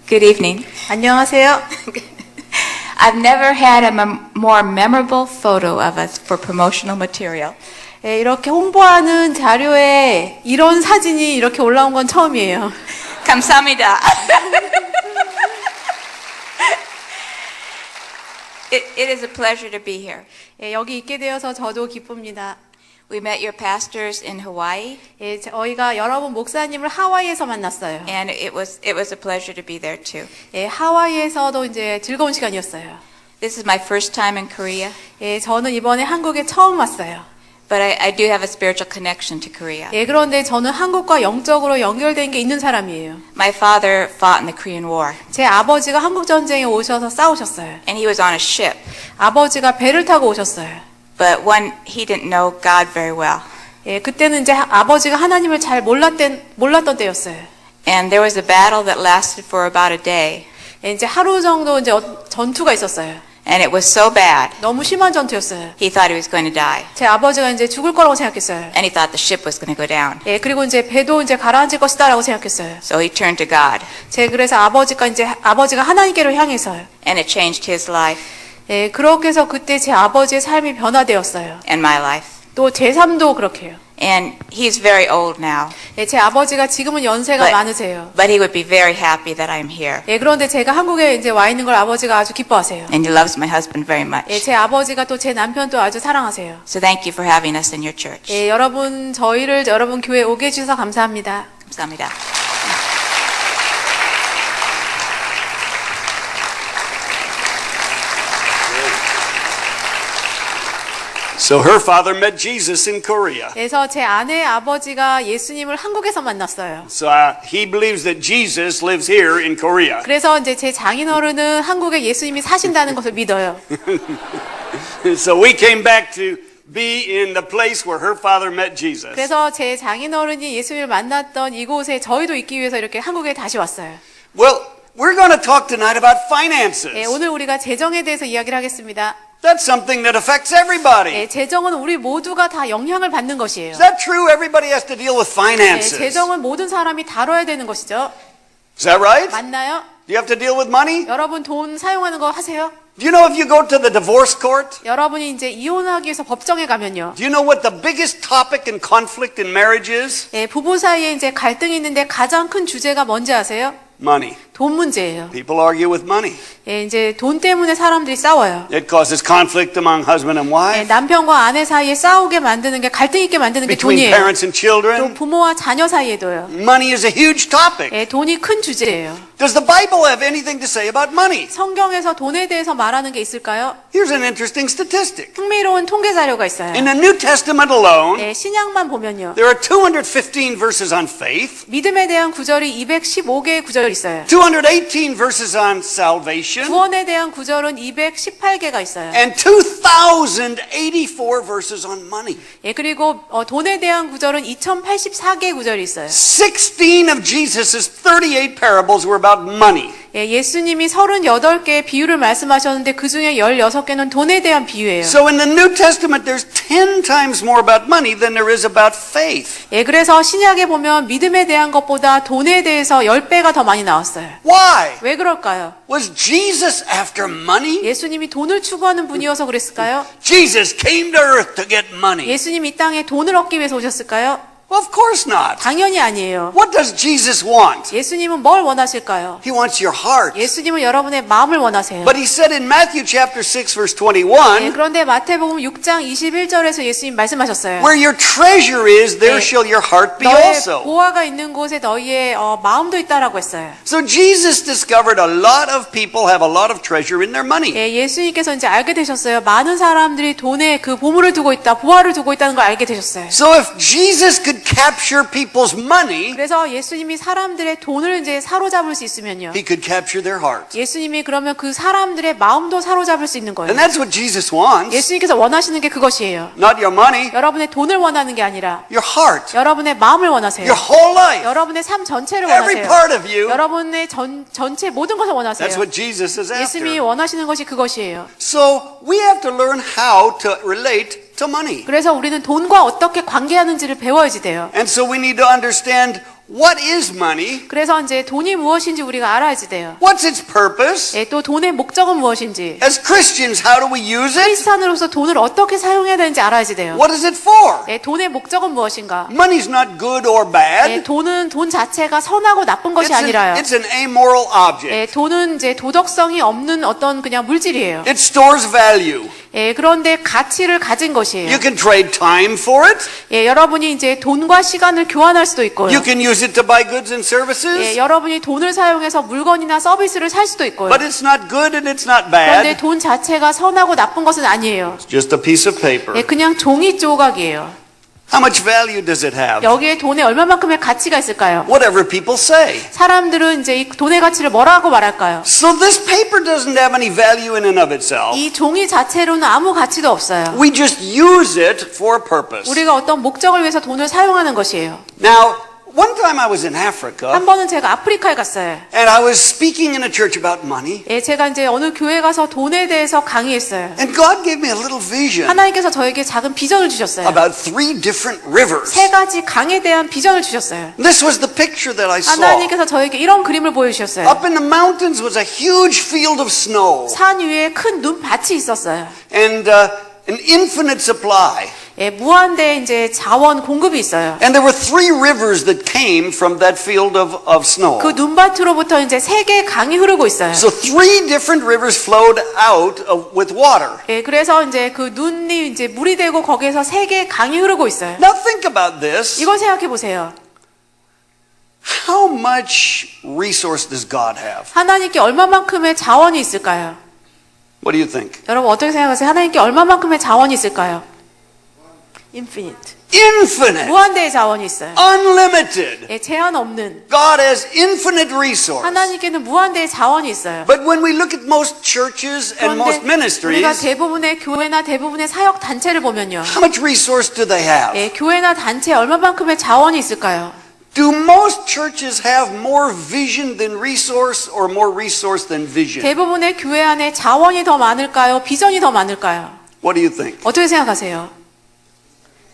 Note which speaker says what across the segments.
Speaker 1: Good evening.
Speaker 2: 안녕하세요.
Speaker 1: I've never had a more memorable photo of us for promotional material.
Speaker 2: 예, 이렇게 홍보하는 자료에 이런 사진이 이렇게 올라온 건 처음이에요.
Speaker 1: 감사합니다. It is a pleasure to be here.
Speaker 2: 예, 여기 있게 되어서 저도 기쁩니다.
Speaker 1: We met your pastors in Hawaii,
Speaker 2: 예, 저희가 여러분 목사님을 하와이에서 만났어요.
Speaker 1: and it was a pleasure to be there too.
Speaker 2: 예, 하와이에서도 이제 즐거운 시간이었어요.
Speaker 1: This is my first time in Korea,
Speaker 2: 예, 저는 이번에 한국에 처음 왔어요.
Speaker 1: but I do have a spiritual connection to Korea.
Speaker 2: 예, 그런데 저는 한국과 영적으로 연결된 게 있는 사람이에요.
Speaker 1: My father fought in the Korean War,
Speaker 2: 제 아버지가 한국 전쟁에 오셔서 싸우셨어요.
Speaker 1: and he was on a ship,
Speaker 2: 아버지가 배를 타고 오셨어요.
Speaker 1: but when he didn't know God very well.
Speaker 2: 예, 그때는 이제 아버지가 하나님을 잘 몰랐던 때였어요.
Speaker 1: And there was a battle that lasted for about a day,
Speaker 2: 예, 이제 하루 정도 이제 전투가 있었어요.
Speaker 1: and it was so bad,
Speaker 2: 너무 심한 전투였어요.
Speaker 1: he thought he was going to die,
Speaker 2: 제 아버지가 이제 죽을 거라고 생각했어요.
Speaker 1: and he thought the ship was going to go down.
Speaker 2: 예, 그리고 이제 배도 이제 가라앉을 것이다라고 생각했어요.
Speaker 1: So he turned to God,
Speaker 2: 그래서 아버지가 하나님께로 향해서요.
Speaker 1: and it changed his life
Speaker 2: 예, 그렇게 해서 그때 제 아버지의 삶이 변화되었어요.
Speaker 1: and my life.
Speaker 2: 또 제 삶도 그렇게 해요.
Speaker 1: And he's very old now,
Speaker 2: 예, 제 아버지가 지금은 연세가 많으세요.
Speaker 1: but he would be very happy that I'm here.
Speaker 2: 예, 그런데 제가 한국에 이제 와 있는 걸 아버지가 아주 기뻐하세요.
Speaker 1: And he loves my husband very
Speaker 2: 예,
Speaker 1: much.
Speaker 2: 제 아버지가 또 제 남편도 아주 사랑하세요.
Speaker 1: So thank you for having us in your church.
Speaker 2: 예, 여러분 교회에 오게 해주셔서 감사합니다.
Speaker 1: 감사합니다.
Speaker 3: So her father met Jesus in Korea.
Speaker 2: 그래서 제 아내의 아버지가 예수님을 한국에서 만났어요.
Speaker 3: So he believes that Jesus lives here in Korea.
Speaker 2: 그래서 이제 제 장인어른은 한국에 예수님이 사신다는 것을 믿어요.
Speaker 3: So we came back to be in the place where her father met Jesus.
Speaker 2: 그래서 제 장인어른이 예수님을 만났던 이곳에 저희도 있기 위해서 이렇게 한국에 다시 왔어요.
Speaker 3: Well, we're going to talk tonight about
Speaker 2: 예,
Speaker 3: finances.
Speaker 2: 오늘 우리가 재정에 대해서 이야기를 하겠습니다.
Speaker 3: That's something that affects everybody.
Speaker 2: 예, 재정은 우리 모두가 다 영향을 받는 것이에요.
Speaker 3: Is that true? Everybody has to deal with
Speaker 2: 예,
Speaker 3: finances.
Speaker 2: 재정은 모든 사람이 다뤄야 되는 것이죠.
Speaker 3: Is that right?
Speaker 2: 맞나요?
Speaker 3: Do you have to deal with money?
Speaker 2: 여러분 돈 사용하는 거 하세요?
Speaker 3: Do you know if you go to the divorce court?
Speaker 2: 여러분이 이제 이혼하기 위해서 법정에 가면요.
Speaker 3: Do you know what the biggest topic and conflict in marriage is?
Speaker 2: 예, 부부 사이에 이제 갈등이 있는데 가장 큰 주제가 뭔지 아세요?
Speaker 3: Money.
Speaker 2: 돈 문제예요.
Speaker 3: People argue with money.
Speaker 2: 예, 이제 돈 때문에 사람들이 싸워요.
Speaker 3: It causes conflict among husband and
Speaker 2: 예,
Speaker 3: wife,
Speaker 2: 남편과 아내 사이에 싸우게 만드는 게 갈등 있게 만드는 게
Speaker 3: between
Speaker 2: 돈이에요.
Speaker 3: parents and
Speaker 2: 또
Speaker 3: children.
Speaker 2: 부모와 자녀 사이에도요.
Speaker 3: Money is a huge topic.
Speaker 2: 예, 돈이 큰 주제예요.
Speaker 3: Does the Bible have anything to say about money?
Speaker 2: 성경에서 돈에 대해서 말하는 게 있을까요?
Speaker 3: Here's an interesting statistic.
Speaker 2: 흥미로운 통계 자료가 있어요.
Speaker 3: In the New Testament alone,
Speaker 2: 예, 신약만 보면요.
Speaker 3: there are 215 verses on faith,
Speaker 2: 믿음에 대한 구절이 215개의 구절이 있어요.
Speaker 3: 218 verses on salvation,
Speaker 2: 구원에 대한 구절은 218개가 있어요.
Speaker 3: and 2,084 verses on money.
Speaker 2: 예, 그리고 돈에 대한 구절은 2084개 구절이 있어요.
Speaker 3: 16 of Jesus' 38 parables were about money.
Speaker 2: 예, 예수님이 38개의 비유를 말씀하셨는데 그 중에 16개는 돈에 대한 비유예요.
Speaker 3: So in the New Testament, there's 10 times more about money than there is about faith.
Speaker 2: 예, 그래서 신약에 보면 믿음에 대한 것보다 돈에 대해서 10배가 더 많이 나왔어요.
Speaker 3: Why?
Speaker 2: 왜 그럴까요?
Speaker 3: Was Jesus after money?
Speaker 2: 예수님이 돈을 추구하는 분이어서 그랬을까요?
Speaker 3: Jesus came to earth to get money.
Speaker 2: 예수님이 이 땅에 돈을 얻기 위해서 오셨을까요?
Speaker 3: Well, of course not.
Speaker 2: 당연히 아니에요.
Speaker 3: What does Jesus want?
Speaker 2: 예수님은 뭘 원하실까요?
Speaker 3: He wants your heart.
Speaker 2: 예수님은 여러분의 마음을 원하세요.
Speaker 3: But he said in Matthew chapter 6 verse
Speaker 2: 예,
Speaker 3: 21,
Speaker 2: 그런데 마태복음 6장 21절에서 예수님 말씀하셨어요.
Speaker 3: where your treasure is, there
Speaker 2: 예,
Speaker 3: shall your heart be
Speaker 2: 너의
Speaker 3: also.
Speaker 2: 보화가 있는 곳에 너희의 마음도 있다라고 했어요.
Speaker 3: So Jesus discovered a lot of people have a lot of treasure in their money.
Speaker 2: 예, 예수님께서 이제 알게 되셨어요. 많은 사람들이 돈에 그 보물을 두고 있다, 보화를 두고 있다는 걸 알게 되셨어요.
Speaker 3: So if Jesus could capture people's money,
Speaker 2: 그래서 예수님이 사람들의 돈을 이제 사로잡을 수 있으면요.
Speaker 3: he could capture their heart.
Speaker 2: 예수님이 그러면 그 사람들의 마음도 사로잡을 수 있는 거예요.
Speaker 3: And that's what Jesus wants.
Speaker 2: 예수님께서 원하시는 게 그것이에요.
Speaker 3: Not your money,
Speaker 2: 여러분의 돈을 원하는 게 아니라
Speaker 3: your heart,
Speaker 2: 여러분의 마음을 원하세요.
Speaker 3: your whole life,
Speaker 2: 여러분의 삶 전체를
Speaker 3: every
Speaker 2: 원하세요.
Speaker 3: part of you.
Speaker 2: 여러분의 전체 모든 것을 원하세요.
Speaker 3: That's what Jesus is
Speaker 2: 예수님이
Speaker 3: after.
Speaker 2: 원하시는 것이 그것이에요.
Speaker 3: So we have to learn how to relate to money.
Speaker 2: 그래서 우리는 돈과 어떻게 관계하는지를 배워야지 돼요.
Speaker 3: And so we need to understand what is money?
Speaker 2: 그래서 이제 돈이 무엇인지 우리가 알아야지 돼요.
Speaker 3: What's its purpose?
Speaker 2: 예, 또 돈의 목적은 무엇인지.
Speaker 3: As Christians, how do we use it?
Speaker 2: 크리스찬으로서 돈을 어떻게 사용해야 되는지 알아야지 돼요.
Speaker 3: What is it for?
Speaker 2: 예, 돈의 목적은 무엇인가?
Speaker 3: Money's not good or
Speaker 2: 예,
Speaker 3: bad.
Speaker 2: 돈은 돈 자체가 선하고 나쁜 것이 아니라요.
Speaker 3: It's an amoral object.
Speaker 2: 예, 돈은 이제 도덕성이 없는 어떤 그냥 물질이에요.
Speaker 3: It stores value.
Speaker 2: 예, 그런데 가치를 가진 것이에요.
Speaker 3: You can trade time for it.
Speaker 2: 예, 여러분이 이제 돈과 시간을 교환할 수도 있고요.
Speaker 3: You can use it to buy goods and
Speaker 2: 예,
Speaker 3: services.
Speaker 2: 여러분이 돈을 사용해서 물건이나 서비스를 살 수도 있고요.
Speaker 3: But it's not good and it's not
Speaker 2: 그런데
Speaker 3: bad.
Speaker 2: 돈 자체가 선하고 나쁜 것은 아니에요.
Speaker 3: It's just a piece of paper.
Speaker 2: 예, 그냥 종이 조각이에요.
Speaker 3: How much value does it have?
Speaker 2: 여기에 돈에 얼마만큼의 가치가 있을까요?
Speaker 3: Whatever people say.
Speaker 2: 사람들은 이제 이 돈의 가치를 뭐라고 말할까요?
Speaker 3: So this paper doesn't have any value in and of itself.
Speaker 2: 이 종이 자체로는 아무 가치도 없어요.
Speaker 3: We just use it for a purpose.
Speaker 2: 우리가 어떤 목적을 위해서 돈을 사용하는 것이에요.
Speaker 3: Now, one time I was in Africa
Speaker 2: 한 번은 제가 아프리카에 갔어요.
Speaker 3: and I was speaking in a church about money
Speaker 2: 예, 제가 이제 어느 교회 가서 돈에 대해서 강의했어요.
Speaker 3: and God gave me a little vision
Speaker 2: 하나님께서 저에게 작은 비전을 주셨어요.
Speaker 3: about 3 different rivers.
Speaker 2: 세 가지 강에 대한 비전을 주셨어요.
Speaker 3: This was the picture that I saw.
Speaker 2: 하나님께서 저에게 이런 그림을 보여주셨어요.
Speaker 3: Up in the mountains was a huge field of snow
Speaker 2: 산 위에 큰 눈밭이 있었어요.
Speaker 3: and an infinite supply.
Speaker 2: 예, 무한대 이제 자원 공급이 있어요.
Speaker 3: And there were 3 rivers that came from that field of snow.
Speaker 2: 그 눈밭으로부터 이제 세 개의 강이 흐르고 있어요.
Speaker 3: So 3 different rivers flowed out with water.
Speaker 2: 예, 그래서 이제 그 눈이 이제 물이 되고 거기에서 세 개의 강이 흐르고 있어요.
Speaker 3: Now think about this.
Speaker 2: 이걸 생각해 보세요.
Speaker 3: How much resource does God have?
Speaker 2: 하나님께 얼마만큼의 자원이 있을까요?
Speaker 3: What do you think?
Speaker 2: 여러분 어떻게 생각하세요? 하나님께 얼마만큼의 자원이 있을까요? Infinite.
Speaker 3: Infinite.
Speaker 2: 무한대의 자원이 있어요.
Speaker 3: Unlimited.
Speaker 2: 예, 제한 없는.
Speaker 3: God has infinite resource.
Speaker 2: 하나님께는 무한대의 자원이 있어요.
Speaker 3: But when we look at most churches and most
Speaker 2: 그런데 우리가
Speaker 3: ministries,
Speaker 2: 대부분의 교회나 대부분의 사역 단체를 보면요.
Speaker 3: how much resource do they have?
Speaker 2: 예, 교회나 단체에 얼마만큼의 자원이 있을까요?
Speaker 3: Do most churches have more vision than resource or more resource than vision?
Speaker 2: 대부분의 교회 안에 자원이 더 많을까요? 비전이 더 많을까요?
Speaker 3: What do you think?
Speaker 2: 어떻게 생각하세요?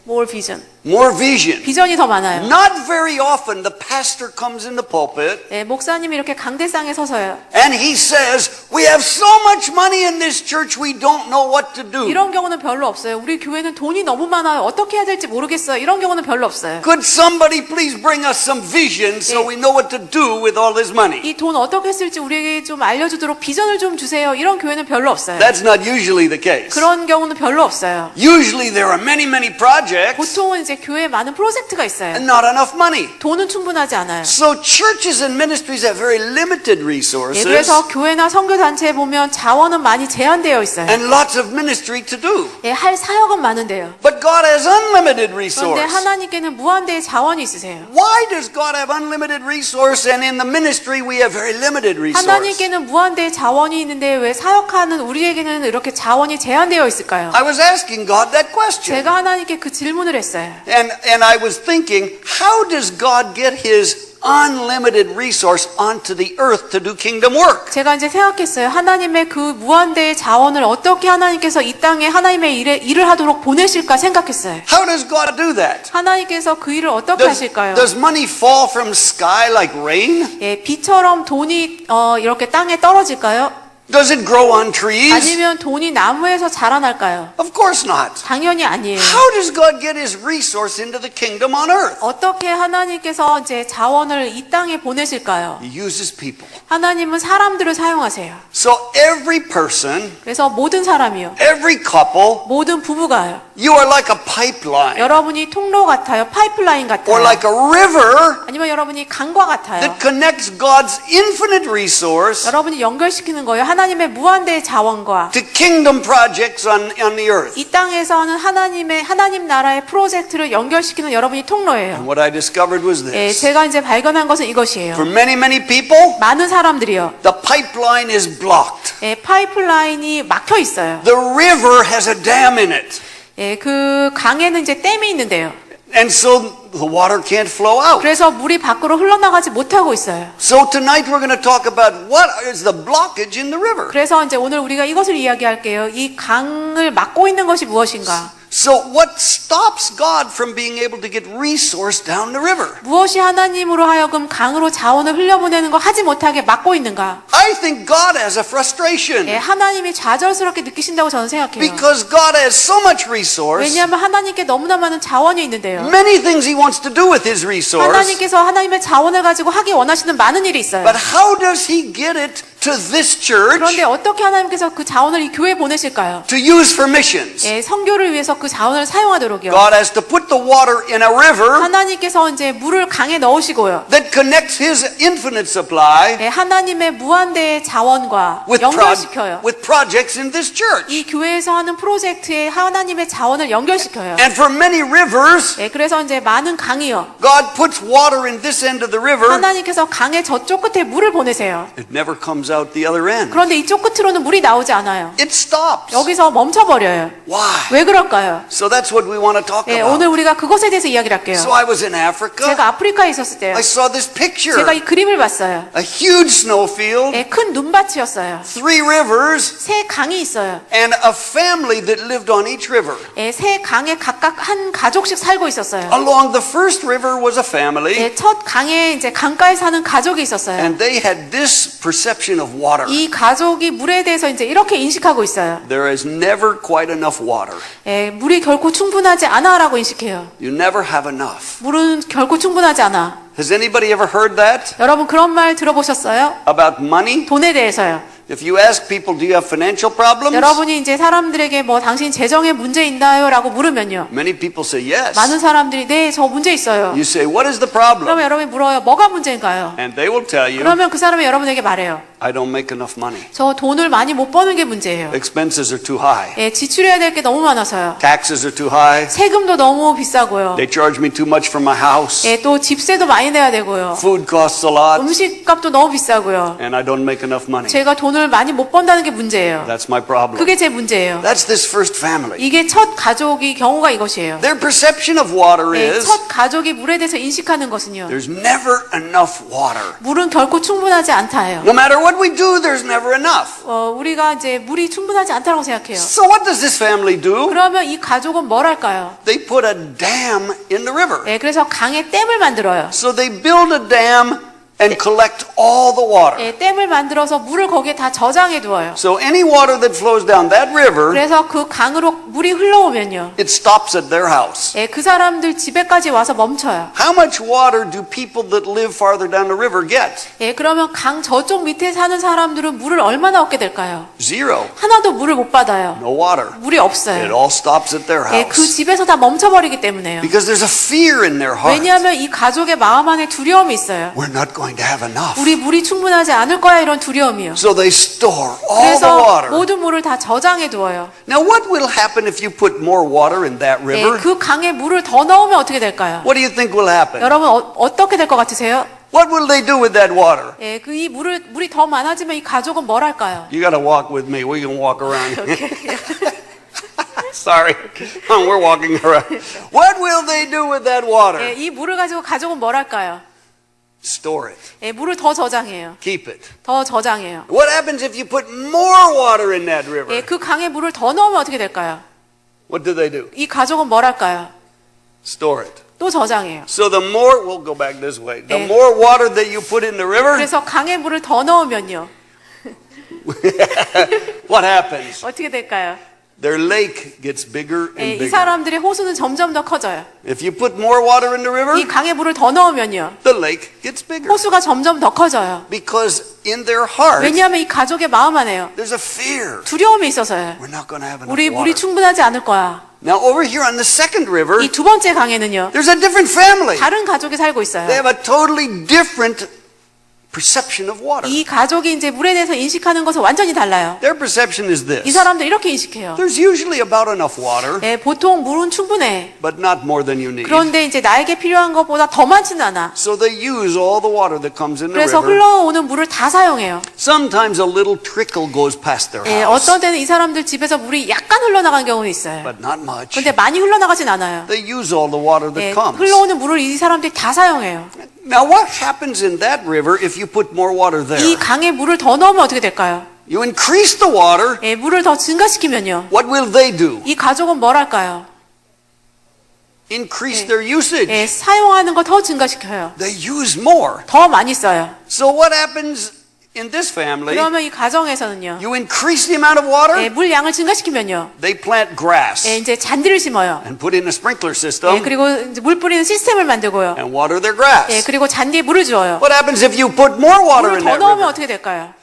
Speaker 2: More vision.
Speaker 3: More vision.
Speaker 2: 비전이 더 많아요.
Speaker 3: Not very often the pastor comes in the pulpit
Speaker 2: 예, 목사님이 이렇게 강대상에 서서요.
Speaker 3: and he says, we have so much money in this church we don't know what to do.
Speaker 2: 이런 경우는 별로 없어요. 우리 교회는 돈이 너무 많아요. 어떻게 해야 될지 모르겠어요. 이런 경우는 별로 없어요.
Speaker 3: Could somebody please bring us some vision so we know what to do with all this money?
Speaker 2: 이 돈 어떻게 쓸지 우리에게 좀 알려주도록 비전을 좀 주세요. 이런 교회는 별로 없어요.
Speaker 3: That's not usually the case.
Speaker 2: 그런 경우는 별로 없어요.
Speaker 3: Usually there are many projects
Speaker 2: 보통은 이제 교회에 많은 프로젝트가 있어요.
Speaker 3: and not enough money.
Speaker 2: 돈은 충분하지 않아요.
Speaker 3: So churches and ministries have very limited
Speaker 2: 예,
Speaker 3: resources
Speaker 2: 그래서 교회나 선교 단체에 보면 자원은 많이 제한되어 있어요.
Speaker 3: and lots of ministry to do.
Speaker 2: 예, 할 사역은 많은데요.
Speaker 3: But God has unlimited
Speaker 2: 그런데
Speaker 3: resource.
Speaker 2: 하나님께는 무한대의 자원이 있으세요.
Speaker 3: Why does God have unlimited resource and in the ministry we have very limited resource?
Speaker 2: 하나님께는 무한대의 자원이 있는데 왜 사역하는 우리에게는 이렇게 자원이 제한되어 있을까요?
Speaker 3: I was asking God that question.
Speaker 2: 제가 하나님께 그 질문을 했어요.
Speaker 3: And I was thinking, how does God get his unlimited resource onto the earth to do kingdom work?
Speaker 2: 제가 이제 생각했어요. 하나님의 그 무한대의 자원을 어떻게 하나님께서 이 땅에 하나님의 일을 하도록 보내실까 생각했어요.
Speaker 3: How does God do that?
Speaker 2: 하나님께서 그 일을 어떻게 하실까요?
Speaker 3: Does money fall from sky like rain?
Speaker 2: 예, 비처럼 돈이 이렇게 땅에 떨어질까요?
Speaker 3: Does it grow on trees?
Speaker 2: 아니면 돈이 나무에서 자라날까요?
Speaker 3: Of course not.
Speaker 2: 당연히 아니에요.
Speaker 3: How does God get his resource into the kingdom on earth?
Speaker 2: 어떻게 하나님께서 이제 자원을 이 땅에 보내실까요?
Speaker 3: He uses people.
Speaker 2: 하나님은 사람들을 사용하세요.
Speaker 3: So every person,
Speaker 2: 그래서 모든 사람이요.
Speaker 3: every couple,
Speaker 2: 모든 부부가요.
Speaker 3: you are like a pipeline
Speaker 2: 여러분이 통로 같아요. 파이프라인
Speaker 3: or
Speaker 2: 같아요.
Speaker 3: like a river
Speaker 2: 아니면 여러분이 강과 같아요.
Speaker 3: that connects God's infinite resource
Speaker 2: 여러분이 연결시키는 거예요. 하나님의 무한대의 자원과
Speaker 3: to kingdom projects on the earth.
Speaker 2: 이 땅에서 하는 하나님 나라의 프로젝트를 연결시키는 여러분이 통로예요.
Speaker 3: And what I discovered was
Speaker 2: 예,
Speaker 3: this.
Speaker 2: 제가 이제 발견한 것은 이것이에요.
Speaker 3: For many people,
Speaker 2: 많은 사람들이요.
Speaker 3: the pipeline is blocked.
Speaker 2: 예, 파이프라인이 막혀 있어요.
Speaker 3: The river has a dam in it.
Speaker 2: 예, 그 강에는 이제 댐이 있는데요.
Speaker 3: And so the water can't flow out.
Speaker 2: 그래서 물이 밖으로 흘러나가지 못하고 있어요.
Speaker 3: So tonight we're going to talk about what is the blockage in the river.
Speaker 2: 그래서 이제 오늘 우리가 이것을 이야기할게요. 이 강을 막고 있는 것이 무엇인가?
Speaker 3: So what stops God from being able to get resource down the river?
Speaker 2: 무엇이 하나님으로 하여금 강으로 자원을 흘려보내는 걸 하지 못하게 막고 있는가?
Speaker 3: I think God has a frustration.
Speaker 2: 예, 하나님이 좌절스럽게 느끼신다고 저는 생각해요.
Speaker 3: Because God has so much resource,
Speaker 2: 왜냐하면 하나님께 너무나 많은 자원이 있는데요.
Speaker 3: many things He wants to do with His resource.
Speaker 2: 하나님께서 하나님의 자원을 가지고 하기 원하시는 많은 일이 있어요.
Speaker 3: But how does He get it to this church
Speaker 2: 그런데 어떻게 하나님께서 그 자원을 이 교회에 보내실까요?
Speaker 3: to use for missions?
Speaker 2: 예, 선교를 위해서 그 자원을 사용하도록요.
Speaker 3: God has to put the water in a river
Speaker 2: 하나님께서 이제 물을 강에 넣으시고요.
Speaker 3: that connects His infinite supply
Speaker 2: 예, 하나님의 무한대의 자원과 연결시켜요.
Speaker 3: with projects in this church.
Speaker 2: 이 교회에서 하는 프로젝트에 하나님의 자원을 연결시켜요.
Speaker 3: And for many rivers,
Speaker 2: 예, 그래서 이제 많은 강이요.
Speaker 3: God puts water in this end of the river.
Speaker 2: 하나님께서 강의 저쪽 끝에 물을 보내세요.
Speaker 3: It never comes out the other end.
Speaker 2: 그런데 이쪽 끝으로는 물이 나오지 않아요.
Speaker 3: It stops.
Speaker 2: 여기서 멈춰버려요.
Speaker 3: Why?
Speaker 2: 왜 그럴까요?
Speaker 3: So that's what we want to talk
Speaker 2: 예,
Speaker 3: about.
Speaker 2: 오늘 우리가 그것에 대해서 이야기를 할게요.
Speaker 3: So I was in Africa.
Speaker 2: 제가 아프리카에 있었을 때요.
Speaker 3: I saw this picture.
Speaker 2: 제가 이 그림을 봤어요.
Speaker 3: A huge snowfield,
Speaker 2: 예, 큰 눈밭이었어요.
Speaker 3: 3 rivers,
Speaker 2: 세 강이 있어요.
Speaker 3: and a family that lived on each river.
Speaker 2: 예, 세 강에 각각 한 가족씩 살고 있었어요.
Speaker 3: Along the first river was a family,
Speaker 2: 예, 첫 강에 이제 강가에 사는 가족이 있었어요.
Speaker 3: and they had this perception of water.
Speaker 2: 이 가족이 물에 대해서 이제 이렇게 인식하고 있어요.
Speaker 3: There is never quite enough water.
Speaker 2: 예, 물이 결코 충분하지 않아라고 인식해요.
Speaker 3: You never have enough.
Speaker 2: 물은 결코 충분하지 않아.
Speaker 3: Has anybody ever heard that
Speaker 2: 여러분 그런 말 들어보셨어요?
Speaker 3: about money?
Speaker 2: 돈에 대해서요.
Speaker 3: If you ask people, do you have financial problems?
Speaker 2: 여러분이 이제 사람들에게 뭐 당신 재정에 문제 있나요? 라고 물으면요.
Speaker 3: Many people say yes.
Speaker 2: 많은 사람들이 네, 저 문제 있어요.
Speaker 3: You say, what is the problem?
Speaker 2: 그러면 여러분이 물어요. 뭐가 문제인가요?
Speaker 3: And they will tell you,
Speaker 2: 그러면 그 사람이 여러분에게 말해요.
Speaker 3: I don't make enough money.
Speaker 2: 저 돈을 많이 못 버는 게 문제예요.
Speaker 3: Expenses are too high.
Speaker 2: 예, 지출해야 될 게 너무 많아서요.
Speaker 3: Taxes are too high.
Speaker 2: 세금도 너무 비싸고요.
Speaker 3: They charge me too much for my house.
Speaker 2: 예, 또 집세도 많이 내야 되고요.
Speaker 3: Food costs a lot.
Speaker 2: 음식값도 너무 비싸고요.
Speaker 3: And I don't make enough money.
Speaker 2: 제가 돈을 많이 못 번다는 게 문제예요.
Speaker 3: That's my problem.
Speaker 2: 그게 제 문제예요.
Speaker 3: That's this first family.
Speaker 2: 이게 첫 가족이 경우가 이것이에요.
Speaker 3: Their perception of water
Speaker 2: 예,
Speaker 3: is
Speaker 2: 첫 가족이 물에 대해서 인식하는 것은요.
Speaker 3: there's never enough water.
Speaker 2: 물은 결코 충분하지 않다예요.
Speaker 3: No matter what we do, there's never enough.
Speaker 2: 우리가 이제 물이 충분하지 않다고 생각해요.
Speaker 3: So what does this family do?
Speaker 2: 그러면 이 가족은 뭘 할까요?
Speaker 3: They put a dam in the river.
Speaker 2: 예, 그래서 강에 댐을 만들어요.
Speaker 3: So they build a dam and collect all the water.
Speaker 2: 예, 댐을 만들어서 물을 거기에 다 저장해 두어요.
Speaker 3: So any water that flows down that river,
Speaker 2: 그래서 그 강으로 물이 흘러오면요.
Speaker 3: it stops at their house.
Speaker 2: 예, 그 사람들 집에까지 와서 멈춰요.
Speaker 3: How much water do people that live farther down the river get?
Speaker 2: 예, 그러면 강 저쪽 밑에 사는 사람들은 물을 얼마나 얻게 될까요?
Speaker 3: Zero.
Speaker 2: 하나도 물을 못 받아요.
Speaker 3: No water.
Speaker 2: 물이
Speaker 3: It
Speaker 2: 없어요.
Speaker 3: all stops at their
Speaker 2: 예, 그
Speaker 3: house.
Speaker 2: 집에서 다 멈춰버리기 때문에요.
Speaker 3: Because there's a fear in their heart.
Speaker 2: 왜냐하면 이 가족의 마음 안에 두려움이 있어요.
Speaker 3: We're not going to have enough.
Speaker 2: 우리 물이 충분하지 않을 거야 이런 두려움이요.
Speaker 3: So they store all the
Speaker 2: 그래서
Speaker 3: water.
Speaker 2: 모든 물을 다 저장해 두어요.
Speaker 3: Now what will happen if you put more water in that
Speaker 2: 예,
Speaker 3: river?
Speaker 2: 그 강에 물을 더 넣으면 어떻게 될까요?
Speaker 3: What do you think will happen?
Speaker 2: 여러분 어떻게 될 것 같으세요?
Speaker 3: What will they do with that water?
Speaker 2: 예, 그 이 물이 더 많아지면 이 가족은 뭘 할까요?
Speaker 3: You got to walk with me. We can walk around. Sorry. We're walking around. What will they do with that water?
Speaker 2: 예, 이 물을 가지고 가족은 뭘 할까요?
Speaker 3: Store it.
Speaker 2: 예, 물을 더 저장해요.
Speaker 3: Keep it.
Speaker 2: 더 저장해요.
Speaker 3: What happens if you put more water in that river?
Speaker 2: 예, 그 강에 물을 더 넣으면 어떻게 될까요?
Speaker 3: What do they do?
Speaker 2: 이 가족은 뭘 할까요?
Speaker 3: Store it.
Speaker 2: 또 저장해요.
Speaker 3: So the more, we'll go back this way. The
Speaker 2: 예.
Speaker 3: more water that you put in the river,
Speaker 2: 그래서 강에 물을 더 넣으면요.
Speaker 3: what happens?
Speaker 2: 어떻게 될까요?
Speaker 3: Their lake gets bigger
Speaker 2: 예,
Speaker 3: and
Speaker 2: 이
Speaker 3: bigger.
Speaker 2: 사람들의 호수는 점점 더 커져요.
Speaker 3: If you put more water in the river,
Speaker 2: 이 강에 물을 더 넣으면요.
Speaker 3: the lake gets bigger.
Speaker 2: 호수가 점점 더 커져요.
Speaker 3: Because in their heart,
Speaker 2: 왜냐하면 이 가족의 마음 안에요.
Speaker 3: there's a fear.
Speaker 2: 두려움이 있어서요.
Speaker 3: We're not going to have enough
Speaker 2: 우리 물이
Speaker 3: water.
Speaker 2: 충분하지 않을 거야.
Speaker 3: Now over here on the second river,
Speaker 2: 이 두 번째 강에는요.
Speaker 3: there's a different family.
Speaker 2: 다른 가족이 살고 있어요.
Speaker 3: They have a totally different perception of water.
Speaker 2: 이 가족이 이제 물에 대해서 인식하는 것은 완전히 달라요.
Speaker 3: Their perception is
Speaker 2: 이
Speaker 3: this.
Speaker 2: 사람들 이렇게 인식해요.
Speaker 3: There's usually about enough water,
Speaker 2: 예, 보통 물은 충분해.
Speaker 3: but not more than you need.
Speaker 2: 그런데 이제 나에게 필요한 것보다 더 많지는 않아.
Speaker 3: So they use all the water that comes in the
Speaker 2: 그래서
Speaker 3: river.
Speaker 2: 흘러오는 물을 다 사용해요.
Speaker 3: Sometimes a little trickle goes past their
Speaker 2: 예,
Speaker 3: house,
Speaker 2: 어떤 때는 이 사람들 집에서 물이 약간 흘러나가는 경우는 있어요.
Speaker 3: but not much.
Speaker 2: 근데 많이 흘러나가진 않아요.
Speaker 3: They use all the water that
Speaker 2: 예,
Speaker 3: comes.
Speaker 2: 흘러오는 물을 이 사람들이 다 사용해요.
Speaker 3: Now what happens in that river if you put more water
Speaker 2: 이
Speaker 3: there?
Speaker 2: 강에 물을 더 넣으면 어떻게 될까요?
Speaker 3: You increase the water,
Speaker 2: 예, 물을 더 증가시키면요.
Speaker 3: what will they do?
Speaker 2: 이 가족은 뭘 할까요?
Speaker 3: increase their usage.
Speaker 2: 예, 사용하는 거 더 증가시켜요.
Speaker 3: They use more.
Speaker 2: 더 많이 써요.
Speaker 3: So what happens in this family?
Speaker 2: 그러면 이 가정에서는요.
Speaker 3: You increase the amount of water,
Speaker 2: 예, 물 양을 증가시키면요.
Speaker 3: they plant grass
Speaker 2: 예, 이제 잔디를 심어요.
Speaker 3: and put in a sprinkler
Speaker 2: 예,
Speaker 3: system
Speaker 2: 그리고 이제 물 뿌리는 시스템을 만들고요.
Speaker 3: and water their grass.
Speaker 2: 예, 그리고 잔디에 물을 주어요.
Speaker 3: What happens if you put more water
Speaker 2: 물을
Speaker 3: in
Speaker 2: 더
Speaker 3: that
Speaker 2: 넣으면
Speaker 3: river?
Speaker 2: 어떻게 될까요?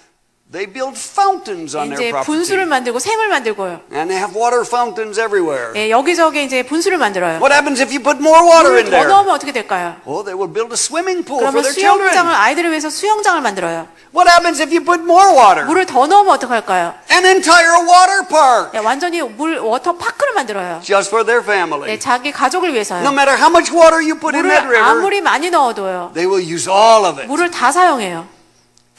Speaker 3: They build fountains on
Speaker 2: 이제
Speaker 3: their
Speaker 2: 분수를
Speaker 3: property.
Speaker 2: 만들고 샘을 만들고요.
Speaker 3: And they have water fountains everywhere.
Speaker 2: 예, 여기저기 이제 분수를 만들어요.
Speaker 3: What happens if you put more water
Speaker 2: 물을
Speaker 3: in
Speaker 2: 더
Speaker 3: there?
Speaker 2: 넣으면 어떻게 될까요?
Speaker 3: Oh, they will build a swimming pool for
Speaker 2: 그러면
Speaker 3: their
Speaker 2: 수영장을
Speaker 3: children.
Speaker 2: 아이들을 위해서 수영장을 만들어요.
Speaker 3: What happens if you put more water?
Speaker 2: 물을 더 넣으면 어떡할까요?
Speaker 3: An entire water park
Speaker 2: 예, 완전히 물 워터 파크를 만들어요.
Speaker 3: just for their
Speaker 2: 예,
Speaker 3: family.
Speaker 2: 자기 가족을 위해서요.
Speaker 3: No matter how much water you put in that
Speaker 2: 물을
Speaker 3: river,
Speaker 2: 아무리 많이 넣어도요.
Speaker 3: they will use all of it.
Speaker 2: 물을 다 사용해요.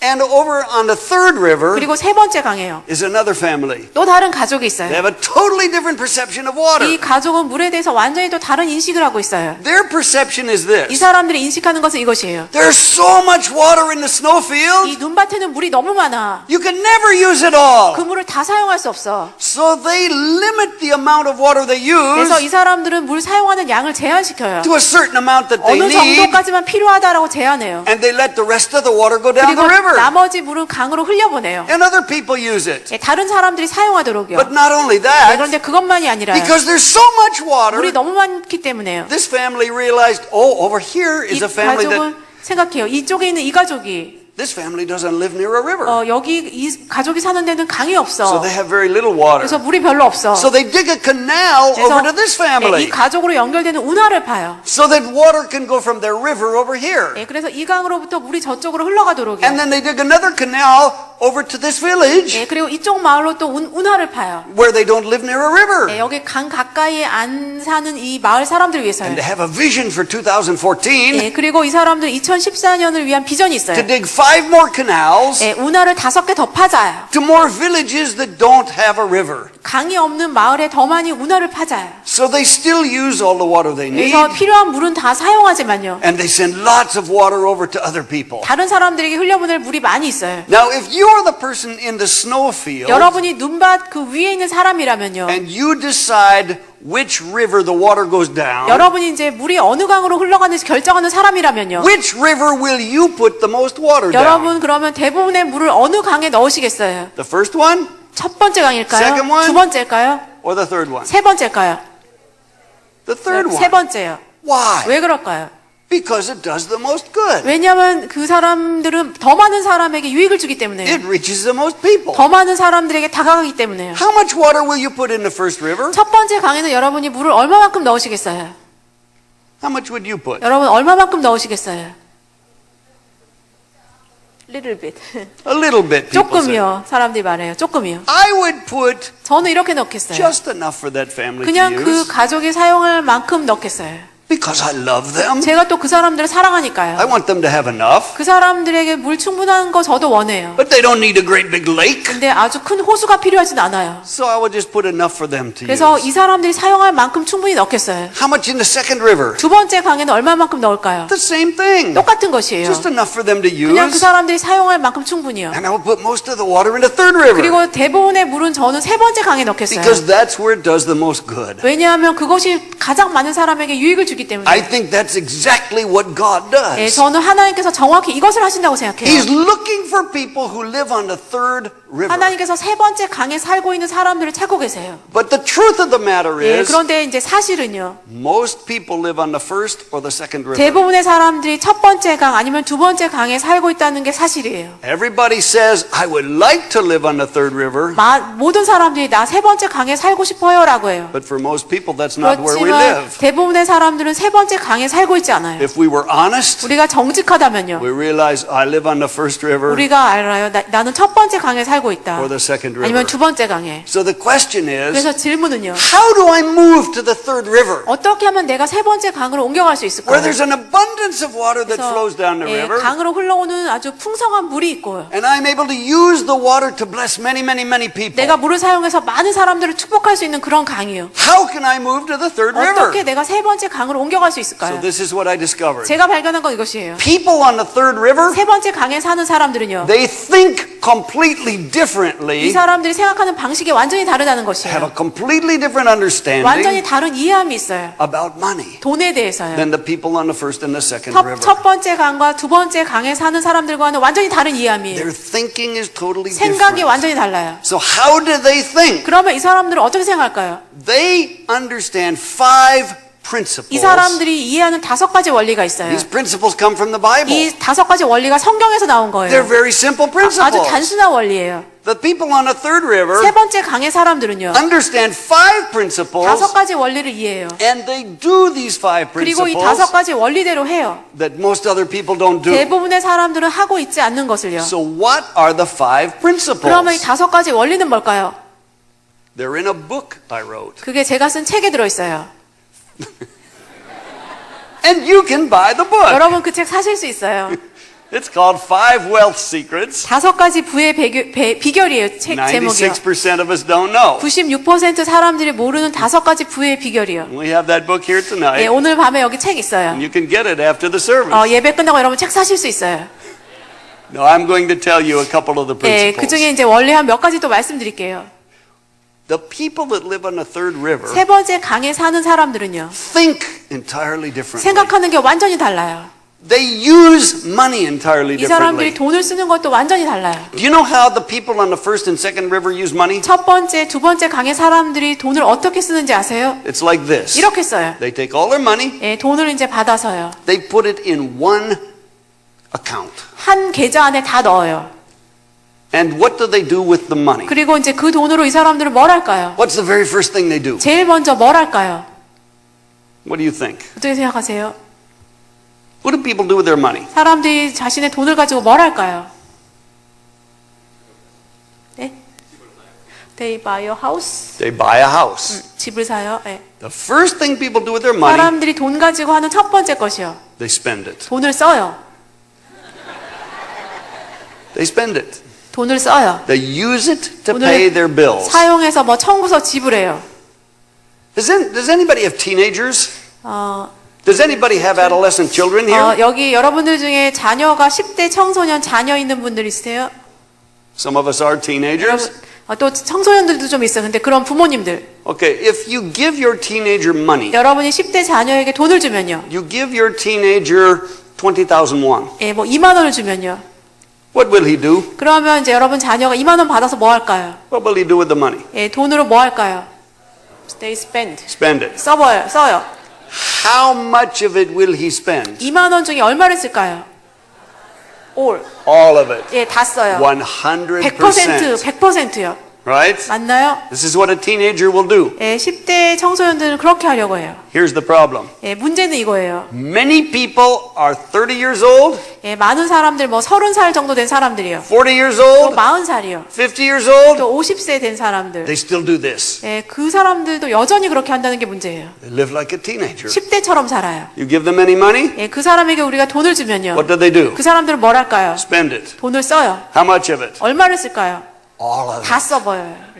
Speaker 3: And over on the third river
Speaker 2: 그리고 세 번째 강이에요.
Speaker 3: is another family.
Speaker 2: 또 다른 가족이
Speaker 3: They
Speaker 2: 있어요.
Speaker 3: have a totally different perception of
Speaker 2: 이
Speaker 3: water.
Speaker 2: 가족은 물에 대해서 완전히 또 다른 인식을 하고 있어요.
Speaker 3: Their perception is
Speaker 2: 이
Speaker 3: this.
Speaker 2: 사람들이 인식하는 것은 이것이에요.
Speaker 3: There's so much water in the snow
Speaker 2: 이
Speaker 3: field,
Speaker 2: 눈밭에는 물이 너무 많아.
Speaker 3: you can never use it all.
Speaker 2: 그 물을 다 사용할 수 없어.
Speaker 3: So they limit the amount of water they
Speaker 2: 그래서 이
Speaker 3: use
Speaker 2: 사람들은 물 사용하는 양을 제한시켜요.
Speaker 3: to a certain amount that they
Speaker 2: 어느
Speaker 3: need,
Speaker 2: 정도까지만 필요하다라고 제한해요.
Speaker 3: and they let the rest of the water go down
Speaker 2: 그리고
Speaker 3: the river.
Speaker 2: 나머지 물은 강으로 흘려보내요.
Speaker 3: And other people use it.
Speaker 2: 예, 다른 사람들이 사용하도록요.
Speaker 3: But not only
Speaker 2: 네,
Speaker 3: that,
Speaker 2: 그런데 그것만이 아니라
Speaker 3: because there's so much water,
Speaker 2: 물이 너무 많기 때문에요.
Speaker 3: this family realized, oh, over here
Speaker 2: 이
Speaker 3: is a family that
Speaker 2: 가족은 생각해요. 이쪽에 있는 이 가족이
Speaker 3: this family doesn't live near a river.
Speaker 2: 여기 이 가족이 사는 데는 강이
Speaker 3: So
Speaker 2: 없어.
Speaker 3: they have very little water.
Speaker 2: 그래서 물이 별로 없어.
Speaker 3: So they dig a canal
Speaker 2: 그래서
Speaker 3: over to this
Speaker 2: 예, 이
Speaker 3: family
Speaker 2: 가족으로 연결되는 운하를 파요.
Speaker 3: so that water can go from their river over here.
Speaker 2: 예, 그래서 이 강으로부터 물이 저쪽으로 흘러가도록요.
Speaker 3: And then they dig another canal over to this village
Speaker 2: 예, 그리고 이쪽 마을로 또 운하를 파요.
Speaker 3: where they don't live near a river.
Speaker 2: 예, 여기 강 가까이에 안 사는 이 마을 사람들 위해서요.
Speaker 3: And they have a vision for 2014
Speaker 2: 예, 그리고 이 사람들 2014년을 위한 비전이 있어요.
Speaker 3: to dig 5 more canals
Speaker 2: 예, 운하를 5개 더 파자요.
Speaker 3: to more villages that don't have a river.
Speaker 2: 강이 없는 마을에 더 많이 운하를 파자요.
Speaker 3: So they still use all the water they need.
Speaker 2: 그래서 필요한 물은 다 사용하지만요.
Speaker 3: And they send lots of water over to other people.
Speaker 2: 다른 사람들에게 흘려보낼 물이 많이 있어요.
Speaker 3: Now, if you're the person in the snow field
Speaker 2: 여러분이 눈밭 그 위에 있는 사람이라면요.
Speaker 3: and you decide which river the water goes down,
Speaker 2: 여러분이 이제 물이 어느 강으로 흘러가는지 결정하는 사람이라면요.
Speaker 3: which river will you put the most water down?
Speaker 2: 여러분 그러면 대부분의 물을 어느 강에 넣으시겠어요?
Speaker 3: The first one
Speaker 2: 첫 번째 강일까요?
Speaker 3: Second one?
Speaker 2: 두 번째일까요?
Speaker 3: or the third one?
Speaker 2: 세 번째일까요?
Speaker 3: The third
Speaker 2: 세
Speaker 3: one.
Speaker 2: 번째요.
Speaker 3: Why?
Speaker 2: 왜 그럴까요?
Speaker 3: Because it does the most good.
Speaker 2: 왜냐하면 그 사람들은 더 많은 사람에게 유익을 주기 때문에요.
Speaker 3: It reaches the most people.
Speaker 2: 더 많은 사람들에게 다가가기 때문에요.
Speaker 3: How much water will you put in the first river?
Speaker 2: 첫 번째 강에는 여러분이 물을 얼마만큼 넣으시겠어요?
Speaker 3: How much would you put?
Speaker 2: 여러분 얼마만큼 넣으시겠어요? Little bit.
Speaker 3: A little bit, people say.
Speaker 2: 조금이요. 사람들이 말해요. 조금이요.
Speaker 3: I would put
Speaker 2: 저는 이렇게 넣겠어요.
Speaker 3: just enough for that family
Speaker 2: 그냥
Speaker 3: to
Speaker 2: 그
Speaker 3: use
Speaker 2: 가족이 사용할 만큼 넣겠어요.
Speaker 3: because I love them.
Speaker 2: 제가 또 그 사람들을
Speaker 3: I
Speaker 2: 사랑하니까요.
Speaker 3: want them to have enough.
Speaker 2: 그 사람들에게 물 충분한 거 저도 원해요.
Speaker 3: But they don't need a great big lake.
Speaker 2: 근데 아주 큰 호수가 필요하진 않아요.
Speaker 3: So I would just put enough for them to
Speaker 2: 그래서
Speaker 3: use.
Speaker 2: 이 사람들이 사용할 만큼 충분히 넣겠어요.
Speaker 3: How much in the second river?
Speaker 2: 두 번째 강에는 얼마만큼 넣을까요?
Speaker 3: The same thing.
Speaker 2: 똑같은 것이에요.
Speaker 3: Just enough for them to
Speaker 2: 그냥 그
Speaker 3: use.
Speaker 2: 사람들이 사용할 만큼 충분히요.
Speaker 3: And I would put most of the water in the third river.
Speaker 2: 그리고 대부분의 물은 저는 세 번째 강에 넣겠어요.
Speaker 3: Because that's where it does the most good.
Speaker 2: 왜냐하면 그것이 가장 많은 사람에게 유익을 주기 때문에.
Speaker 3: I think that's exactly what God
Speaker 2: 예,
Speaker 3: does.
Speaker 2: 저는 하나님께서 정확히 이것을 하신다고 생각해요.
Speaker 3: He's looking for people who live on the third river.
Speaker 2: 하나님께서 세 번째 강에 살고 있는 사람들을 찾고 계세요.
Speaker 3: But the truth of the matter
Speaker 2: 예,
Speaker 3: is,
Speaker 2: 그런데 이제 사실은요.
Speaker 3: most people live on the first or the second river.
Speaker 2: 대부분의 사람들이 첫 번째 강 아니면 두 번째 강에 살고 있다는 게 사실이에요.
Speaker 3: Everybody says, I would like to live on the third river.
Speaker 2: 모든 사람들이 나 세 번째 강에 살고 싶어요라고 해요.
Speaker 3: But for most people, that's not where we
Speaker 2: 그렇지만
Speaker 3: live.
Speaker 2: 대부분의 사람들은 세 번째 강에 살고 있지 않아요.
Speaker 3: If we were honest,
Speaker 2: 우리가 정직하다면요.
Speaker 3: we realize I live on the first river
Speaker 2: 우리가 알아요. 나는 첫 번째 강에 살고 있다.
Speaker 3: or the second river.
Speaker 2: 아니면 두 번째 강에.
Speaker 3: So the question is,
Speaker 2: 그래서 질문은요.
Speaker 3: how do I move to the third river?
Speaker 2: 어떻게 하면 내가 세 번째 강으로 옮겨갈 수 있을까요?
Speaker 3: Where there's an abundance of water that flows down the
Speaker 2: 예,
Speaker 3: river,
Speaker 2: 강으로 흘러오는 아주 풍성한 물이 있고요.
Speaker 3: and I'm able to use the water to bless many, many, many people.
Speaker 2: 내가 물을 사용해서 많은 사람들을 축복할 수 있는 그런 강이요.
Speaker 3: How can I move to the third river?
Speaker 2: 어떻게 내가 세 번째 강으로 옮겨갈 수
Speaker 3: So
Speaker 2: 있을까요?
Speaker 3: this is what I discovered.
Speaker 2: 제가 발견한 건 이것이에요.
Speaker 3: People on the third river,
Speaker 2: 세 번째 강에 사는 사람들은요.
Speaker 3: they think completely
Speaker 2: 이
Speaker 3: differently,
Speaker 2: 사람들이 생각하는 방식이 완전히 다르다는
Speaker 3: have
Speaker 2: 것이에요.
Speaker 3: a completely different
Speaker 2: 완전히
Speaker 3: understanding
Speaker 2: 다른 이해함이 있어요.
Speaker 3: about money
Speaker 2: 돈에 대해서요.
Speaker 3: than the people on the first and the second river.
Speaker 2: 첫 번째 강과 두 번째 강에 사는 사람들과는 완전히 다른 이해함이에요.
Speaker 3: Their thinking is totally
Speaker 2: 생각이
Speaker 3: different.
Speaker 2: 완전히 달라요.
Speaker 3: So how do they think?
Speaker 2: 그러면 이 사람들은 어떻게 생각할까요?
Speaker 3: They understand 5
Speaker 2: 이
Speaker 3: principles.
Speaker 2: 사람들이 이해하는 5가지 원리가 있어요.
Speaker 3: These principles come from the Bible.
Speaker 2: 이 5가지 원리가 성경에서 나온
Speaker 3: They're
Speaker 2: 거예요.
Speaker 3: very simple
Speaker 2: 아주
Speaker 3: principles.
Speaker 2: 단순한 원리예요.
Speaker 3: The people on the third river
Speaker 2: 세 번째 강의 사람들은요.
Speaker 3: understand 5 principles,
Speaker 2: 5가지 원리를 이해해요.
Speaker 3: and they do these 5
Speaker 2: 그리고 이
Speaker 3: principles
Speaker 2: 5가지 원리대로 해요.
Speaker 3: that most other people don't do.
Speaker 2: 대부분의 사람들은 하고 있지 않는 것을요.
Speaker 3: So what are the 5 principles?
Speaker 2: 그러면 이 5가지 원리는 뭘까요?
Speaker 3: They're in a book I wrote.
Speaker 2: 그게 제가 쓴 책에 들어있어요.
Speaker 3: And you can buy the book.
Speaker 2: 여러분 그 책 사실 수 있어요.
Speaker 3: It's called 5 Wealth Secrets.
Speaker 2: 5가지 부의 비결이에요. 책 제목이요.
Speaker 3: 96% of us don't know.
Speaker 2: 96% 사람들이 모르는 5가지 부의 비결이요.
Speaker 3: We have that book here
Speaker 2: 예,
Speaker 3: tonight.
Speaker 2: 오늘 밤에 여기 책 있어요.
Speaker 3: And you can get it after the service.
Speaker 2: 예배 끝나고 여러분 책 사실 수 있어요.
Speaker 3: No, I'm going to tell you a couple of the
Speaker 2: 예,
Speaker 3: principles.
Speaker 2: 그 중에 이제 원리 한 몇 가지 또 말씀드릴게요.
Speaker 3: The people that live on the third river
Speaker 2: 세 번째 강에 사는 사람들은요.
Speaker 3: think entirely differently.
Speaker 2: 생각하는 게 완전히 달라요.
Speaker 3: They use money entirely
Speaker 2: 이 사람들이
Speaker 3: differently.
Speaker 2: 돈을 쓰는 것도 완전히 달라요.
Speaker 3: Do you know how the people on the first and second river use money?
Speaker 2: 첫 번째, 두 번째 강의 사람들이 돈을 어떻게 쓰는지 아세요?
Speaker 3: It's like this.
Speaker 2: 이렇게 써요.
Speaker 3: They take all their money,
Speaker 2: 예, 돈을 이제 받아서요.
Speaker 3: they put it in one account.
Speaker 2: 한 계좌 안에 다 넣어요.
Speaker 3: And what do they do with the money?
Speaker 2: 그리고 이제 그 돈으로 이 사람들은 뭘 할까요?
Speaker 3: What's the very first thing they do?
Speaker 2: 제일 먼저 뭘 할까요?
Speaker 3: What do you think?
Speaker 2: 어떻게 생각하세요?
Speaker 3: What do people do with their money?
Speaker 2: 사람들이 자신의 돈을 가지고 뭘 할까요? 네? They buy a house.
Speaker 3: They buy a house.
Speaker 2: 집을 사요. 네.
Speaker 3: The first thing people do with their money,
Speaker 2: 사람들이 돈 가지고 하는 첫 번째 것이요.
Speaker 3: they spend it.
Speaker 2: 돈을 써요.
Speaker 3: They spend it.
Speaker 2: 돈을 써요.
Speaker 3: They use it to
Speaker 2: 돈을
Speaker 3: pay their bills.
Speaker 2: 사용해서 뭐 청구서 지불해요.
Speaker 3: Does anybody have teenagers?
Speaker 2: 어,
Speaker 3: Does anybody have adolescent children here?
Speaker 2: 여기 여러분들 중에 자녀가 10대 청소년 자녀 있는 분들 있으세요?
Speaker 3: Some of us are teenagers.
Speaker 2: 또 청소년들도 좀 있어요. 근데 그런 부모님들.
Speaker 3: Okay, if you give your teenager money,
Speaker 2: 여러분이 10대 자녀에게 돈을 주면요.
Speaker 3: you give your teenager 20,000 won.
Speaker 2: 예, 뭐 2만 원을 주면요.
Speaker 3: What will he do?
Speaker 2: 그러면 이제 여러분 자녀가 2만 원 받아서 뭐 할까요?
Speaker 3: What will he do with the money?
Speaker 2: 예, 돈으로 뭐 할까요? They spend.
Speaker 3: Spend it.
Speaker 2: 써요.
Speaker 3: How much of it will he spend?
Speaker 2: 2만 원 중에 얼마를 쓸까요? All.
Speaker 3: All of it.
Speaker 2: 예, 다 써요.
Speaker 3: 100%.
Speaker 2: 100%요.
Speaker 3: Right?
Speaker 2: 맞나요?
Speaker 3: This is what a teenager will do.
Speaker 2: 예, 10대 청소년들은 그렇게 하려고 해요.
Speaker 3: Here's the problem.
Speaker 2: 예, 문제는 이거예요.
Speaker 3: Many people are 30 years old,
Speaker 2: 예, 많은 사람들 뭐 30살 정도 된 사람들이요.
Speaker 3: 40 years
Speaker 2: 또
Speaker 3: old,
Speaker 2: 40살이요.
Speaker 3: 50 years old.
Speaker 2: 또 50세 된 사람들.
Speaker 3: They still do this.
Speaker 2: 예, 그 사람들도 여전히 그렇게 한다는 게 문제예요.
Speaker 3: They live like a teenager.
Speaker 2: 10대처럼 살아요.
Speaker 3: You give them any money,
Speaker 2: 예, 그 사람에게 우리가 돈을 주면요.
Speaker 3: what do they do?
Speaker 2: 그 사람들은 뭘 할까요?
Speaker 3: Spend it.
Speaker 2: 돈을 써요.
Speaker 3: How much of it?
Speaker 2: 얼마를 쓸까요?
Speaker 3: All of
Speaker 2: 다
Speaker 3: it.
Speaker 2: 써버려요.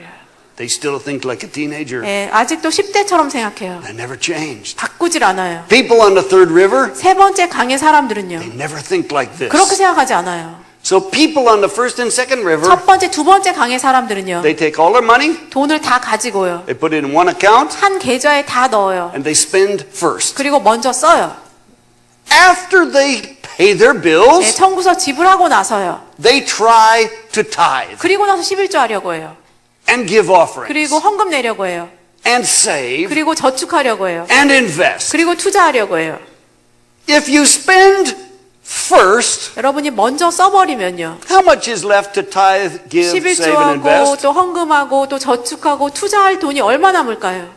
Speaker 3: They still think like a teenager.
Speaker 2: 예, 아직도 10대처럼 생각해요.
Speaker 3: They never changed.
Speaker 2: 바꾸질 않아요.
Speaker 3: People on the third river,
Speaker 2: 세 번째 강의 사람들은요.
Speaker 3: they never think like
Speaker 2: 그렇게
Speaker 3: this.
Speaker 2: 생각하지 않아요.
Speaker 3: So people on the first and second river,
Speaker 2: 첫 번째, 두 번째 강의 사람들은요.
Speaker 3: they take all their money,
Speaker 2: 돈을 다 가지고요.
Speaker 3: they put it in one account,
Speaker 2: 한 계좌에 다 넣어요.
Speaker 3: and they spend first.
Speaker 2: 그리고 먼저 써요.
Speaker 3: After they pay their
Speaker 2: 예,
Speaker 3: bills,
Speaker 2: 청구서 지불하고 나서요.
Speaker 3: they try to tithe
Speaker 2: 그리고 나서 11조 하려고 해요.
Speaker 3: and give offerings
Speaker 2: 그리고 헌금 내려고 해요.
Speaker 3: and save
Speaker 2: 그리고 저축하려고 해요.
Speaker 3: and invest.
Speaker 2: 그리고 투자하려고 해요.
Speaker 3: If you spend first,
Speaker 2: 여러분이 먼저 써버리면요.
Speaker 3: how much is left to tithe, give, save, and
Speaker 2: 11조하고
Speaker 3: invest?
Speaker 2: 또 헌금하고 또 저축하고 투자할 돈이 얼마 남을까요?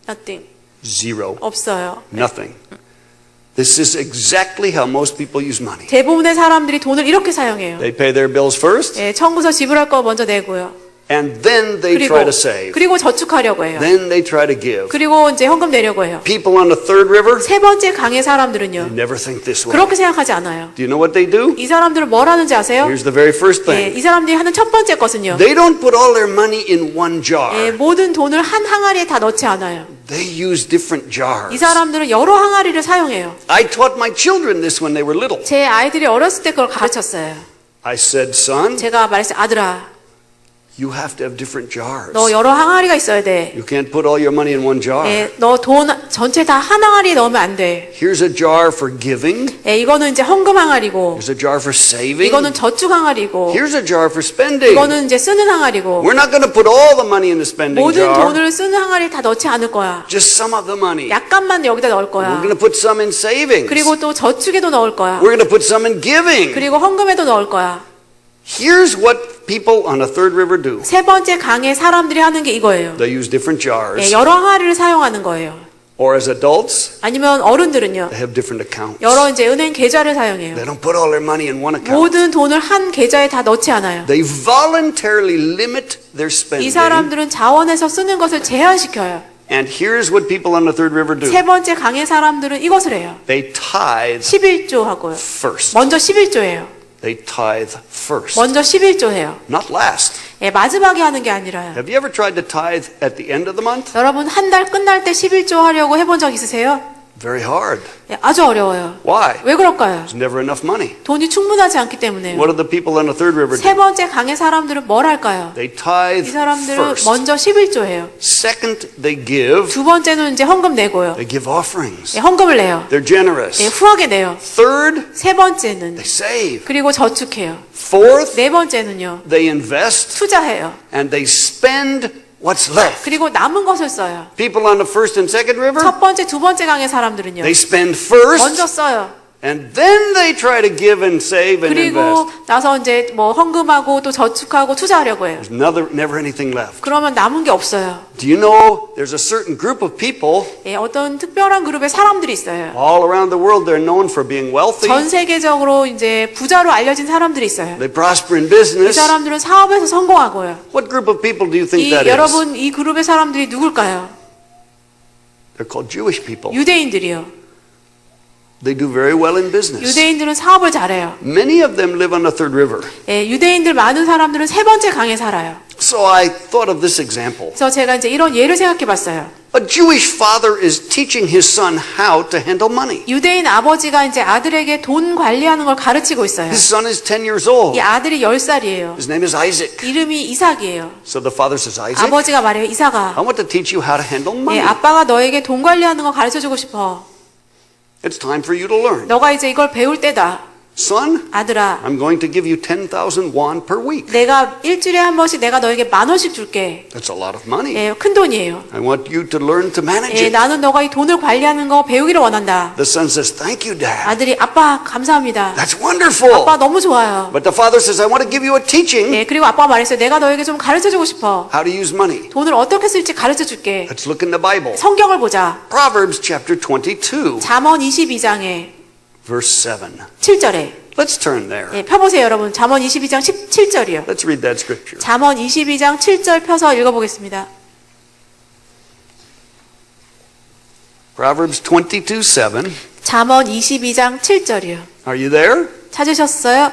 Speaker 2: Nothing.
Speaker 3: Zero.
Speaker 2: 없어요.
Speaker 3: Nothing. This is exactly how most people use money.
Speaker 2: 대부분의 사람들이 돈을 이렇게 사용해요.
Speaker 3: They pay their bills first,
Speaker 2: 예, 청구서 지불할 거 먼저 내고요.
Speaker 3: and then they try to save.
Speaker 2: 그리고 저축하려고 해요.
Speaker 3: Then they try to give.
Speaker 2: 그리고 이제 헌금 내려고 해요.
Speaker 3: People on the third river,
Speaker 2: 세 번째 강의 사람들은요.
Speaker 3: they never think this way.
Speaker 2: 그렇게 생각하지 않아요.
Speaker 3: Do you know what they do?
Speaker 2: 이 사람들은 뭘 하는지 아세요?
Speaker 3: Here's the very first
Speaker 2: 예,
Speaker 3: thing.
Speaker 2: 이 사람들이 하는 첫 번째 것은요.
Speaker 3: They don't put all their money in one
Speaker 2: 예,
Speaker 3: jar.
Speaker 2: 모든 돈을 한 항아리에 다 넣지 않아요.
Speaker 3: They use different
Speaker 2: 이
Speaker 3: jars.
Speaker 2: 사람들은 여러 항아리를 사용해요.
Speaker 3: I taught my children this when they were little.
Speaker 2: 제 아이들이 어렸을 때 그걸 가르쳤어요.
Speaker 3: I said, son,
Speaker 2: 제가 말했어요. 아들아,
Speaker 3: you have to have different jars.
Speaker 2: 너 여러 항아리가 있어야 돼.
Speaker 3: You can't put all your money in one jar.
Speaker 2: 예, 너 돈 전체 다 한 항아리에 넣으면 안 돼.
Speaker 3: Here's a jar for giving.
Speaker 2: 예, 이거는 이제 헌금 항아리고,
Speaker 3: Here's a jar for saving.
Speaker 2: 이거는 저축 항아리고,
Speaker 3: Here's a jar for spending.
Speaker 2: 이거는 이제 쓰는 항아리고,
Speaker 3: We're not going to put all the money in the spending
Speaker 2: 모든
Speaker 3: jar.
Speaker 2: 돈을 쓰는 항아리에 다 넣지 않을 거야.
Speaker 3: Just some of the money.
Speaker 2: 약간만 여기다 넣을
Speaker 3: We're
Speaker 2: 거야.
Speaker 3: going to put some in savings.
Speaker 2: 그리고 또 저축에도 넣을 거야.
Speaker 3: We're going to put some in giving.
Speaker 2: 그리고 헌금에도 넣을 거야.
Speaker 3: Here's what people on a third river do.
Speaker 2: 세 번째 강의 사람들이 하는 게 이거예요.
Speaker 3: They use different
Speaker 2: 예,
Speaker 3: jars.
Speaker 2: 여러 항아리를 사용하는 거예요.
Speaker 3: Or as adults,
Speaker 2: 아니면 어른들은요.
Speaker 3: they have different accounts.
Speaker 2: 여러 이제 은행 계좌를 사용해요.
Speaker 3: They don't put all their money in one account.
Speaker 2: 모든 돈을 한 계좌에 다 넣지 않아요.
Speaker 3: They voluntarily limit their
Speaker 2: 이
Speaker 3: spending.
Speaker 2: 사람들은 자원에서 쓰는 것을 제한시켜요.
Speaker 3: And here's what people on the third river do.
Speaker 2: 세 번째 강의 사람들은 이것을 해요.
Speaker 3: They tithe
Speaker 2: 11조 하고요.
Speaker 3: first.
Speaker 2: 먼저 11조예요.
Speaker 3: They tithe first.
Speaker 2: 먼저 11조 해요.
Speaker 3: Not last.
Speaker 2: 예, 마지막에 하는 게 아니라요.
Speaker 3: Have you ever tried to tithe at the end of the month?
Speaker 2: 여러분 한 달 끝날 때 11조 하려고 해본 적 있으세요?
Speaker 3: Very hard.
Speaker 2: 예, 아주 어려워요.
Speaker 3: Why?
Speaker 2: 왜 그럴까요?
Speaker 3: There's never enough money.
Speaker 2: 돈이 충분하지 않기 때문에요.
Speaker 3: What do the people on the third river
Speaker 2: 세
Speaker 3: do?
Speaker 2: 번째 강의 사람들은 뭘 할까요?
Speaker 3: They
Speaker 2: 이
Speaker 3: tithe
Speaker 2: 사람들은
Speaker 3: first.
Speaker 2: 먼저 11조 해요.
Speaker 3: Second, they give.
Speaker 2: 두 번째는 이제 헌금 내고요.
Speaker 3: They give offerings.
Speaker 2: 예, 헌금을 내요.
Speaker 3: They're generous.
Speaker 2: 예, 후하게 내요.
Speaker 3: Third,
Speaker 2: 세 번째는
Speaker 3: they save.
Speaker 2: 그리고 저축해요.
Speaker 3: Fourth,
Speaker 2: 네 번째는요.
Speaker 3: they invest
Speaker 2: 투자해요.
Speaker 3: and they spend what's left.
Speaker 2: 그리고 남은 것을 써요.
Speaker 3: People on the first and second river,
Speaker 2: 첫 번째, 두 번째 강의 사람들은요.
Speaker 3: they spend
Speaker 2: 먼저
Speaker 3: first
Speaker 2: 써요.
Speaker 3: and then they try to give and save and
Speaker 2: 그리고
Speaker 3: invest.
Speaker 2: 나서 이제 뭐 헌금하고 또 저축하고 투자하려고 해요.
Speaker 3: There's never anything left.
Speaker 2: 그러면 남은 게 없어요.
Speaker 3: Do you know there's a certain group of people
Speaker 2: 예, 어떤 특별한 그룹의 사람들이 있어요.
Speaker 3: all around the world, they're known for being wealthy.
Speaker 2: 전 세계적으로 이제 부자로 알려진 사람들이 있어요.
Speaker 3: They prosper in
Speaker 2: 이
Speaker 3: business.
Speaker 2: 사람들은 사업에서 성공하고요.
Speaker 3: What group of people do you think that is?
Speaker 2: 여러분 이 그룹의 사람들이 누굴까요?
Speaker 3: They're called Jewish people.
Speaker 2: 유대인들이요.
Speaker 3: They do very well in business.
Speaker 2: 유대인들은 사업을 잘해요.
Speaker 3: Many of them live on the third river.
Speaker 2: 예, 유대인들 많은 사람들은 세 번째 강에 살아요.
Speaker 3: So I thought of this example.
Speaker 2: 그래서 제가 이제 이런 예를 생각해 봤어요.
Speaker 3: A Jewish father is teaching his son how to handle money.
Speaker 2: 유대인 아버지가 이제 아들에게 돈 관리하는 걸 가르치고 있어요.
Speaker 3: His son is 10 years old.
Speaker 2: 이 아들이 10살이에요.
Speaker 3: His name is Isaac.
Speaker 2: 이름이 이삭이에요.
Speaker 3: So the father says, Isaac,
Speaker 2: 아버지가 말해요. 이삭아,
Speaker 3: I want to teach you how to handle
Speaker 2: 예,
Speaker 3: money.
Speaker 2: 아빠가 너에게 돈 관리하는 거 가르쳐주고 싶어.
Speaker 3: It's time for you to learn.
Speaker 2: 너가 이제 이걸 배울 때다.
Speaker 3: Son,
Speaker 2: 아들아,
Speaker 3: I'm going to give you 10,000 won per week.
Speaker 2: 내가 일주일에 한 번씩 내가 너에게 10,000원씩 줄게.
Speaker 3: That's a lot of money.
Speaker 2: 예, 큰 돈이에요.
Speaker 3: I want you to learn to manage
Speaker 2: 예,
Speaker 3: it.
Speaker 2: 나는 너가 이 돈을 관리하는 거 배우기를 원한다.
Speaker 3: The son says, thank you, Dad.
Speaker 2: 아들이 아빠 감사합니다.
Speaker 3: That's wonderful.
Speaker 2: 아빠 너무 좋아요.
Speaker 3: But the father says, I want to give you a teaching
Speaker 2: 예, 그리고 아빠가 말했어요. 내가 너에게 좀 가르쳐주고 싶어.
Speaker 3: how to use money.
Speaker 2: 돈을 어떻게 쓸지 가르쳐줄게.
Speaker 3: Let's look in the Bible.
Speaker 2: 성경을 보자.
Speaker 3: Proverbs chapter 22,
Speaker 2: 잠언 22장에
Speaker 3: verse 7.
Speaker 2: 7절에
Speaker 3: Let's turn there.
Speaker 2: 예, 펴보세요 여러분. 잠언 22장 17절이요.
Speaker 3: Let's read that scripture.
Speaker 2: 잠언 22장 7절 펴서 읽어보겠습니다.
Speaker 3: Proverbs 22:7.
Speaker 2: 잠언 22장 7절이요.
Speaker 3: Are you there?
Speaker 2: 찾으셨어요?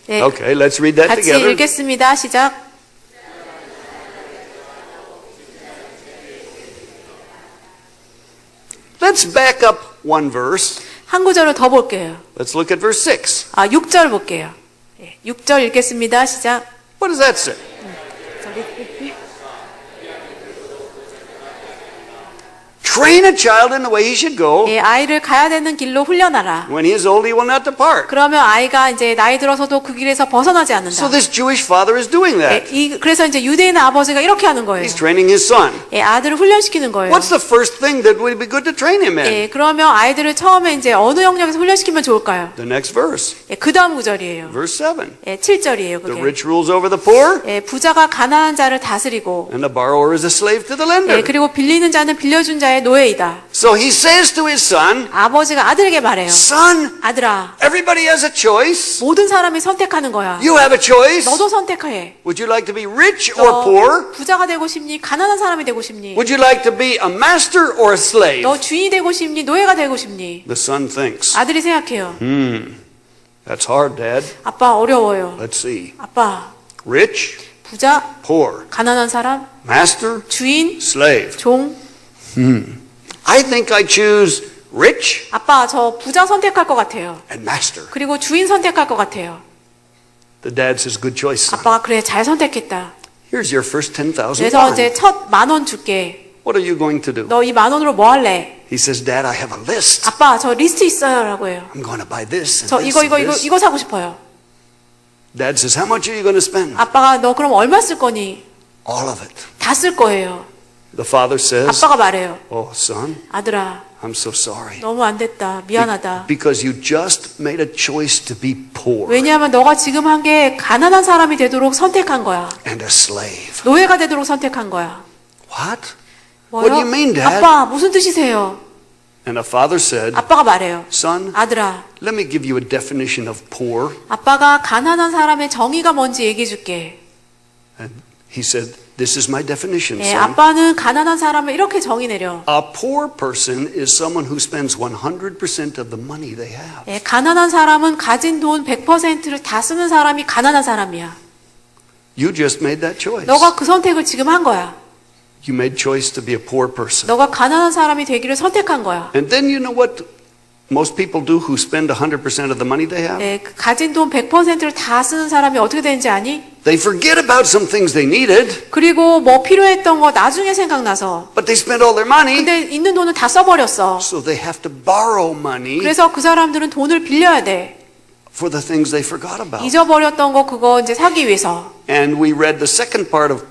Speaker 2: 예,
Speaker 3: Okay, let's read that
Speaker 2: 같이
Speaker 3: together.
Speaker 2: 읽겠습니다. 시작.
Speaker 3: Let's back up one verse.
Speaker 2: 한 구절을 더 볼게요.
Speaker 3: Let's look at verse 6.
Speaker 2: 6절 볼게요. 예, 6절 읽겠습니다. 시작.
Speaker 3: What does that say? Train a child in the way he should go.
Speaker 2: 예, 아이를 가야 되는 길로 훈련하라.
Speaker 3: When he is old, he will not depart.
Speaker 2: 그러면 아이가 이제 나이 들어서도 그 길에서 벗어나지 않는다.
Speaker 3: So this Jewish father is doing
Speaker 2: 예,
Speaker 3: that.
Speaker 2: 그래서 이제 유대인 아버지가 이렇게 하는 거예요.
Speaker 3: He's training his son.
Speaker 2: 예, 아들을 훈련시키는 거예요.
Speaker 3: What's the first thing that would be good to train him in?
Speaker 2: 예, 그러면 아이들을 처음에 이제 어느 영역에서 훈련시키면 좋을까요?
Speaker 3: The next verse,
Speaker 2: 예, 그 다음 구절이에요.
Speaker 3: verse 7.
Speaker 2: 예, 7절이에요.
Speaker 3: The
Speaker 2: 그게.
Speaker 3: rich rules over the poor,
Speaker 2: 예, 부자가 가난한 자를 다스리고,
Speaker 3: and the borrower is a slave to the
Speaker 2: 예,
Speaker 3: lender.
Speaker 2: 그리고 빌리는 자는 빌려준 자의 노예이다.
Speaker 3: So he says to his son,
Speaker 2: 아버지가 아들에게 말해요.
Speaker 3: son,
Speaker 2: 아들아,
Speaker 3: everybody has a choice.
Speaker 2: 모든 사람이 선택하는 거야.
Speaker 3: You have a choice.
Speaker 2: 너도 선택해.
Speaker 3: Would you like to be rich or
Speaker 2: 너
Speaker 3: poor?
Speaker 2: 부자가 되고 싶니? 가난한 사람이 되고 싶니?
Speaker 3: Would you like to be a master or a slave?
Speaker 2: 너 주인이 되고 싶니? 노예가 되고 싶니?
Speaker 3: The son thinks,
Speaker 2: 아들이 생각해요.
Speaker 3: that's hard, Dad.
Speaker 2: 아빠 어려워요.
Speaker 3: Let's see.
Speaker 2: 아빠,
Speaker 3: Rich,
Speaker 2: 부자,
Speaker 3: poor,
Speaker 2: 가난한 사람,
Speaker 3: master,
Speaker 2: 주인,
Speaker 3: slave.
Speaker 2: 종.
Speaker 3: I think I choose rich
Speaker 2: 아빠, 저 부자 선택할 것 같아요.
Speaker 3: and master.
Speaker 2: 그리고 주인 선택할 것 같아요.
Speaker 3: The dad says, good choice, son.
Speaker 2: 아빠가 그래 잘 선택했다.
Speaker 3: Here's your first 10,000
Speaker 2: 그래서
Speaker 3: won.
Speaker 2: 이제 첫 10,000원 줄게.
Speaker 3: What are you going to do?
Speaker 2: 너 이 10,000원으로 뭐 할래?
Speaker 3: He says, Dad, I have a list.
Speaker 2: 아빠 저 리스트 있어요라고 해요.
Speaker 3: I'm going to buy this and
Speaker 2: 저
Speaker 3: this
Speaker 2: 이거
Speaker 3: and this.
Speaker 2: 이거 사고 싶어요.
Speaker 3: Dad says, how much are you going to spend?
Speaker 2: 아빠가 너 그럼 얼마 쓸 거니?
Speaker 3: All of it.
Speaker 2: 다 쓸 거예요.
Speaker 3: The father says,
Speaker 2: 아빠가 말해요.
Speaker 3: oh, son,
Speaker 2: 아들아,
Speaker 3: I'm so sorry.
Speaker 2: 너무 안 됐다. 미안하다.
Speaker 3: Because you just made a choice to be poor
Speaker 2: 왜냐하면 너가 지금 한 게 가난한 사람이 되도록 선택한 거야.
Speaker 3: and a slave.
Speaker 2: 노예가 되도록 선택한 거야.
Speaker 3: What?
Speaker 2: 뭐요?
Speaker 3: What do you mean, Dad?
Speaker 2: 아빠, 무슨 뜻이세요?
Speaker 3: And the father said,
Speaker 2: 아빠가 말해요.
Speaker 3: son,
Speaker 2: 아들아,
Speaker 3: let me give you a definition of poor.
Speaker 2: 아빠가 가난한 사람의 정의가 뭔지 얘기해 줄게.
Speaker 3: And he said, this is my definition,
Speaker 2: 예,
Speaker 3: son.
Speaker 2: 아빠는 가난한 사람을 이렇게 정의 내려.
Speaker 3: A poor person is someone who spends 100% of the money they have.
Speaker 2: 예, 가난한 사람은 가진 돈 100%를 다 쓰는 사람이 가난한 사람이야.
Speaker 3: You just made that choice.
Speaker 2: 너가 그 선택을 지금 한 거야.
Speaker 3: You made choice to be a poor person.
Speaker 2: 너가 가난한 사람이 되기를 선택한 거야.
Speaker 3: And then you know what most people do who spend 100% of the money they have?
Speaker 2: 예, 그 가진 돈 100%를 다 쓰는 사람이 어떻게 되는지 아니?
Speaker 3: They forget about some things they needed,
Speaker 2: 그리고 뭐 필요했던 거 나중에 생각나서
Speaker 3: but they spend all their money,
Speaker 2: 근데 있는 돈은 다 써버렸어.
Speaker 3: so they have to borrow money
Speaker 2: 그래서 그 사람들은 돈을 빌려야 돼.
Speaker 3: for the things they forgot about.
Speaker 2: 잊어버렸던 거 그거 이제 사기 위해서.
Speaker 3: And we read the second part of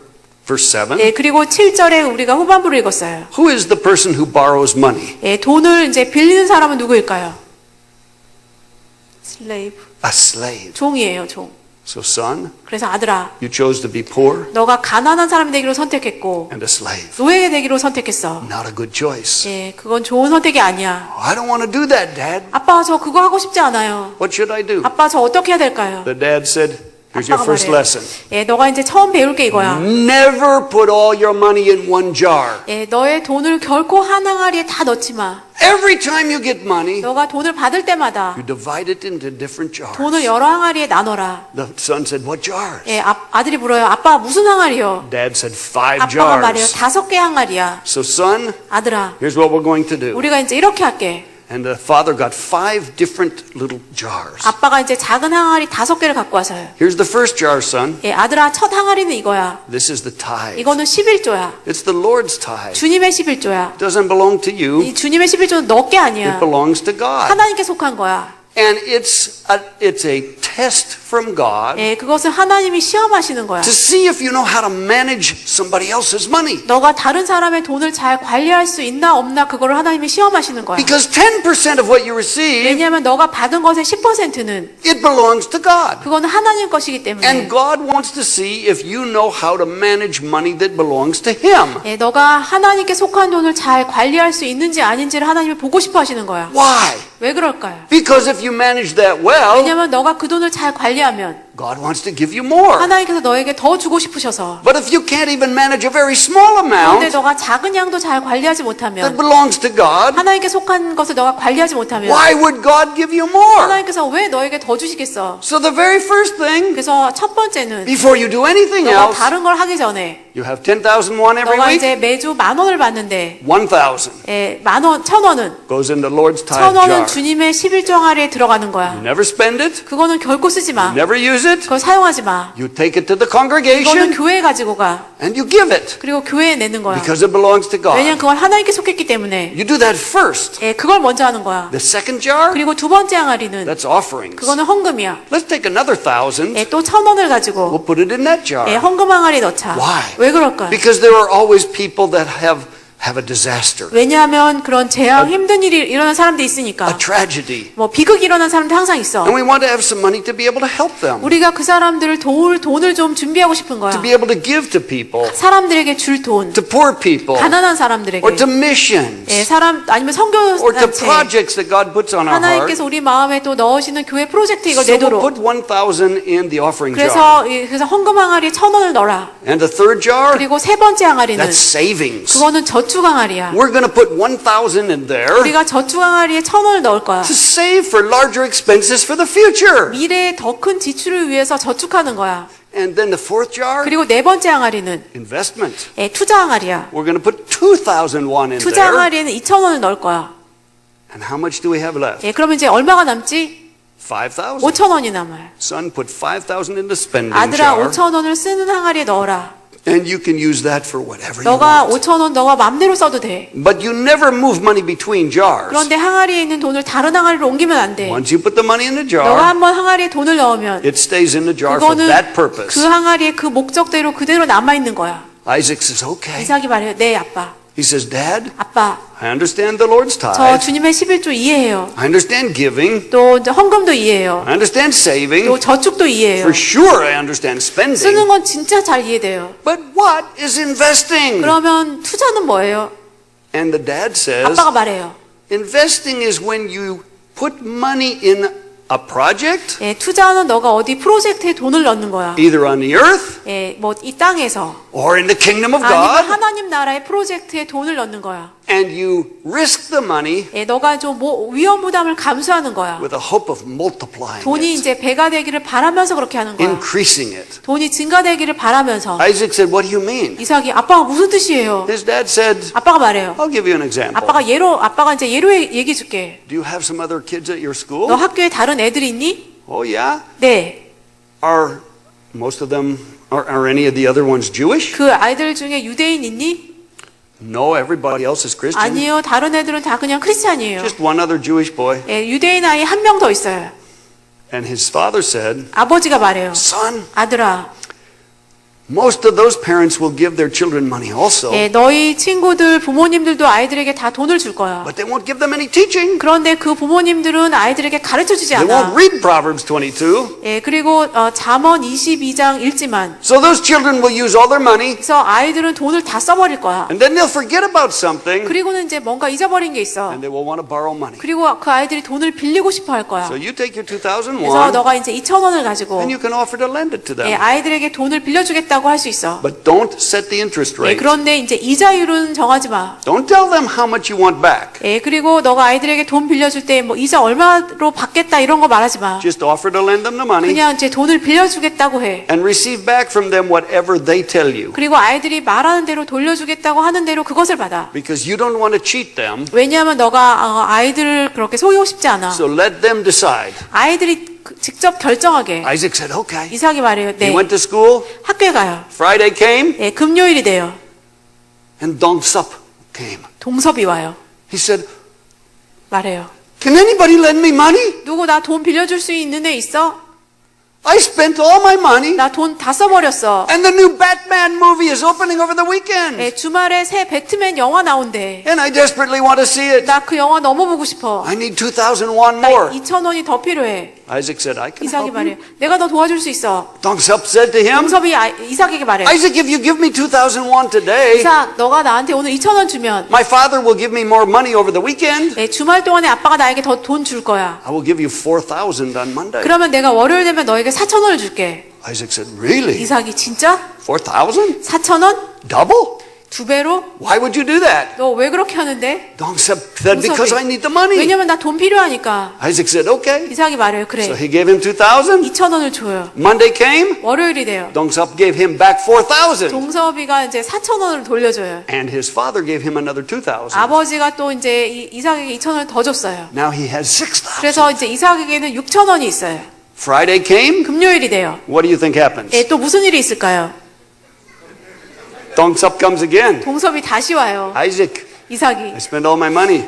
Speaker 3: verse 7.
Speaker 2: 예, 그리고 7절에 우리가 후반부를 읽었어요.
Speaker 3: Who is the person who borrows money?
Speaker 2: 예, 돈을 이제 빌리는 사람은 누구일까요? 슬레이브.
Speaker 3: A slave.
Speaker 2: 종이에요, 종.
Speaker 3: So son,
Speaker 2: 그래서 아들아,
Speaker 3: you chose to be poor
Speaker 2: 너가 가난한 사람이 되기로 선택했고
Speaker 3: and a slave.
Speaker 2: 노예가 되기로 선택했어.
Speaker 3: Not a good choice.
Speaker 2: 예, 그건 좋은 선택이 아니야.
Speaker 3: I don't want to do that, Dad.
Speaker 2: 아빠 저 그거 하고 싶지 않아요.
Speaker 3: What should I do?
Speaker 2: 아빠 저 어떻게 해야 될까요?
Speaker 3: The dad said, here's your
Speaker 2: 아빠가
Speaker 3: first
Speaker 2: 말해요.
Speaker 3: lesson.
Speaker 2: 예, 너가 이제 처음 배울 게 이거야.
Speaker 3: Never put all your money in one jar.
Speaker 2: 예, 너의 돈을 결코 한 항아리에 다 넣지 마.
Speaker 3: Every time you get money,
Speaker 2: 너가 돈을 받을 때마다
Speaker 3: you divide it into different jars.
Speaker 2: 돈을 여러 항아리에 나눠라.
Speaker 3: The son said, what jars?
Speaker 2: 예, 아들이 물어요. 아빠 무슨 항아리요?
Speaker 3: Dad said, 5
Speaker 2: 아빠가 말해요.
Speaker 3: jars.
Speaker 2: 5개 항아리야.
Speaker 3: So son,
Speaker 2: 아들아,
Speaker 3: here's what we're going to do.
Speaker 2: 우리가 이제 이렇게 할게.
Speaker 3: And the father got 5 different little jars.
Speaker 2: 아빠가 이제 작은 항아리 5개를 갖고 와서요.
Speaker 3: Here's the first jar, son.
Speaker 2: 예, 아들아, 첫 항아리는 이거야.
Speaker 3: This is the tithe.
Speaker 2: 이거는 11조야.
Speaker 3: It's the Lord's tithe.
Speaker 2: 주님의 11조야.
Speaker 3: It doesn't belong to you.
Speaker 2: 이 주님의 11조는 너 게
Speaker 3: It
Speaker 2: 아니야.
Speaker 3: belongs to God.
Speaker 2: 하나님께 속한 거야.
Speaker 3: And it's a test from God
Speaker 2: 예, 그것을 하나님이 시험하시는 거야.
Speaker 3: to see if you know how to manage somebody else's money.
Speaker 2: 너가 다른 사람의 돈을 잘 관리할 수 있나 없나 그거를 하나님이 시험하시는 거야.
Speaker 3: Because 10% of what you receive,
Speaker 2: 왜냐하면 너가 받은 것의 10%는
Speaker 3: it belongs to God.
Speaker 2: 그거는 하나님 것이기 때문에.
Speaker 3: And God wants to see if you know how to manage money that belongs to Him.
Speaker 2: 예, 너가 하나님께 속한 돈을 잘 관리할 수 있는지 아닌지를 하나님이 보고 싶어 하시는 거야.
Speaker 3: Why?
Speaker 2: 왜 그럴까요?
Speaker 3: Because if you manage that well,
Speaker 2: 왜냐하면 너가 그 돈을 잘 관리하면
Speaker 3: God wants to give you more.
Speaker 2: 하나님께서 너에게 더 주고 싶으셔서.
Speaker 3: But if you can't even manage a very small
Speaker 2: 그런데
Speaker 3: amount
Speaker 2: 너가 작은 양도 잘 관리하지
Speaker 3: that
Speaker 2: 못하면
Speaker 3: belongs to God,
Speaker 2: 하나님께 속한 것을 너가 관리하지 못하면
Speaker 3: why would God give you more?
Speaker 2: 하나님께서 왜 너에게 더 주시겠어?
Speaker 3: So the very first thing,
Speaker 2: 그래서 첫 번째는
Speaker 3: before you do anything
Speaker 2: 너가
Speaker 3: else,
Speaker 2: 다른 걸 하기 전에
Speaker 3: you have 10,000 won every
Speaker 2: 너가
Speaker 3: week.
Speaker 2: 이제 매주 10,000원을 받는데
Speaker 3: 1,000
Speaker 2: 예, 10,000원, 1,000원은
Speaker 3: goes in the Lord's tithe
Speaker 2: 1,000원은
Speaker 3: jar.
Speaker 2: 주님의 11조 항아리에 들어가는 거야.
Speaker 3: You never spend it.
Speaker 2: 그거는 결코 쓰지 마.
Speaker 3: You never use it.
Speaker 2: 그걸 사용하지 마.
Speaker 3: You take it to the
Speaker 2: 이거는
Speaker 3: congregation
Speaker 2: 교회에 가지고 가.
Speaker 3: and you give it
Speaker 2: 그리고 교회에 내는 거야.
Speaker 3: because it belongs to
Speaker 2: 왜냐면
Speaker 3: God.
Speaker 2: 그건 하나님께 속했기 때문에.
Speaker 3: You do that first.
Speaker 2: 예, 그걸 먼저 하는 거야.
Speaker 3: The second jar,
Speaker 2: 그리고 두 번째 항아리는
Speaker 3: that's offerings.
Speaker 2: 그거는 헌금이야.
Speaker 3: Let's take another 1,000.
Speaker 2: 예, 또 1,000원을 가지고
Speaker 3: We'll put it in that jar.
Speaker 2: 예, 헌금 항아리에 넣자.
Speaker 3: Why?
Speaker 2: 왜 그럴까요?
Speaker 3: Because there are always people that have a disaster,
Speaker 2: 왜냐하면 그런 재앙, 힘든 일이 일어난 사람들이
Speaker 3: a
Speaker 2: 있으니까.
Speaker 3: tragedy.
Speaker 2: 뭐 비극이 일어난 사람도 항상 있어.
Speaker 3: And we want to have some money to be able to help them,
Speaker 2: 우리가 그 사람들을 도울 돈을 좀 준비하고 싶은 거야.
Speaker 3: to be able to give to people,
Speaker 2: 사람들에게 줄 돈,
Speaker 3: to poor people,
Speaker 2: 가난한 사람들에게,
Speaker 3: or to missions,
Speaker 2: 예, 사람 아니면 선교
Speaker 3: or to
Speaker 2: 단체,
Speaker 3: projects that God puts on our heart.
Speaker 2: 하나님께서 우리 마음에 또 넣으시는 교회 프로젝트 이걸
Speaker 3: So we'll
Speaker 2: 내도록.
Speaker 3: put 1,000 in the offering jar.
Speaker 2: 그래서 헌금 항아리에 1,000원을 넣어라.
Speaker 3: And the third jar,
Speaker 2: 그리고 세 번째 항아리는
Speaker 3: that's savings.
Speaker 2: 그거는 저축 항아리야.
Speaker 3: We're going to put 1,000 in there
Speaker 2: 우리가 저축 항아리에 1,000원을 넣을 거야.
Speaker 3: to save for larger expenses for the future.
Speaker 2: 미래의 더 큰 지출을 위해서 저축하는 거야.
Speaker 3: And then the fourth jar,
Speaker 2: 그리고 네 번째 항아리는
Speaker 3: investment.
Speaker 2: 예, 투자 항아리야.
Speaker 3: We're going to put 2,000 won in
Speaker 2: 투자
Speaker 3: there.
Speaker 2: 항아리에는 2,000원을 넣을 거야.
Speaker 3: And how much do we have left?
Speaker 2: 예, 그러면 이제 얼마가 남지?
Speaker 3: 5,000.
Speaker 2: 5,000원이 남아요.
Speaker 3: Son, put 5,000 in the spending
Speaker 2: 아들아,
Speaker 3: jar,
Speaker 2: 5,000원을 쓰는 항아리에 넣어라.
Speaker 3: and you can use that for whatever you
Speaker 2: 너가
Speaker 3: want.
Speaker 2: 5,000원 너가 맘대로 써도 돼.
Speaker 3: But you never move money between jars.
Speaker 2: 그런데 항아리에 있는 돈을 다른 항아리로 옮기면 안 돼.
Speaker 3: Once you put the money in the
Speaker 2: 너가
Speaker 3: jar,
Speaker 2: 한번 항아리에 돈을 넣으면
Speaker 3: it stays in the jar for
Speaker 2: 그거는
Speaker 3: that purpose.
Speaker 2: 그 항아리에 그 목적대로 그대로 남아있는 거야.
Speaker 3: Isaac says, okay.
Speaker 2: 이삭이 말해요. 네, 아빠.
Speaker 3: He says, Dad,
Speaker 2: 아빠,
Speaker 3: I understand the Lord's
Speaker 2: 저
Speaker 3: tithe.
Speaker 2: 주님의 11조 이해해요.
Speaker 3: I understand giving.
Speaker 2: 또 이제 헌금도 이해해요.
Speaker 3: I understand saving.
Speaker 2: 또 저축도 이해해요.
Speaker 3: For sure, I understand
Speaker 2: 쓰는
Speaker 3: spending.
Speaker 2: 건 진짜 잘 이해돼요.
Speaker 3: But what is investing?
Speaker 2: 그러면 투자는 뭐예요?
Speaker 3: And the dad says,
Speaker 2: 아빠가 말해요.
Speaker 3: investing is when you put money in a project,
Speaker 2: 예, 투자는 너가 어디 프로젝트에 돈을 넣는 거야.
Speaker 3: either on the earth
Speaker 2: 예, 뭐 이 땅에서
Speaker 3: or in the kingdom of
Speaker 2: 아니면
Speaker 3: God,
Speaker 2: 하나님 나라의 프로젝트에 돈을 넣는 거야.
Speaker 3: and you risk the money
Speaker 2: 예, 너가 좀 뭐 위험 부담을 감수하는 거야.
Speaker 3: with a hope of multiplying
Speaker 2: 돈이
Speaker 3: it,
Speaker 2: 이제 배가 되기를 바라면서 그렇게 하는 거야.
Speaker 3: increasing it.
Speaker 2: 돈이 증가되기를 바라면서.
Speaker 3: Isaac said, what do you mean?
Speaker 2: 이삭이 아빠가 무슨 뜻이에요?
Speaker 3: His dad said,
Speaker 2: 아빠가 말해요.
Speaker 3: I'll give you an example.
Speaker 2: 아빠가 이제 예로 얘기해 줄게.
Speaker 3: Do you have some other kids at your
Speaker 2: 너
Speaker 3: school?
Speaker 2: 학교에 다른 애들이 있니?
Speaker 3: Oh, yeah.
Speaker 2: 네.
Speaker 3: Are most of them, are any of the other ones Jewish?
Speaker 2: 그 아이들 중에 유대인 있니?
Speaker 3: No, everybody else is Christian.
Speaker 2: 아니요. 다른 애들은 다 그냥 크리스찬이에요.
Speaker 3: Just one other Jewish boy.
Speaker 2: 예, 유대인 아이 한 명 더 있어요.
Speaker 3: And his father said,
Speaker 2: 아버지가 말해요.
Speaker 3: Son,
Speaker 2: 아들아,
Speaker 3: most of those parents will give their children money also,
Speaker 2: 예, 너희 친구들, 부모님들도 아이들에게 다 돈을 줄 거야.
Speaker 3: but they won't give them any teaching.
Speaker 2: 그런데 그 부모님들은 아이들에게 가르쳐 주지
Speaker 3: They won't
Speaker 2: 않아.
Speaker 3: read Proverbs 22.
Speaker 2: 예, 그리고 잠언 22장 읽지만.
Speaker 3: So those children will use all their money,
Speaker 2: 그래서 아이들은 돈을 다 써버릴 거야.
Speaker 3: and then they'll forget about something,
Speaker 2: 그리고는 이제 뭔가 잊어버린 게 있어.
Speaker 3: and they will want to borrow money.
Speaker 2: 그리고 그 아이들이 돈을 빌리고 싶어 할 거야.
Speaker 3: So you take your 2,000
Speaker 2: 그래서
Speaker 3: won,
Speaker 2: 너가 이제 2,000원을 가지고
Speaker 3: and you can offer to lend it to
Speaker 2: 예,
Speaker 3: them.
Speaker 2: 아이들에게 돈을 빌려주겠다고 할 수 있어.
Speaker 3: But don't set the interest
Speaker 2: 예,
Speaker 3: rate.
Speaker 2: 그런데 이제 이자율은 정하지 마.
Speaker 3: Don't tell them how much you want back.
Speaker 2: 예, 그리고 너가 아이들에게 돈 빌려줄 때 뭐 이자 얼마로 받겠다 이런 거 말하지 마.
Speaker 3: Just offer to lend them the money
Speaker 2: 그냥 이제 돈을 빌려주겠다고 해.
Speaker 3: and receive back from them whatever they tell you.
Speaker 2: 그리고 아이들이 말하는 대로 돌려주겠다고 하는 대로 그것을 받아.
Speaker 3: Because you don't want to cheat them,
Speaker 2: 왜냐하면 너가 아이들을 그렇게 속이고 싶지 않아.
Speaker 3: so let them decide.
Speaker 2: 아이들이 직접 결정하게.
Speaker 3: Isaac said, okay.
Speaker 2: 이삭이 말해요.
Speaker 3: He
Speaker 2: 네.
Speaker 3: went to school,
Speaker 2: 학교에 가요.
Speaker 3: Friday came,
Speaker 2: 예, 금요일이 돼요.
Speaker 3: and Dong-sup came.
Speaker 2: 동섭이 와요.
Speaker 3: He said,
Speaker 2: 말해요.
Speaker 3: can anybody lend me money?
Speaker 2: 누구 나 돈 빌려줄 수 있는 애 있어?
Speaker 3: I spent all my money,
Speaker 2: 나 돈 다 써버렸어.
Speaker 3: and the new Batman movie is opening over the weekend.
Speaker 2: 예, 주말에 새 배트맨 영화 나온대.
Speaker 3: And I desperately want to see it.
Speaker 2: 나 그 영화 너무 보고 싶어.
Speaker 3: I need 2,000 won
Speaker 2: 나
Speaker 3: more.
Speaker 2: 2,000원이 더 필요해.
Speaker 3: Isaac said, I can
Speaker 2: 이삭이
Speaker 3: help
Speaker 2: 말해요.
Speaker 3: you.
Speaker 2: 내가 너 도와줄 수 있어.
Speaker 3: Dong-sup said to him,
Speaker 2: 동섭이 이삭에게 말해요.
Speaker 3: Isaac, if you give me 2,000 won today,
Speaker 2: 이삭, 너가 나한테 오늘 2,000원 주면
Speaker 3: my father will give me more money over the weekend.
Speaker 2: 예, 주말 동안에 아빠가 나에게 더 돈 줄 거야.
Speaker 3: I will give you 4,000 on Monday.
Speaker 2: 그러면 내가 월요일 되면 너에게 4,000원을 줄게.
Speaker 3: Isaac said, really?
Speaker 2: 이삭이 진짜?
Speaker 3: 4,000?
Speaker 2: 4,000원?
Speaker 3: Double?
Speaker 2: 두 배로?
Speaker 3: Why would you do that?
Speaker 2: 너 왜 그렇게 하는데?
Speaker 3: Dong-sup said, because I need the money.
Speaker 2: 왜냐면 나 돈 필요하니까.
Speaker 3: Isaac said, okay.
Speaker 2: 이삭이 말해요. 그래.
Speaker 3: So he gave him 2,000.
Speaker 2: 2,000원을 줘요.
Speaker 3: Monday came.
Speaker 2: 월요일이 돼요.
Speaker 3: Dong-sup gave him back 4,000.
Speaker 2: 동섭이가 이제 4,000원을 돌려줘요.
Speaker 3: And his father gave him another 2,000.
Speaker 2: 아버지가 또 이제 이삭에게 2,000원을 더 줬어요.
Speaker 3: Now he has 6,000.
Speaker 2: 그래서 이제 이삭에게는 6,000원이 있어요.
Speaker 3: Friday came.
Speaker 2: 금요일이 돼요.
Speaker 3: What do you think happens?
Speaker 2: 예, 또 무슨 일이 있을까요?
Speaker 3: Dong-sup comes again.
Speaker 2: 동섭이 다시 와요.
Speaker 3: Isaac,
Speaker 2: 이삭이.
Speaker 3: I spent all my money.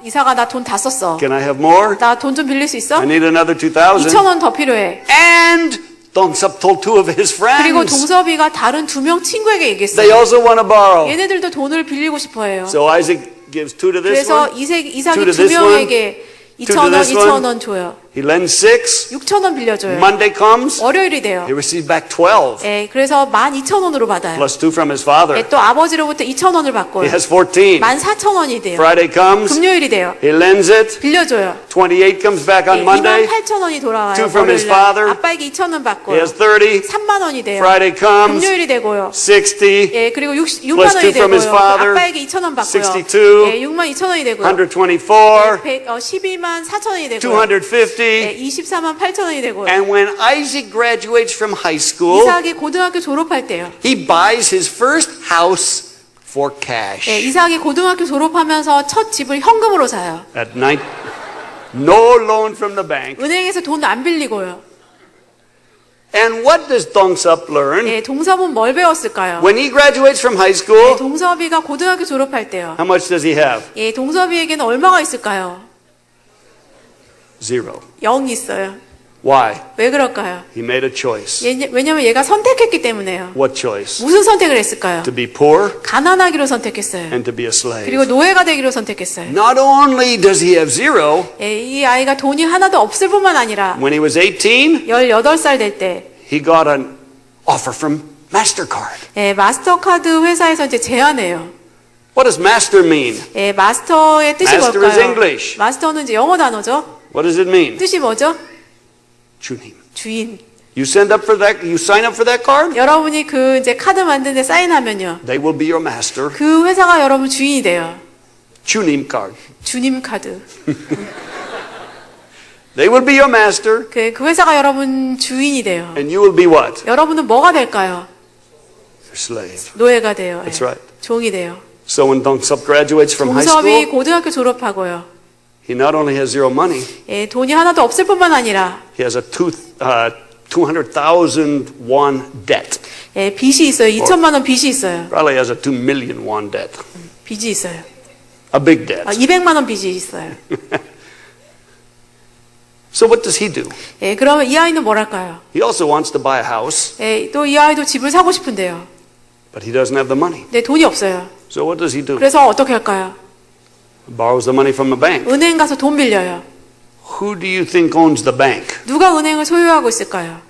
Speaker 2: 이삭아, 나 돈 다 썼어.
Speaker 3: Can I have more?
Speaker 2: 나 돈 좀 빌릴 수 있어?
Speaker 3: I need another 2,000.
Speaker 2: 2,000원 더 필요해.
Speaker 3: And Dong-sup told two of his
Speaker 2: 그리고
Speaker 3: friends.
Speaker 2: 동섭이가 다른 2명 친구에게
Speaker 3: They
Speaker 2: 얘기했어요.
Speaker 3: also want to borrow.
Speaker 2: 얘네들도 돈을 빌리고 싶어 해요.
Speaker 3: So Isaac gives 2 to this
Speaker 2: 그래서
Speaker 3: one.
Speaker 2: 이삭이
Speaker 3: to
Speaker 2: 두
Speaker 3: this
Speaker 2: 명에게
Speaker 3: two to
Speaker 2: 2,000원,
Speaker 3: this one.
Speaker 2: 2,000원 줘요.
Speaker 3: He lends 6.
Speaker 2: 6,000원 빌려줘요.
Speaker 3: Monday comes.
Speaker 2: 월요일이 돼요.
Speaker 3: He receives back 12.
Speaker 2: 예, 그래서 12,000원으로 받아요.
Speaker 3: Plus 2 from his father.
Speaker 2: 예, 또 아버지로부터 2,000원을
Speaker 3: He
Speaker 2: 받고요.
Speaker 3: has 14.
Speaker 2: 14,000원이 돼요.
Speaker 3: Friday comes.
Speaker 2: 금요일이 돼요.
Speaker 3: He lends it.
Speaker 2: 빌려줘요.
Speaker 3: 28 comes back on
Speaker 2: 예,
Speaker 3: Monday.
Speaker 2: 28,000원이 돌아와요.
Speaker 3: Two from his
Speaker 2: 월요일날.
Speaker 3: father.
Speaker 2: 아빠에게 2,000원
Speaker 3: He
Speaker 2: 받고요.
Speaker 3: has 30.
Speaker 2: 3만 원이 돼요.
Speaker 3: Friday comes.
Speaker 2: 금요일이 되고요.
Speaker 3: 60.
Speaker 2: 예, 그리고 6만
Speaker 3: Plus
Speaker 2: 원이
Speaker 3: two from his
Speaker 2: 되고요.
Speaker 3: father.
Speaker 2: 아빠에게 2,000원 받고요.
Speaker 3: 62.
Speaker 2: 예, 6만 2,000원이 되고요.
Speaker 3: 124.
Speaker 2: 12만 4,000원이 되고요.
Speaker 3: 250.
Speaker 2: 예, 24만 8,000원이 되고요.
Speaker 3: And when Isaac graduates from high school,
Speaker 2: 이삭이 고등학교 졸업할 때요.
Speaker 3: he buys his first house for
Speaker 2: 예,
Speaker 3: cash.
Speaker 2: 이삭이 고등학교 졸업하면서 첫 집을 현금으로 사요.
Speaker 3: At No loan from the bank.
Speaker 2: 은행에서 돈 안 빌리고요.
Speaker 3: And what does Dongsup learn?
Speaker 2: 예, 동섭은 뭘 배웠을까요?
Speaker 3: When he graduates from high
Speaker 2: 예,
Speaker 3: school,
Speaker 2: 동섭이가 고등학교 졸업할 때요.
Speaker 3: how much does he have?
Speaker 2: 예, 동섭이에게는 얼마가 있을까요?
Speaker 3: 0.
Speaker 2: 0이 있어요.
Speaker 3: Why?
Speaker 2: 왜 그럴까요?
Speaker 3: He made a choice.
Speaker 2: 왜냐면 얘가 선택했기 때문에요.
Speaker 3: What choice?
Speaker 2: 무슨 선택을 했을까요?
Speaker 3: To be poor
Speaker 2: 가난하기로 선택했어요.
Speaker 3: and to be a slave.
Speaker 2: 그리고 노예가 되기로 선택했어요.
Speaker 3: Not only does he have 0,
Speaker 2: 예, 이 아이가 돈이 하나도 없을 뿐만 아니라
Speaker 3: when he was 18,
Speaker 2: 18살 될 때
Speaker 3: he got an offer from MasterCard.
Speaker 2: 예, 마스터카드 회사에서 이제 제안해요.
Speaker 3: What does master mean?
Speaker 2: 예, 마스터의 뜻이
Speaker 3: Master is
Speaker 2: 뭘까요?
Speaker 3: English.
Speaker 2: 마스터는 이제 영어 단어죠.
Speaker 3: What does it mean?
Speaker 2: 뜻이 뭐죠?
Speaker 3: 주님.
Speaker 2: 주인.
Speaker 3: You sign up for that card?
Speaker 2: 여러분이 그 이제 카드 만드는데 사인하면요.
Speaker 3: They will be your master.
Speaker 2: 그 회사가 여러분 주인이 돼요.
Speaker 3: 주님 card.
Speaker 2: 주님 카드.
Speaker 3: They will be your master,
Speaker 2: 그 회사가 여러분 주인이 돼요.
Speaker 3: and you will be what?
Speaker 2: 여러분은 뭐가 될까요?
Speaker 3: Your slave.
Speaker 2: 노예가 돼요.
Speaker 3: That's right.
Speaker 2: 종이 돼요.
Speaker 3: So when Dongsup graduates from high
Speaker 2: 동섭이
Speaker 3: school,
Speaker 2: 고등학교 졸업하고요.
Speaker 3: he not only has 0 money,
Speaker 2: 예, 돈이 하나도 없을 뿐만 아니라
Speaker 3: he has a 200,000 won debt.
Speaker 2: 예, 빚이 있어요. 2천만 원 빚이 있어요.
Speaker 3: Probably has a 2 million won debt.
Speaker 2: 빚이 있어요.
Speaker 3: A big debt.
Speaker 2: 200만 원 빚이 있어요.
Speaker 3: So what does he do?
Speaker 2: 예, 그러면 이 아이는 뭘 할까요?
Speaker 3: He also wants to buy a house,
Speaker 2: 예, 또 이 아이도 집을 사고 싶은데요.
Speaker 3: but he doesn't have the money.
Speaker 2: 네, 돈이 없어요.
Speaker 3: So what does he do?
Speaker 2: 그래서 어떻게 할까요?
Speaker 3: Borrows the money from the bank.
Speaker 2: 은행 가서 돈 빌려요.
Speaker 3: Who do you think owns the bank?
Speaker 2: 누가 은행을 소유하고 있을까요?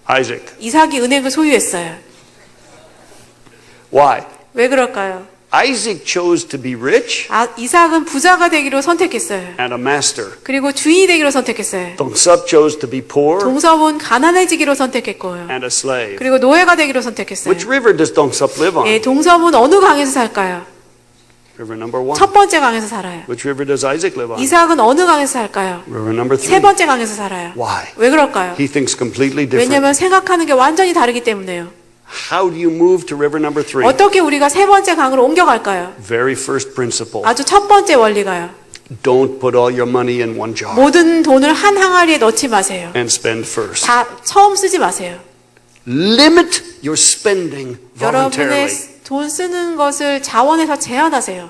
Speaker 3: Isaac.
Speaker 2: 이삭이 은행을 소유했어요.
Speaker 3: Why?
Speaker 2: 왜 그럴까요?
Speaker 3: Isaac chose to be rich
Speaker 2: 이삭은 부자가 되기로 선택했어요.
Speaker 3: and a master.
Speaker 2: 그리고 주인이 되기로 선택했어요.
Speaker 3: Dongsup chose to be poor
Speaker 2: 동섭은 가난해지기로 선택했고요.
Speaker 3: and a slave.
Speaker 2: 그리고 노예가 되기로 선택했어요.
Speaker 3: Which river does Dongsup live on?
Speaker 2: 예, 동섭은 어느 강에서 살까요?
Speaker 3: River number 1.
Speaker 2: 첫 번째 강에서 살아요.
Speaker 3: Which river does Isaac live on?
Speaker 2: 이삭은 어느 강에서 살까요?
Speaker 3: River number
Speaker 2: 세
Speaker 3: 3.
Speaker 2: 번째 강에서 살아요.
Speaker 3: Why?
Speaker 2: 왜 그럴까요?
Speaker 3: He thinks completely different.
Speaker 2: 왜냐하면 생각하는 게 완전히 다르기 때문에요.
Speaker 3: How do you move to river number 3?
Speaker 2: 어떻게 우리가 세 번째 강으로 옮겨갈까요?
Speaker 3: Very first principle.
Speaker 2: 아주 첫 번째 원리가요.
Speaker 3: Don't put all your money in one jar
Speaker 2: 모든 돈을 한 항아리에 넣지 마세요.
Speaker 3: and spend first.
Speaker 2: 다 처음 쓰지 마세요.
Speaker 3: Limit your spending
Speaker 2: 여러분의
Speaker 3: voluntarily
Speaker 2: 돈 쓰는 것을 자원에서 제한하세요.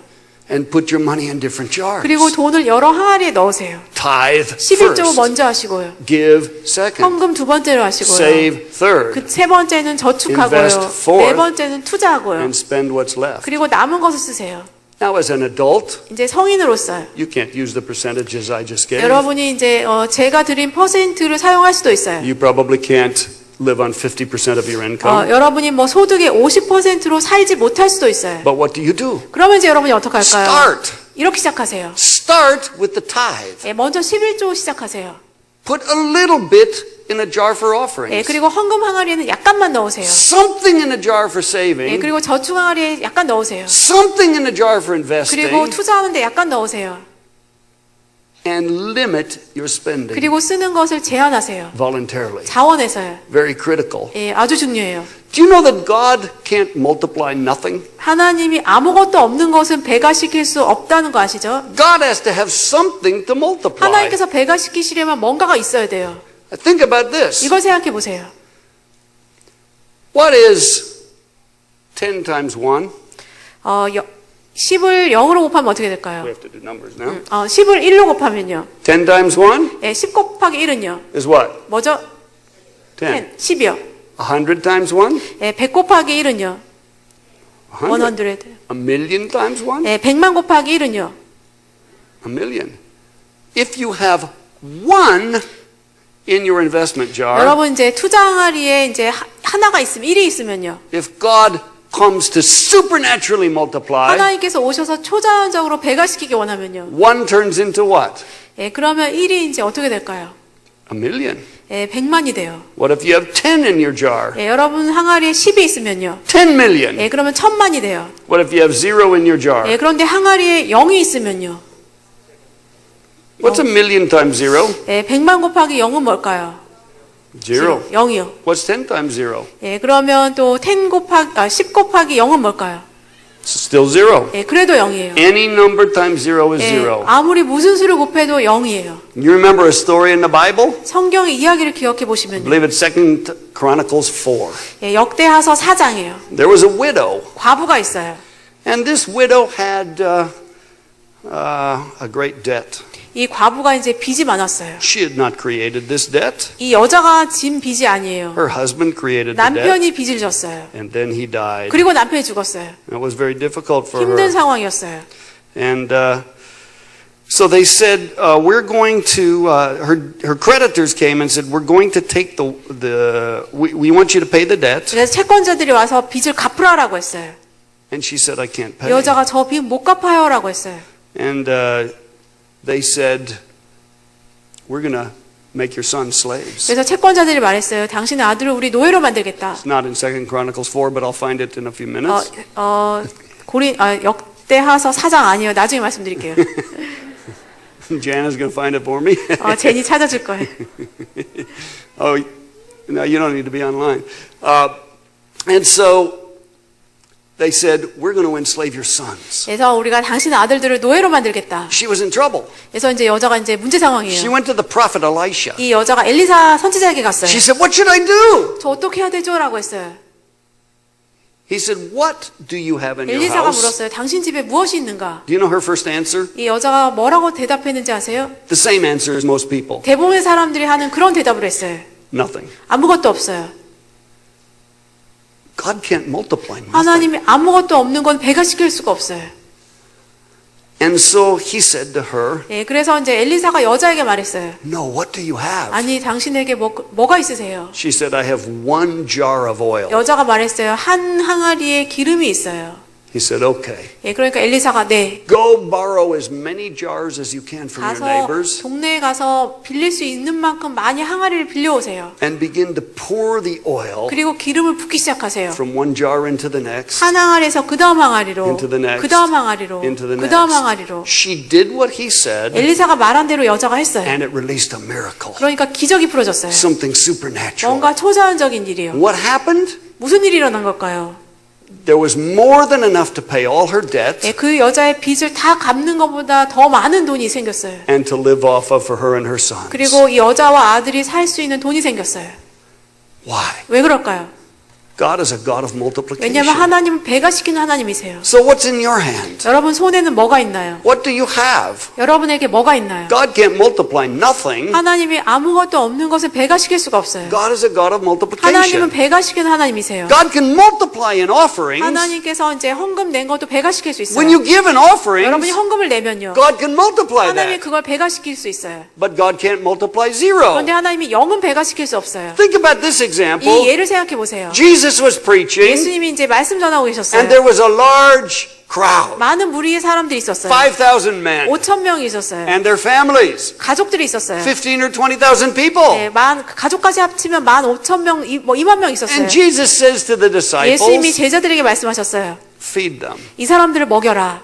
Speaker 3: and put your money in different jars.
Speaker 2: 그리고 돈을 여러 항아리에 넣으세요.
Speaker 3: Tithe
Speaker 2: 11조
Speaker 3: first.
Speaker 2: 먼저 하시고요.
Speaker 3: Give second.
Speaker 2: 헌금 두 번째로 하시고요.
Speaker 3: Save third.
Speaker 2: 그 세 번째는 저축하고요.
Speaker 3: Invest fourth.
Speaker 2: 네 번째는 투자하고요.
Speaker 3: And spend what's left.
Speaker 2: 그리고 남은 것을 쓰세요.
Speaker 3: Now as an adult,
Speaker 2: 이제 성인으로서요.
Speaker 3: you can't use the percentages I just gave.
Speaker 2: 여러분이 이제 제가 드린 퍼센트를 사용할 수도 있어요.
Speaker 3: You probably can't live on 50% of your income.
Speaker 2: 여러분이 뭐 소득의 50%로 살지 못할 수도 있어요.
Speaker 3: But what do you do?
Speaker 2: 그러면 이제 여러분이 어떻게 할까요?
Speaker 3: Start.
Speaker 2: 이렇게 시작하세요.
Speaker 3: Start with the tithe.
Speaker 2: 예, 먼저 11조 시작하세요.
Speaker 3: Put a little bit in a jar for
Speaker 2: 예,
Speaker 3: offerings.
Speaker 2: 그리고 헌금 항아리에는 약간만 넣으세요.
Speaker 3: Something in a jar for
Speaker 2: 예,
Speaker 3: saving.
Speaker 2: 그리고 저축 항아리에 약간 넣으세요.
Speaker 3: Something in a jar for
Speaker 2: 그리고
Speaker 3: investing.
Speaker 2: 투자하는데 약간 넣으세요.
Speaker 3: And limit your spending
Speaker 2: 그리고 쓰는 것을 제한하세요.
Speaker 3: voluntarily.
Speaker 2: 자원에서요.
Speaker 3: Very critical.
Speaker 2: 예, 아주 중요해요.
Speaker 3: Do you know that God can't multiply nothing?
Speaker 2: 하나님이 아무것도 없는 것은 배가시킬 수 없다는 거 아시죠?
Speaker 3: God has to have something to multiply.
Speaker 2: 하나님께서 배가시키시려면 뭔가가 있어야 돼요.
Speaker 3: Think about this.
Speaker 2: 이걸 생각해 보세요.
Speaker 3: What is 10 times 1?
Speaker 2: 10을 0으로 곱하면 어떻게 될까요?
Speaker 3: We have to do numbers now.
Speaker 2: 10을 1로 곱하면요.
Speaker 3: 10 times 1
Speaker 2: 예, 10 곱하기 1은요.
Speaker 3: is what?
Speaker 2: 뭐죠?
Speaker 3: 10.
Speaker 2: 10이요.
Speaker 3: 100 times 1?
Speaker 2: 예, 100 곱하기 1은요.
Speaker 3: 100.
Speaker 2: 100.
Speaker 3: A million times 1?
Speaker 2: 예, 100만 곱하기 1은요.
Speaker 3: A million. If you have 1 in your investment jar,
Speaker 2: 여러분 이제 투자 항아리에 이제 하나가 있으면 1이 있으면요.
Speaker 3: if God comes to supernaturally multiply,
Speaker 2: 하나님께서 오셔서 초자연적으로 배가시키기 원하면요.
Speaker 3: 1 turns into what?
Speaker 2: 예, 그러면 1이 이제 어떻게 될까요?
Speaker 3: A million.
Speaker 2: 예, 100만이 돼요.
Speaker 3: What if you have 10 in your jar?
Speaker 2: 예, 여러분 항아리에 10이 있으면요.
Speaker 3: 10 million.
Speaker 2: 예, 그러면 1000만이 돼요.
Speaker 3: What if you have 0 in your jar?
Speaker 2: 예, 그런데 항아리에 0이 있으면요.
Speaker 3: What's a million times 0?
Speaker 2: 예, 100만 곱하기 0은 뭘까요?
Speaker 3: 0.
Speaker 2: 0이요.
Speaker 3: What's 10 times 0?
Speaker 2: 예, 그러면 또 10 곱하기 0은 뭘까요?
Speaker 3: It's still zero.
Speaker 2: 예, 그래도 0이에요.
Speaker 3: Any number times zero is
Speaker 2: 예,
Speaker 3: zero.
Speaker 2: 아무리 무슨 수를 곱해도 0이에요.
Speaker 3: You remember a story in the Bible?
Speaker 2: 성경의 이야기를 기억해
Speaker 3: I
Speaker 2: 보시면요.
Speaker 3: believe it's 2 Chronicles 4.
Speaker 2: 예, 역대하서 4장이에요.
Speaker 3: There was a widow,
Speaker 2: 과부가 있어요.
Speaker 3: and this widow had a great debt.
Speaker 2: 이 과부가 이제 빚이 많았어요.
Speaker 3: She had not created this debt.
Speaker 2: 이 여자가 진 빚이 아니에요.
Speaker 3: Her husband created the debt,
Speaker 2: 남편이 빚을 졌어요.
Speaker 3: and then he died.
Speaker 2: 그리고 남편이 죽었어요.
Speaker 3: It was very difficult for
Speaker 2: 힘든
Speaker 3: her.
Speaker 2: 상황이었어요.
Speaker 3: And so they said, we're going to, her creditors came and said, we're going to take we want you to pay the debt.
Speaker 2: 그래서 채권자들이 와서 빚을 갚으라고 했어요.
Speaker 3: And she said, I can't pay.
Speaker 2: 여자가 저 빚 못 갚아요라고 했어요.
Speaker 3: And they said, we're going to make your sons slaves.
Speaker 2: 그래서 채권자들이 말했어요. 당신의 아들을 우리 노예로 만들겠다.
Speaker 3: It's not in 2 Chronicles 4, but I'll find it in a few minutes.
Speaker 2: 역대하서 4장 아니에요. 나중에 말씀드릴게요.
Speaker 3: Jana's going to find it for me.
Speaker 2: 제니 찾아줄 거예요.
Speaker 3: Oh, no, you don't need to be online. And so they said, we're going to enslave your sons.
Speaker 2: 그래서 우리가 당신의 아들들을 노예로 만들겠다.
Speaker 3: She was in trouble.
Speaker 2: 그래서 이제 여자가 이제 문제
Speaker 3: She
Speaker 2: 상황이에요.
Speaker 3: went to the prophet Elisha.
Speaker 2: 이 여자가 엘리사 선지자에게 갔어요.
Speaker 3: She said, what should I do?
Speaker 2: 저 어떻게 해야 되죠? 라고 했어요.
Speaker 3: He said, what do you have in your
Speaker 2: 엘리사가
Speaker 3: house?
Speaker 2: 물었어요. 당신 집에 무엇이 있는가?
Speaker 3: Do you know her first answer?
Speaker 2: 이 여자가 뭐라고 대답했는지 아세요?
Speaker 3: The same answer as most people.
Speaker 2: 대부분의 사람들이 하는 그런 대답을 했어요.
Speaker 3: Nothing.
Speaker 2: 아무것도 없어요.
Speaker 3: God can't multiply nothing.
Speaker 2: 하나님이 아무것도 없는 건 배가시킬 수가 없어요.
Speaker 3: And so he said to her,
Speaker 2: 예, 그래서 이제 엘리사가 여자에게 말했어요.
Speaker 3: no, what do you have?
Speaker 2: 아니, 당신에게 뭐가 있으세요?
Speaker 3: She said, I have 1 jar of oil.
Speaker 2: 여자가 말했어요. 한 항아리에 기름이 있어요.
Speaker 3: He said, okay.
Speaker 2: 예, 그러니까 엘리사가 네.
Speaker 3: Go borrow as many jars as you can from your
Speaker 2: 가서
Speaker 3: neighbors
Speaker 2: 동네에 가서 빌릴 수 있는 만큼 많이 항아리를 빌려오세요.
Speaker 3: and begin to pour the oil
Speaker 2: 그리고 기름을 붓기 시작하세요.
Speaker 3: from one jar into the next,
Speaker 2: 한 항아리에서 그 다음 항아리로,
Speaker 3: into the next,
Speaker 2: 그 다음 항아리로,
Speaker 3: into the
Speaker 2: 그 다음
Speaker 3: next.
Speaker 2: 항아리로.
Speaker 3: She did what he said,
Speaker 2: 엘리사가 말한 대로 여자가 했어요.
Speaker 3: and it released a miracle.
Speaker 2: 그러니까 기적이 풀어졌어요.
Speaker 3: Something supernatural.
Speaker 2: 뭔가 초자연적인 일이에요.
Speaker 3: What happened?
Speaker 2: 무슨 일이 일어난 걸까요?
Speaker 3: There was more than enough to pay all her debt
Speaker 2: 예, 그 여자의 빚을 다 갚는 것보다 더 많은 돈이 생겼어요.
Speaker 3: and to live off of for her and her sons.
Speaker 2: 그리고 이 여자와 아들이 살 수 있는 돈이 생겼어요.
Speaker 3: Why?
Speaker 2: 왜 그럴까요?
Speaker 3: God is a God of multiplication.
Speaker 2: 왜냐하면 하나님은 배가시키는 하나님이세요.
Speaker 3: So what's in your hand?
Speaker 2: 여러분 손에는 뭐가 있나요?
Speaker 3: What do you have?
Speaker 2: 여러분에게 뭐가 있나요?
Speaker 3: God can't multiply nothing.
Speaker 2: 하나님이 아무것도 없는 것을 배가시킬 수가 없어요.
Speaker 3: God is a God of
Speaker 2: 하나님은
Speaker 3: multiplication.
Speaker 2: 배가시키는 하나님이세요.
Speaker 3: God can multiply in offerings.
Speaker 2: 하나님께서 이제 헌금 낸 것도 배가시킬 수 있어요.
Speaker 3: When you give an
Speaker 2: 여러분이
Speaker 3: offering,
Speaker 2: 헌금을 내면요.
Speaker 3: God can multiply
Speaker 2: 하나님이
Speaker 3: that.
Speaker 2: 그걸 배가시킬 수 있어요.
Speaker 3: But God can't multiply zero.
Speaker 2: 그런데 하나님이 0은 배가시킬 수 없어요.
Speaker 3: Think about this
Speaker 2: 이
Speaker 3: example.
Speaker 2: 예를 생각해 보세요.
Speaker 3: Jesus was preaching,
Speaker 2: 예수님이 이제 말씀 전하고 계셨어요.
Speaker 3: and there was a large crowd,
Speaker 2: 많은 무리의 사람들이 있었어요.
Speaker 3: 5,000 men,
Speaker 2: 5천 명이 있었어요.
Speaker 3: and their families,
Speaker 2: 가족들이 있었어요.
Speaker 3: 15 or 20,000 people.
Speaker 2: 네, 가족까지 합치면 15,000명, 2만 명 있었어요.
Speaker 3: And Jesus says to the
Speaker 2: 예수님이
Speaker 3: disciples,
Speaker 2: 제자들에게 말씀하셨어요.
Speaker 3: feed them.
Speaker 2: 이 사람들을 먹여라.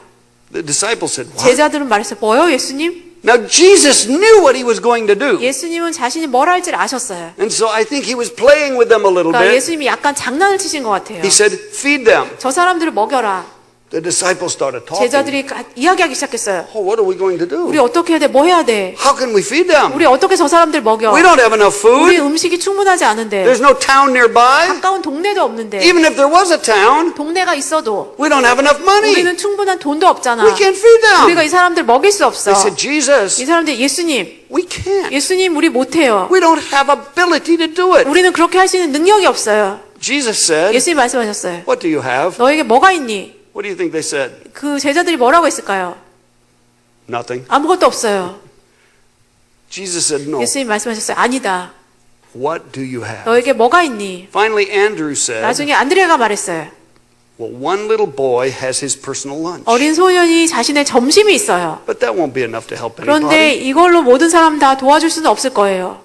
Speaker 3: The disciples said, what?
Speaker 2: 제자들은 말했어요. 뭐요, 예수님?
Speaker 3: Now Jesus knew what he was going to do.
Speaker 2: 예수님은 자신이 뭘 할지를 아셨어요.
Speaker 3: And so I think he was playing with them a little
Speaker 2: 그러니까
Speaker 3: bit.
Speaker 2: 예수님이 약간 장난을 치신 것 같아요.
Speaker 3: He said, feed them.
Speaker 2: 저 사람들을 먹여라.
Speaker 3: The disciples started talking.
Speaker 2: 제자들이 이야기하기 시작했어요.
Speaker 3: Oh, what are we going to
Speaker 2: 우리
Speaker 3: do?
Speaker 2: 어떻게 해야 돼? 뭐 해야 돼?
Speaker 3: How can we feed them?
Speaker 2: 우리 어떻게 저 사람들 먹여?
Speaker 3: We don't have enough
Speaker 2: 우리
Speaker 3: food.
Speaker 2: 음식이 충분하지 않은데.
Speaker 3: There's no town nearby.
Speaker 2: 가까운 동네도 없는데.
Speaker 3: Even if there was a town,
Speaker 2: 동네가 있어도
Speaker 3: we don't have enough money.
Speaker 2: 우리는 충분한 돈도 없잖아.
Speaker 3: We can't feed
Speaker 2: 우리가
Speaker 3: them.
Speaker 2: 이 사람들 먹일 수 없어.
Speaker 3: They said, Jesus,
Speaker 2: 이 사람들 예수님,
Speaker 3: we can't.
Speaker 2: 예수님 우리 못해요.
Speaker 3: We don't have ability to do it.
Speaker 2: 우리는 그렇게 할 수 있는 능력이 없어요.
Speaker 3: Jesus said,
Speaker 2: 예수님 말씀하셨어요.
Speaker 3: what do you have?
Speaker 2: 너에게 뭐가 있니?
Speaker 3: What do you think they said?
Speaker 2: 그 제자들이 뭐라고 했을까요?
Speaker 3: Nothing.
Speaker 2: 아무것도 없어요.
Speaker 3: Jesus said, no.
Speaker 2: 예수님 말씀하셨어요. 아니다.
Speaker 3: What do you have?
Speaker 2: 너에게 뭐가 있니?
Speaker 3: Finally, Andrew said,
Speaker 2: 나중에 안드레가 말했어요.
Speaker 3: well, one little boy has his personal lunch.
Speaker 2: 어린 소년이 자신의 점심이 있어요.
Speaker 3: But that won't be enough to help
Speaker 2: 그런데
Speaker 3: anybody.
Speaker 2: 이걸로 모든 사람 다 도와줄 수는 없을 거예요.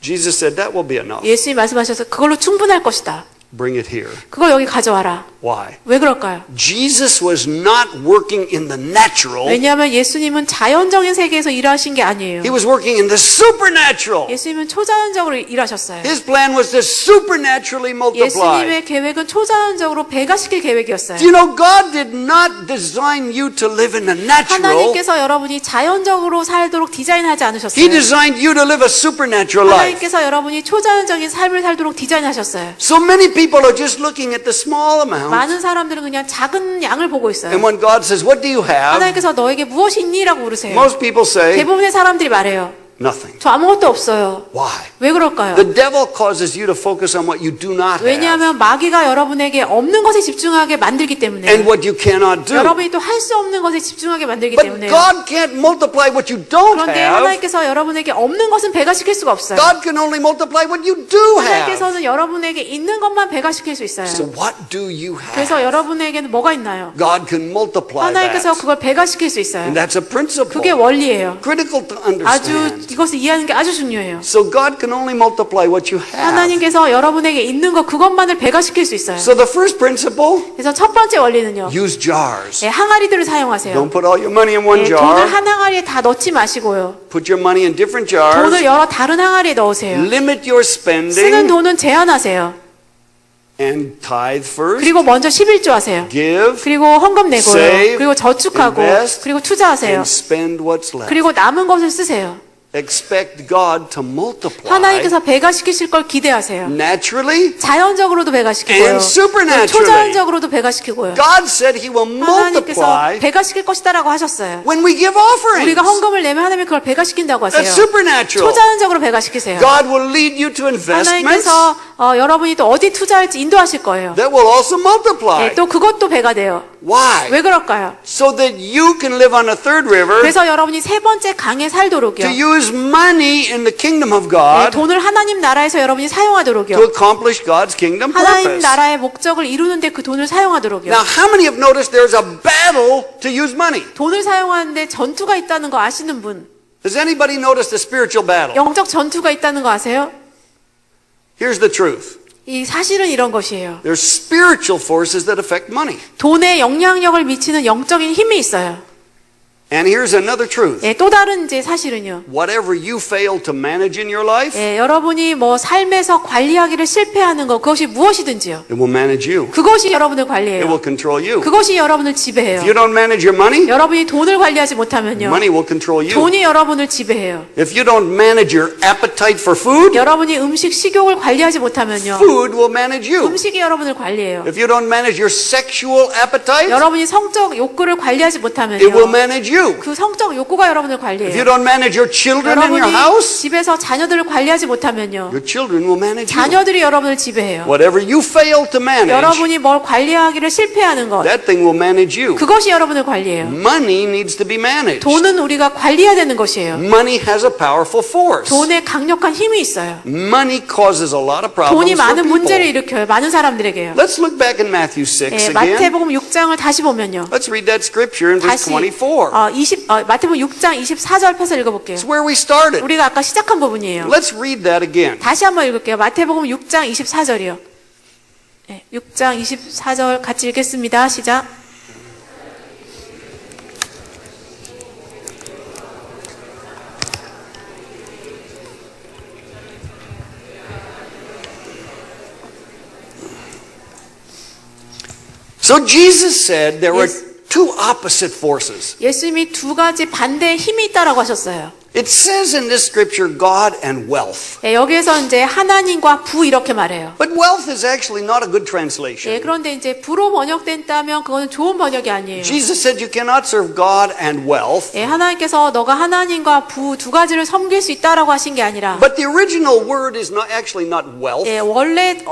Speaker 3: Jesus said, that will be enough.
Speaker 2: 예수님 말씀하셔서 그걸로 충분할 것이다.
Speaker 3: Bring it here.
Speaker 2: 그걸 여기 가져와라.
Speaker 3: Why?
Speaker 2: 왜 그럴까요?
Speaker 3: Jesus was not working in the natural.
Speaker 2: 왜냐하면 예수님은 자연적인 세계에서 일하신 게 아니에요.
Speaker 3: He was working in the supernatural.
Speaker 2: 예수님은 초자연적으로 일하셨어요.
Speaker 3: His plan was to supernaturally multiply.
Speaker 2: 예수님의 계획은 초자연적으로 배가시킬 계획이었어요.
Speaker 3: Do you know God did not design you to live in the natural?
Speaker 2: 하나님께서 여러분이 자연적으로 살도록 디자인하지 않으셨어요.
Speaker 3: He designed you to live a supernatural life.
Speaker 2: 하나님께서 여러분이 초자연적인 삶을 살도록 디자인하셨어요.
Speaker 3: So many people are just looking at the small amount.
Speaker 2: 많은 사람들은 그냥 작은 양을 보고 있어요.
Speaker 3: And when God says, "What do you have?"
Speaker 2: 하나님께서 너에게 무엇이 있니라고 물으세요.
Speaker 3: most people say,
Speaker 2: 대부분의 사람들이 말해요.
Speaker 3: "Nothing."
Speaker 2: 저 아무것도 없어요.
Speaker 3: Why?
Speaker 2: 왜 그럴까요?
Speaker 3: The devil causes you to focus on what you do not have
Speaker 2: 왜냐하면 마귀가 여러분에게 없는 것에 집중하게 만들기 때문에
Speaker 3: and what you cannot do.
Speaker 2: 여러분이 또 할 수 없는 것에 집중하게 만들기
Speaker 3: But
Speaker 2: 때문에
Speaker 3: God can't multiply what you don't
Speaker 2: 그런데
Speaker 3: have.
Speaker 2: 하나님께서 여러분에게 없는 것은 배가시킬 수가 없어요.
Speaker 3: God can only multiply what you do have.
Speaker 2: 하나님께서는 여러분에게 있는 것만 배가시킬 수 있어요.
Speaker 3: So what do you have?
Speaker 2: 그래서 여러분에게는 뭐가 있나요?
Speaker 3: God can multiply
Speaker 2: 하나님께서
Speaker 3: that.
Speaker 2: 그걸 배가시킬 수 있어요.
Speaker 3: And that's a principle.
Speaker 2: 그게 원리예요.
Speaker 3: Critical to
Speaker 2: 아주
Speaker 3: understand.
Speaker 2: 이것을 이해하는 게 아주 중요해요.
Speaker 3: So God can only multiply what you have.
Speaker 2: 하나님께서 여러분에게 있는 것 그것만을 배가시킬 수 있어요.
Speaker 3: So the first principle,
Speaker 2: 그래서 첫 번째 원리는요.
Speaker 3: use jars.
Speaker 2: 예, 항아리들을 사용하세요.
Speaker 3: Don't put all your money in one
Speaker 2: 예, 돈을
Speaker 3: jar.
Speaker 2: 한 항아리에 다 넣지 마시고요.
Speaker 3: Put your money in different
Speaker 2: 돈을
Speaker 3: jars.
Speaker 2: 여러 다른 항아리에 넣으세요.
Speaker 3: Limit your
Speaker 2: 쓰는
Speaker 3: spending
Speaker 2: 돈은 제한하세요.
Speaker 3: and tithe first.
Speaker 2: 그리고 먼저 11조 하세요.
Speaker 3: Give
Speaker 2: 그리고 헌금 내고요.
Speaker 3: Save,
Speaker 2: 그리고 저축하고
Speaker 3: invest,
Speaker 2: 그리고 투자하세요.
Speaker 3: and spend what's left.
Speaker 2: 그리고 남은 것을 쓰세요.
Speaker 3: Expect God to multiply
Speaker 2: 하나님께서 배가시키실 걸 기대하세요.
Speaker 3: naturally.
Speaker 2: 자연적으로도 배가시키고요.
Speaker 3: And supernaturally.
Speaker 2: 초자연적으로도 배가시키고요.
Speaker 3: God said He will
Speaker 2: 하나님께서
Speaker 3: multiply
Speaker 2: 배가시킬 것이다라고 하셨어요.
Speaker 3: when we give offerings.
Speaker 2: 우리가 헌금을 내면 하나님이 그걸 배가시킨다고 하세요.
Speaker 3: That's supernatural.
Speaker 2: 초자연적으로 배가시키세요.
Speaker 3: God will lead you to investments
Speaker 2: 하나님께서 여러분이 또 어디 투자할지 인도하실 거예요.
Speaker 3: that will also multiply.
Speaker 2: 예, 또 그것도 배가 돼요.
Speaker 3: Why?
Speaker 2: 왜 그럴까요?
Speaker 3: So that you can live on a third river
Speaker 2: 그래서 여러분이 세 번째 강에 살도록요.
Speaker 3: to use money in the kingdom of
Speaker 2: 예,
Speaker 3: God
Speaker 2: 돈을 하나님 나라에서 여러분이 사용하도록요.
Speaker 3: to accomplish God's kingdom
Speaker 2: 하나님
Speaker 3: purpose.
Speaker 2: 나라의 목적을 이루는데 그 돈을 사용하도록요.
Speaker 3: Now, how many have noticed there's a battle to use money?
Speaker 2: 돈을 사용하는데 전투가 있다는 거 아시는 분?
Speaker 3: Does anybody notice the spiritual battle?
Speaker 2: 영적 전투가 있다는 거 아세요?
Speaker 3: Here's the truth.
Speaker 2: 이 사실은 이런 것이에요.
Speaker 3: There's spiritual forces that affect money.
Speaker 2: 돈에 영향력을 미치는 영적인 힘이 있어요.
Speaker 3: And here's another truth.
Speaker 2: 예, 또 다른 이제 사실은요.
Speaker 3: Whatever you fail to manage in your life,
Speaker 2: 예, 여러분이 뭐 삶에서 관리하기를 실패하는 것 그것이 무엇이든지요.
Speaker 3: it will manage you.
Speaker 2: 그것이 여러분을
Speaker 3: It
Speaker 2: 관리해요.
Speaker 3: will control you.
Speaker 2: 그것이 여러분을
Speaker 3: If
Speaker 2: 지배해요.
Speaker 3: you don't manage your money,
Speaker 2: 여러분이 돈을 관리하지 못하면요.
Speaker 3: money will control you.
Speaker 2: 돈이 여러분을 지배해요.
Speaker 3: If you don't manage your appetite for food,
Speaker 2: 여러분이 음식 식욕을 관리하지 못하면요.
Speaker 3: food will manage you.
Speaker 2: 음식이 여러분을 관리해요.
Speaker 3: If you don't manage your sexual appetite,
Speaker 2: 여러분이 성적 욕구를 관리하지
Speaker 3: it will
Speaker 2: 못하면요.
Speaker 3: manage you.
Speaker 2: 그 성적 욕구가 여러분을
Speaker 3: If
Speaker 2: 관리해요.
Speaker 3: you don't manage your children in your
Speaker 2: 여러분이
Speaker 3: house,
Speaker 2: 집에서 자녀들을 관리하지 못하면요.
Speaker 3: your children will manage you.
Speaker 2: 자녀들이 여러분을 지배해요.
Speaker 3: Whatever you fail to manage,
Speaker 2: 여러분이 뭘 관리하기를 실패하는 것
Speaker 3: that thing will manage you.
Speaker 2: 그것이 여러분을 관리해요.
Speaker 3: Money needs to be managed.
Speaker 2: 돈은 우리가 관리해야 되는 것이에요.
Speaker 3: Money has a powerful force.
Speaker 2: 돈에 강력한 힘이 있어요.
Speaker 3: Money causes a lot of problems
Speaker 2: 돈이
Speaker 3: for
Speaker 2: 많은 문제를
Speaker 3: people.
Speaker 2: 일으켜요. 많은 사람들에게요.
Speaker 3: Let's look back in Matthew 6
Speaker 2: 예,
Speaker 3: again.
Speaker 2: 마태복음 6장을 다시 보면요.
Speaker 3: Let's read that scripture in verse
Speaker 2: 다시
Speaker 3: 24.
Speaker 2: 마태복음 6장 24절 펴서 읽어볼게요.
Speaker 3: It's where we started.
Speaker 2: 우리가 아까 시작한 부분이에요.
Speaker 3: Let's read that again.
Speaker 2: 다시 한번 읽을게요. 마태복음 6장 24절이요. 네, 6장 24절 같이 읽겠습니다. 시작.
Speaker 3: So Jesus said there were two opposite forces.
Speaker 2: 예수님이 두 가지 반대의 힘이 있다라고 하셨어요.
Speaker 3: It says in this scripture God and wealth.
Speaker 2: 예, 여기에서 이제 하나님과 부 이렇게 말해요.
Speaker 3: But wealth is actually not a good
Speaker 2: 예,
Speaker 3: translation.
Speaker 2: 그런데 이제 부로 번역된다면 그거는 좋은 번역이 아니에요.
Speaker 3: Jesus said you cannot serve God and wealth.
Speaker 2: 예, 하나님께서 너가 하나님과 부 두 가지를 섬길 수 있다라고 하신 게 아니라
Speaker 3: But the original word is not actually not wealth.
Speaker 2: 예, 원어를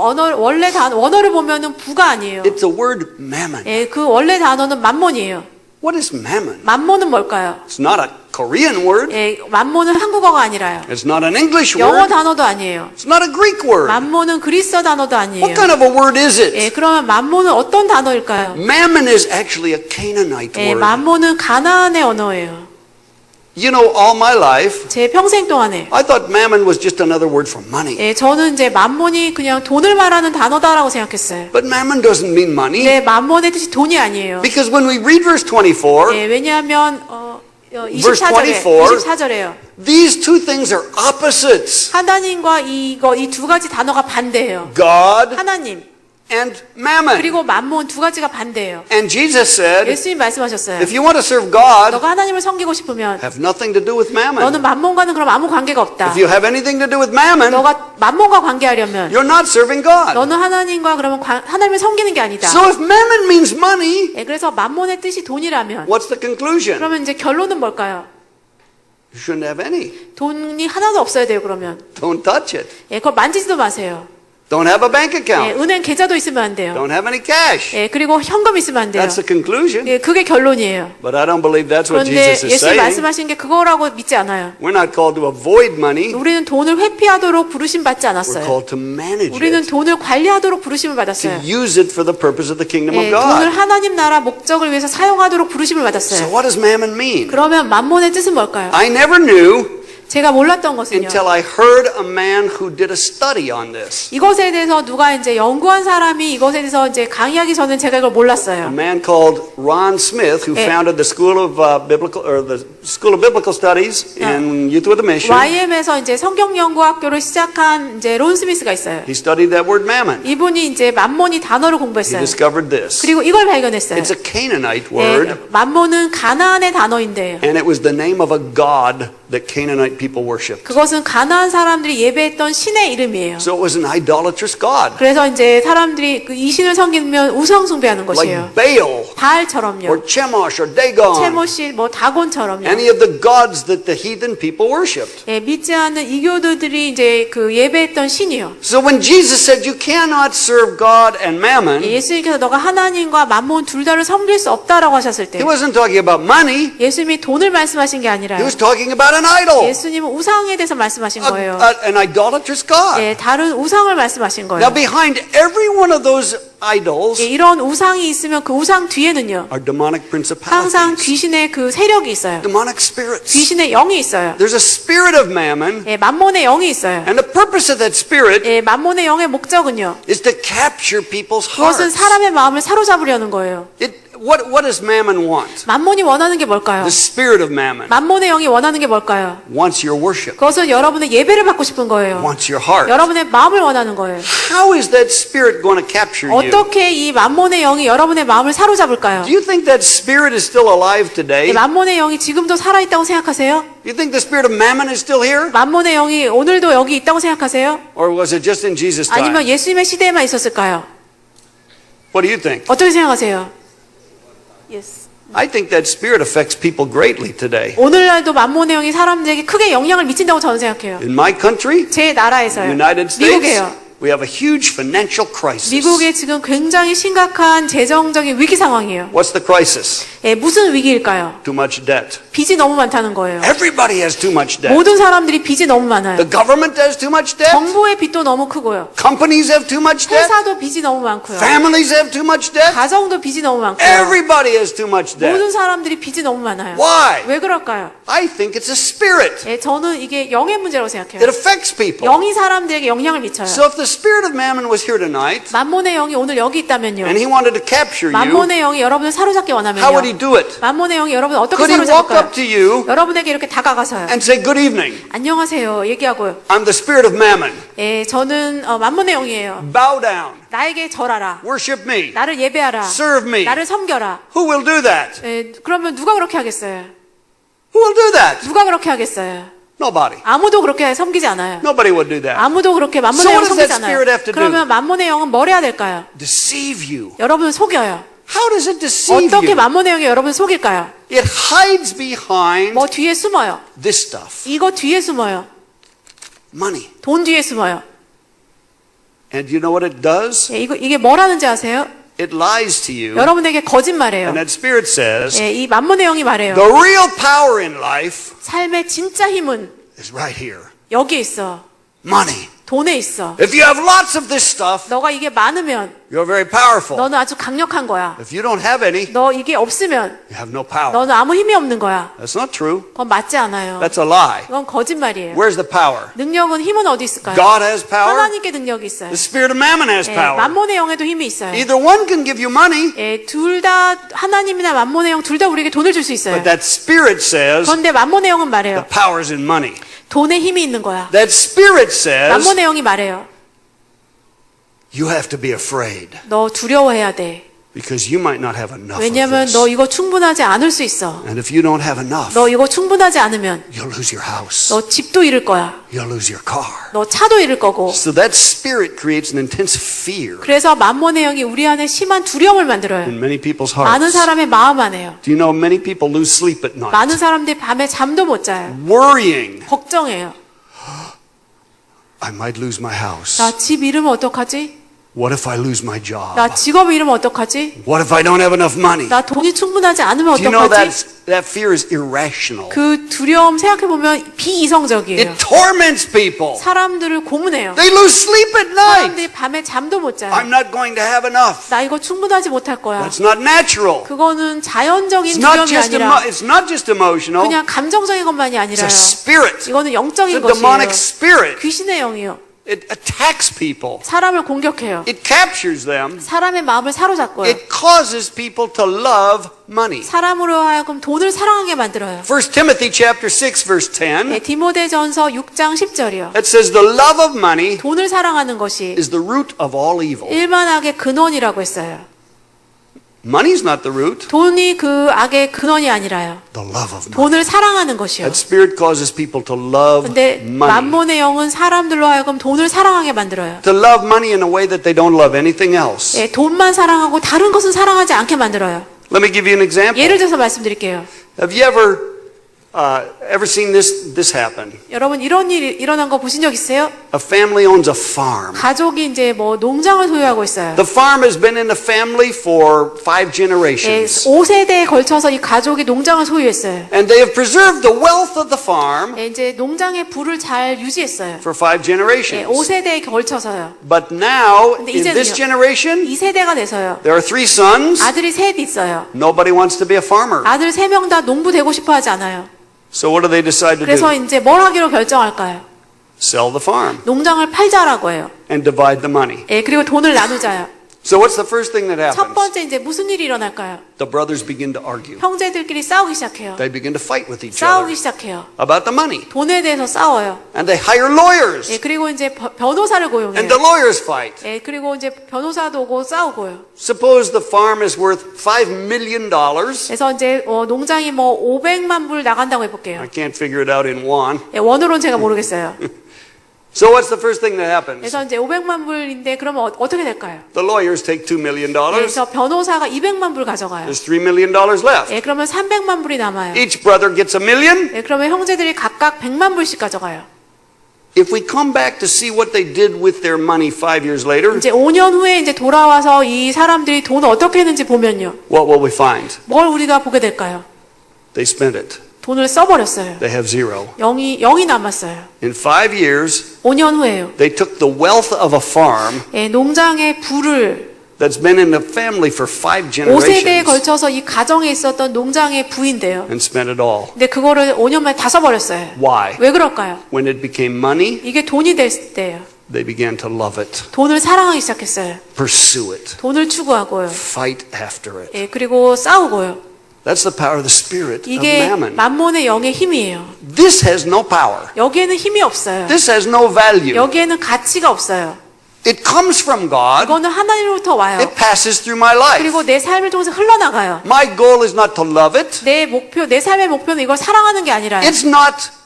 Speaker 2: 보면은 부가 아니에요.
Speaker 3: It's the word mammon.
Speaker 2: 예, 그 원래 단어는 만몬이에요.
Speaker 3: What is mammon?
Speaker 2: 만몬은 뭘까요?
Speaker 3: It's not a Korean word.
Speaker 2: 예, 만몬은 한국어가 아니라요.
Speaker 3: It's not an English
Speaker 2: 영어
Speaker 3: word.
Speaker 2: 단어도 아니에요.
Speaker 3: It's not a Greek word.
Speaker 2: 만몬은 그리스어 단어도 아니에요.
Speaker 3: What kind of a word is
Speaker 2: 예,
Speaker 3: it?
Speaker 2: 그러면 만몬은 어떤 단어일까요?
Speaker 3: Mammon is actually a Canaanite
Speaker 2: 예,
Speaker 3: word.
Speaker 2: 만몬은 가나안의 언어예요.
Speaker 3: You know, all my life,
Speaker 2: 제 평생 동안에
Speaker 3: I thought mammon was just another word for money.
Speaker 2: 예, 저는 이제 만몬이 그냥 돈을 말하는 단어다라고 생각했어요.
Speaker 3: But mammon doesn't mean money.
Speaker 2: 근데 만몬의 뜻이 돈이 아니에요.
Speaker 3: Because when we read verse 24,
Speaker 2: 예, 왜냐하면
Speaker 3: Verse
Speaker 2: 24절에
Speaker 3: 24.
Speaker 2: 24절에요.
Speaker 3: these two things are opposites.
Speaker 2: 하나님과 이 두 가지 단어가 반대예요.
Speaker 3: God
Speaker 2: 하나님
Speaker 3: and mammon.
Speaker 2: 그리고 만몬 두 가지가 반대예요.
Speaker 3: And Jesus said,
Speaker 2: 예수님 말씀하셨어요.
Speaker 3: if you want to serve God,
Speaker 2: 너가 하나님을 섬기고 싶으면
Speaker 3: have nothing to do with mammon.
Speaker 2: 너는 만몬과는 그럼 아무 관계가 없다.
Speaker 3: If you have anything to do with mammon,
Speaker 2: 너가 만몬과 관계하려면
Speaker 3: you're not serving God.
Speaker 2: 너는 하나님과 그러면 하나님을 섬기는 게 아니다.
Speaker 3: So if mammon means money,
Speaker 2: 예, 그래서 만몬의 뜻이 돈이라면
Speaker 3: what's the conclusion?
Speaker 2: 그러면 이제 결론은 뭘까요?
Speaker 3: You shouldn't have any.
Speaker 2: 돈이 하나도 없어야 돼요. 그러면
Speaker 3: Don't touch it.
Speaker 2: 예, 그걸 만지지도 마세요.
Speaker 3: Don't have a bank
Speaker 2: 예,
Speaker 3: account.
Speaker 2: 은행 계좌도 있으면 안 돼요.
Speaker 3: Don't have any cash.
Speaker 2: 예, 그리고 현금 있으면 안 돼요.
Speaker 3: That's the conclusion.
Speaker 2: 예, 그게 결론이에요.
Speaker 3: But I don't believe that's what
Speaker 2: 그런데
Speaker 3: Jesus is
Speaker 2: 예수님
Speaker 3: saying.
Speaker 2: 말씀하신 게 그거라고 믿지 않아요.
Speaker 3: We're not called to avoid money.
Speaker 2: 우리는 돈을 회피하도록 부르심 받지
Speaker 3: We're
Speaker 2: 않았어요.
Speaker 3: called to manage
Speaker 2: 우리는
Speaker 3: it.
Speaker 2: 돈을 관리하도록 부르심을
Speaker 3: To
Speaker 2: 받았어요.
Speaker 3: use it for the purpose of the kingdom of
Speaker 2: 예, 돈을
Speaker 3: God.
Speaker 2: 하나님 나라 목적을 위해서 사용하도록 부르심을
Speaker 3: So
Speaker 2: 받았어요.
Speaker 3: what does mammon mean?
Speaker 2: 그러면 만몬의 뜻은 뭘까요?
Speaker 3: I never knew
Speaker 2: 제가 몰랐던 것은요.
Speaker 3: until I heard a man who did a study on this.
Speaker 2: 이것에 대해서 누가 이제 연구한 사람이 이것에 대해서 이제 강의하기 전에 제가 이걸
Speaker 3: A
Speaker 2: 몰랐어요.
Speaker 3: man called Ron Smith, who
Speaker 2: 예.
Speaker 3: founded the School of Biblical Studies in Youth with a Mission.
Speaker 2: YM에서 이제 성경 연구학교를 시작한 이제 론 스미스가 있어요.
Speaker 3: He studied that word mammon.
Speaker 2: 이분이 이제 만몬이 단어를
Speaker 3: He
Speaker 2: 공부했어요.
Speaker 3: discovered this.
Speaker 2: 그리고 이걸 발견했어요.
Speaker 3: It's a Canaanite word,
Speaker 2: 예, 만몬은 가나안의 단어인데요.
Speaker 3: and it was the name of a god that Canaanite people worshipped.
Speaker 2: 그것은 가나안 사람들이 예배했던 신의 이름이에요.
Speaker 3: So it was an idolatrous god,
Speaker 2: 그래서 이제 사람들이 이 신을 섬기면 우상 숭배하는 것이에요.
Speaker 3: like Baal
Speaker 2: 바알처럼요.
Speaker 3: or Chemosh or Dagon,
Speaker 2: 체모시, 뭐 다곤처럼요.
Speaker 3: any of the gods that the heathen people worshipped.
Speaker 2: 예, 믿지 않는 이교도들이 이제 그 예배했던 신이요.
Speaker 3: So when Jesus said you cannot serve God and mammon,
Speaker 2: 예, 예수님께서 너가 하나님과 만몬 둘 다를 섬길 수 없다라고 하셨을 때
Speaker 3: he wasn't talking about money.
Speaker 2: 예수님이 돈을 말씀하신 게
Speaker 3: He
Speaker 2: 아니라
Speaker 3: was talking about an idol,
Speaker 2: 예수님은 우상에 대해서 말씀하신 거예요.
Speaker 3: an idolatrous god.
Speaker 2: 예, 다른 우상을 말씀하신 거예요.
Speaker 3: Now behind every one of those idols
Speaker 2: 예, 이런 우상이 있으면 그 우상 뒤에는요.
Speaker 3: are demonic
Speaker 2: 항상
Speaker 3: principalities,
Speaker 2: 귀신의 그 세력이 있어요.
Speaker 3: demonic spirits.
Speaker 2: 귀신의 영이 있어요.
Speaker 3: There's a spirit of mammon,
Speaker 2: 예, 만몬의 영이 있어요.
Speaker 3: and the purpose of that spirit
Speaker 2: 예, 만몬의 영의 목적은요.
Speaker 3: is to capture people's
Speaker 2: 그것은
Speaker 3: hearts.
Speaker 2: 사람의 마음을 사로잡으려는 거예요.
Speaker 3: What does mammon want?
Speaker 2: 만몬이 원하는 게 뭘까요?
Speaker 3: The spirit of mammon
Speaker 2: 만몬의 영이 원하는 게 뭘까요?
Speaker 3: wants your worship,
Speaker 2: 그것은 여러분의 예배를 받고 싶은 거예요.
Speaker 3: wants your heart.
Speaker 2: 여러분의 마음을 원하는 거예요.
Speaker 3: How is that spirit going to capture you?
Speaker 2: 어떻게 이 만몬의 영이 여러분의 마음을 사로잡을까요?
Speaker 3: Do you think that spirit is still alive
Speaker 2: 이
Speaker 3: today?
Speaker 2: 만몬의 영이 지금도 살아있다고 생각하세요?
Speaker 3: You think the spirit of mammon is still here?
Speaker 2: 만몬의 영이 오늘도 여기 있다고 생각하세요?
Speaker 3: Or was it just in Jesus'
Speaker 2: 아니면
Speaker 3: time?
Speaker 2: 예수님의 시대에만 있었을까요?
Speaker 3: What do you think?
Speaker 2: 어떻게 생각하세요? Yes.
Speaker 3: I think that spirit affects people greatly today.
Speaker 2: 오늘날도 만몬의 영이 사람들에게 크게 영향을 미친다고 저는 생각해요.
Speaker 3: In my country,
Speaker 2: 제 나라에서요.
Speaker 3: United States,
Speaker 2: 미국에요.
Speaker 3: we have a huge financial crisis.
Speaker 2: 미국에 지금 굉장히 심각한 재정적인 위기 상황이에요.
Speaker 3: What's the crisis?
Speaker 2: 예, 무슨 위기일까요?
Speaker 3: Too much debt.
Speaker 2: 빚이 너무 많다는 거예요.
Speaker 3: Everybody has too much debt.
Speaker 2: 모든 사람들이 빚이 너무 많아요.
Speaker 3: The government has too much debt.
Speaker 2: 정부의 빚도 너무 크고요.
Speaker 3: Companies have too much debt.
Speaker 2: 회사도 빚이 너무 많고요.
Speaker 3: Families have too much debt.
Speaker 2: 가정도 빚이 너무 많고요.
Speaker 3: Everybody has too much debt.
Speaker 2: 모든 사람들이 빚이 너무 많아요.
Speaker 3: Why?
Speaker 2: 왜 그럴까요?
Speaker 3: I think it's a spirit.
Speaker 2: 예, 저는 이게 영의 문제라고
Speaker 3: It
Speaker 2: 생각해요.
Speaker 3: affects people.
Speaker 2: 영이 사람들에게 영향을 미쳐요.
Speaker 3: So if the spirit of mammon was here tonight
Speaker 2: 만몬의 영이 오늘 여기 있다면요.
Speaker 3: and he wanted to capture you,
Speaker 2: 만몬의 영이 여러분을 사로잡기
Speaker 3: how would he
Speaker 2: 원하면요.
Speaker 3: do it?
Speaker 2: 만몬의 영이 여러분을 어떻게
Speaker 3: Could he walk up
Speaker 2: 사로잡을까요?
Speaker 3: to you
Speaker 2: 여러분에게 이렇게 다가가서요.
Speaker 3: and say, "Good evening.
Speaker 2: 안녕하세요. 얘기하고요.
Speaker 3: I'm the spirit of mammon.
Speaker 2: 예, 저는 만몬의 영이에요.
Speaker 3: Bow down.
Speaker 2: 나에게 절하라.
Speaker 3: Worship me.
Speaker 2: 나를 예배하라.
Speaker 3: Serve me."
Speaker 2: 나를 섬겨라.
Speaker 3: Who will do that?
Speaker 2: 예, 그러면 누가 그렇게 하겠어요?
Speaker 3: Who will do that?
Speaker 2: 누가 그렇게 하겠어요?
Speaker 3: Nobody.
Speaker 2: 아무도 그렇게 섬기지 않아요.
Speaker 3: Nobody would do that.
Speaker 2: 아무도 그렇게 만몬의
Speaker 3: So
Speaker 2: 영
Speaker 3: what does that
Speaker 2: 섬기지
Speaker 3: spirit
Speaker 2: 않아요.
Speaker 3: have to do?
Speaker 2: 그러면 만몬의 영은 뭘 해야 될까요?
Speaker 3: Deceive you.
Speaker 2: 여러분을 속여요.
Speaker 3: How does it deceive
Speaker 2: 어떻게
Speaker 3: you?
Speaker 2: 만몬의 영이 여러분을 속일까요?
Speaker 3: It hides behind
Speaker 2: 뭐 뒤에 숨어요.
Speaker 3: this stuff.
Speaker 2: 이거 뒤에 숨어요.
Speaker 3: Money.
Speaker 2: 돈 뒤에 숨어요.
Speaker 3: And do you know what it does?
Speaker 2: 예, 이게 뭘 하는지 아세요?
Speaker 3: It lies to you.
Speaker 2: 여러분에게 거짓말해요.
Speaker 3: And that spirit says,
Speaker 2: 예, 이 만몬의 영이 말해요.
Speaker 3: the real power in life
Speaker 2: 삶의 진짜 힘은
Speaker 3: is right here.
Speaker 2: 여기에 있어.
Speaker 3: Money.
Speaker 2: 돈에 있어.
Speaker 3: If you have lots of this stuff,
Speaker 2: 너가 이게 많으면
Speaker 3: you're very powerful.
Speaker 2: 너는 아주 강력한 거야.
Speaker 3: If you don't have any,
Speaker 2: 너 이게 없으면
Speaker 3: you have no power.
Speaker 2: 너는 아무 힘이 없는 거야.
Speaker 3: That's not true.
Speaker 2: 그건 맞지 않아요.
Speaker 3: That's a lie.
Speaker 2: 그건 거짓말이에요.
Speaker 3: Where's the power?
Speaker 2: 능력은 힘은 어디 있을까요?
Speaker 3: God has power.
Speaker 2: 하나님께 능력이 있어요.
Speaker 3: The spirit of mammon has
Speaker 2: 예,
Speaker 3: power.
Speaker 2: 만몬의 영에도 힘이 있어요.
Speaker 3: Either one can give you money,
Speaker 2: 예, 둘 다 하나님이나 만몬의 영 둘 다 우리에게 돈을 줄 수 있어요.
Speaker 3: but that spirit says
Speaker 2: 그런데 만몬의 영은
Speaker 3: the
Speaker 2: 말해요.
Speaker 3: power is in money.
Speaker 2: 돈에 힘이 있는 거야.
Speaker 3: That spirit says
Speaker 2: 만몬의 영이 말해요.
Speaker 3: you have to be afraid
Speaker 2: 너 두려워해야 돼.
Speaker 3: because you might not have enough of
Speaker 2: 왜냐면
Speaker 3: this.
Speaker 2: 너 이거 충분하지 않을 수 있어.
Speaker 3: And if you don't have enough,
Speaker 2: 너 이거 충분하지 않으면
Speaker 3: you'll lose your house.
Speaker 2: 너 집도 잃을 거야.
Speaker 3: You'll lose your car.
Speaker 2: 너 차도 잃을 거고.
Speaker 3: So that spirit creates an intense fear
Speaker 2: 그래서 만몬의 영이 우리 안에 심한 두려움을 만들어요.
Speaker 3: in many people's
Speaker 2: 많은
Speaker 3: hearts.
Speaker 2: 사람의 마음 안에요.
Speaker 3: Do you know many people lose sleep at night?
Speaker 2: 많은 사람들이 밤에 잠도 못 자요.
Speaker 3: Worrying.
Speaker 2: 걱정해요.
Speaker 3: I might lose my house.
Speaker 2: 나 집 잃으면 어떡하지?
Speaker 3: What if I lose my job?
Speaker 2: 나 직업 잃으면 어떡하지?
Speaker 3: What if I don't have enough money?
Speaker 2: 나 돈이 충분하지 않으면
Speaker 3: Do you know
Speaker 2: 어떡하지?
Speaker 3: that fear is irrational?
Speaker 2: 그 두려움 생각해보면 비이성적이에요.
Speaker 3: It torments people.
Speaker 2: 사람들을 고문해요.
Speaker 3: They lose sleep at night.
Speaker 2: 사람들이 밤에 잠도 못 자요.
Speaker 3: I'm not going to have enough.
Speaker 2: 나 이거 충분하지 못할 거야.
Speaker 3: That's not natural.
Speaker 2: 그거는 자연적인
Speaker 3: It's not
Speaker 2: 두려움이
Speaker 3: just
Speaker 2: 아니라
Speaker 3: it's not just emotional.
Speaker 2: 그냥 감정적인 것만이
Speaker 3: It's
Speaker 2: 아니라요.
Speaker 3: a spirit.
Speaker 2: 이거는
Speaker 3: It's
Speaker 2: 영적인
Speaker 3: a demonic
Speaker 2: 것이에요.
Speaker 3: spirit.
Speaker 2: 귀신의 영이요.
Speaker 3: It attacks people.
Speaker 2: 사람을 공격해요.
Speaker 3: It captures them.
Speaker 2: 사람의 마음을 사로잡고요.
Speaker 3: It causes people to love money.
Speaker 2: 사람으로 하여금 돈을 사랑하게 만들어요.
Speaker 3: 1 Timothy chapter 6 verse 10.
Speaker 2: 네, 디모데전서 6장 10절이요.
Speaker 3: It says the love of money
Speaker 2: 돈을 사랑하는 것이
Speaker 3: is the root of all evil.
Speaker 2: 일만악의 근원이라고 했어요.
Speaker 3: Money's not the root.
Speaker 2: 돈이 그 악의 근원이 아니라요.
Speaker 3: The love of money.
Speaker 2: 돈을 사랑하는 것이요.
Speaker 3: That spirit causes people to love
Speaker 2: 근데
Speaker 3: money.
Speaker 2: 만몬의 영은 사람들로 하여금 돈을 사랑하게 만들어요.
Speaker 3: To love money in a way that they don't love anything else.
Speaker 2: 예, 돈만 사랑하고 다른 것은 사랑하지 않게 만들어요.
Speaker 3: Let me give you an example.
Speaker 2: 예를 들어서 말씀드릴게요.
Speaker 3: Have you ever seen this happen?
Speaker 2: 여러분 이런 일이 일어난 거 보신 적 있어요?
Speaker 3: A family owns a farm.
Speaker 2: 가족이 이제 뭐 농장을 소유하고 있어요.
Speaker 3: The farm has been in the family for 5
Speaker 2: 예,
Speaker 3: generations.
Speaker 2: 5세대에 걸쳐서 이 가족이 농장을 소유했어요.
Speaker 3: And they have preserved the wealth of the farm
Speaker 2: 예, 이제 농장의 부를 잘 유지했어요.
Speaker 3: for 5
Speaker 2: 예,
Speaker 3: generations.
Speaker 2: 5세대에 걸쳐서요.
Speaker 3: But now,
Speaker 2: 근데
Speaker 3: in this
Speaker 2: 이제는요.
Speaker 3: generation,
Speaker 2: 2세대가 돼서요.
Speaker 3: there are 3 sons.
Speaker 2: 아들이 셋 있어요.
Speaker 3: Nobody wants to be a farmer.
Speaker 2: 아들 3명 다 농부 되고 싶어 하지 않아요.
Speaker 3: So what do they decide to
Speaker 2: 그래서
Speaker 3: do?
Speaker 2: 이제 뭘 하기로 결정할까요?
Speaker 3: Sell the farm
Speaker 2: 농장을 팔자라고 해요.
Speaker 3: and divide the money.
Speaker 2: 예, 그리고 돈을 나누자요.
Speaker 3: So what's the first thing that
Speaker 2: 첫
Speaker 3: happens?
Speaker 2: 번째 이제 무슨 일이 일어날까요?
Speaker 3: The brothers begin to argue.
Speaker 2: 형제들끼리 싸우기 시작해요.
Speaker 3: They begin to fight with each
Speaker 2: 싸우기
Speaker 3: other
Speaker 2: 시작해요.
Speaker 3: about the money.
Speaker 2: 돈에 대해서 싸워요.
Speaker 3: And they hire lawyers.
Speaker 2: 예, 그리고 이제 변호사를
Speaker 3: And
Speaker 2: 고용해요.
Speaker 3: the lawyers fight.
Speaker 2: 예, 그리고 이제 변호사도 오고 싸우고요.
Speaker 3: Suppose the farm is worth $5 million.
Speaker 2: 그래서 이제 농장이 뭐 500만 불 나간다고 해볼게요.
Speaker 3: I can't figure it out in won.
Speaker 2: 예, 원으로는 제가 모르겠어요.
Speaker 3: So what's the first thing that happens?
Speaker 2: 그래서 이제 500만 불인데 그러면 어떻게 될까요?
Speaker 3: The lawyers take $2 million.
Speaker 2: 그래서 변호사가 200만 불 가져가요.
Speaker 3: There's $3 million left.
Speaker 2: 예, 그러면 300만 불이 남아요.
Speaker 3: Each brother gets $1 million.
Speaker 2: 예, 그러면 형제들이 각각 100만 불씩 가져가요.
Speaker 3: If we come back to see what they did with their money 5 years later,
Speaker 2: 이제 5년 후에 이제 돌아와서 이 사람들이 돈을 어떻게 했는지 보면요.
Speaker 3: what will we find?
Speaker 2: 뭘 우리가 보게 될까요?
Speaker 3: They spent it.
Speaker 2: 돈을 써버렸어요.
Speaker 3: They have zero.
Speaker 2: 0이 남았어요.
Speaker 3: In 5 years,
Speaker 2: 5년 후에요.
Speaker 3: they took the wealth of a farm
Speaker 2: 예, 농장의 부를
Speaker 3: that's been in the family for 5
Speaker 2: 5세대에
Speaker 3: generations
Speaker 2: 걸쳐서 이 가정에 있었던 농장의 부인데요.
Speaker 3: and spent it all.
Speaker 2: 근데 그거를 5년 만에 다 써버렸어요.
Speaker 3: Why?
Speaker 2: 왜 그럴까요?
Speaker 3: When it became money,
Speaker 2: 이게 돈이 됐을 때예요.
Speaker 3: they began to love it,
Speaker 2: 돈을 사랑하기 시작했어요.
Speaker 3: pursue it,
Speaker 2: 돈을 추구하고요.
Speaker 3: fight after it.
Speaker 2: 예, 그리고 싸우고요.
Speaker 3: That's the power of the spirit of
Speaker 2: 이게
Speaker 3: mammon.
Speaker 2: 만몬의 영의 힘이에요.
Speaker 3: This has no power.
Speaker 2: 여기에는 힘이 없어요.
Speaker 3: This has no value.
Speaker 2: 여기에는 가치가 없어요.
Speaker 3: It comes from God.
Speaker 2: 이거는 하나님으로부터 와요.
Speaker 3: It passes through my life.
Speaker 2: 그리고 내 삶을 통해서 흘러나가요.
Speaker 3: My goal is not to love it.
Speaker 2: 내 삶의 목표는 이걸 사랑하는 게 아니라요.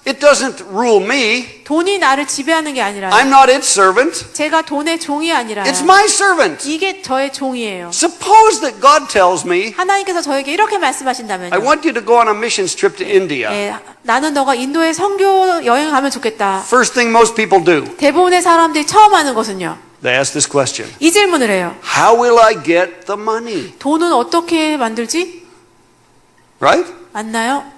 Speaker 3: It doesn't rule me.
Speaker 2: 돈이 나를 지배하는 게 아니라요.
Speaker 3: I'm not its servant.
Speaker 2: 제가 돈의 종이 아니라요.
Speaker 3: It's my servant.
Speaker 2: 이게 저의 종이에요.
Speaker 3: Suppose that God tells me,
Speaker 2: 하나님께서 저에게 이렇게 말씀하신다면요.
Speaker 3: I want you to go on a missions trip to India.
Speaker 2: 예, 나는 너가 인도에 선교 여행 가면 좋겠다.
Speaker 3: First thing most people do,
Speaker 2: 대부분의 사람들이 처음 하는 것은요.
Speaker 3: they ask this question.
Speaker 2: 이 질문을 해요.
Speaker 3: How will I get the money?
Speaker 2: 돈은 어떻게 만들지?
Speaker 3: Right?
Speaker 2: 맞나요?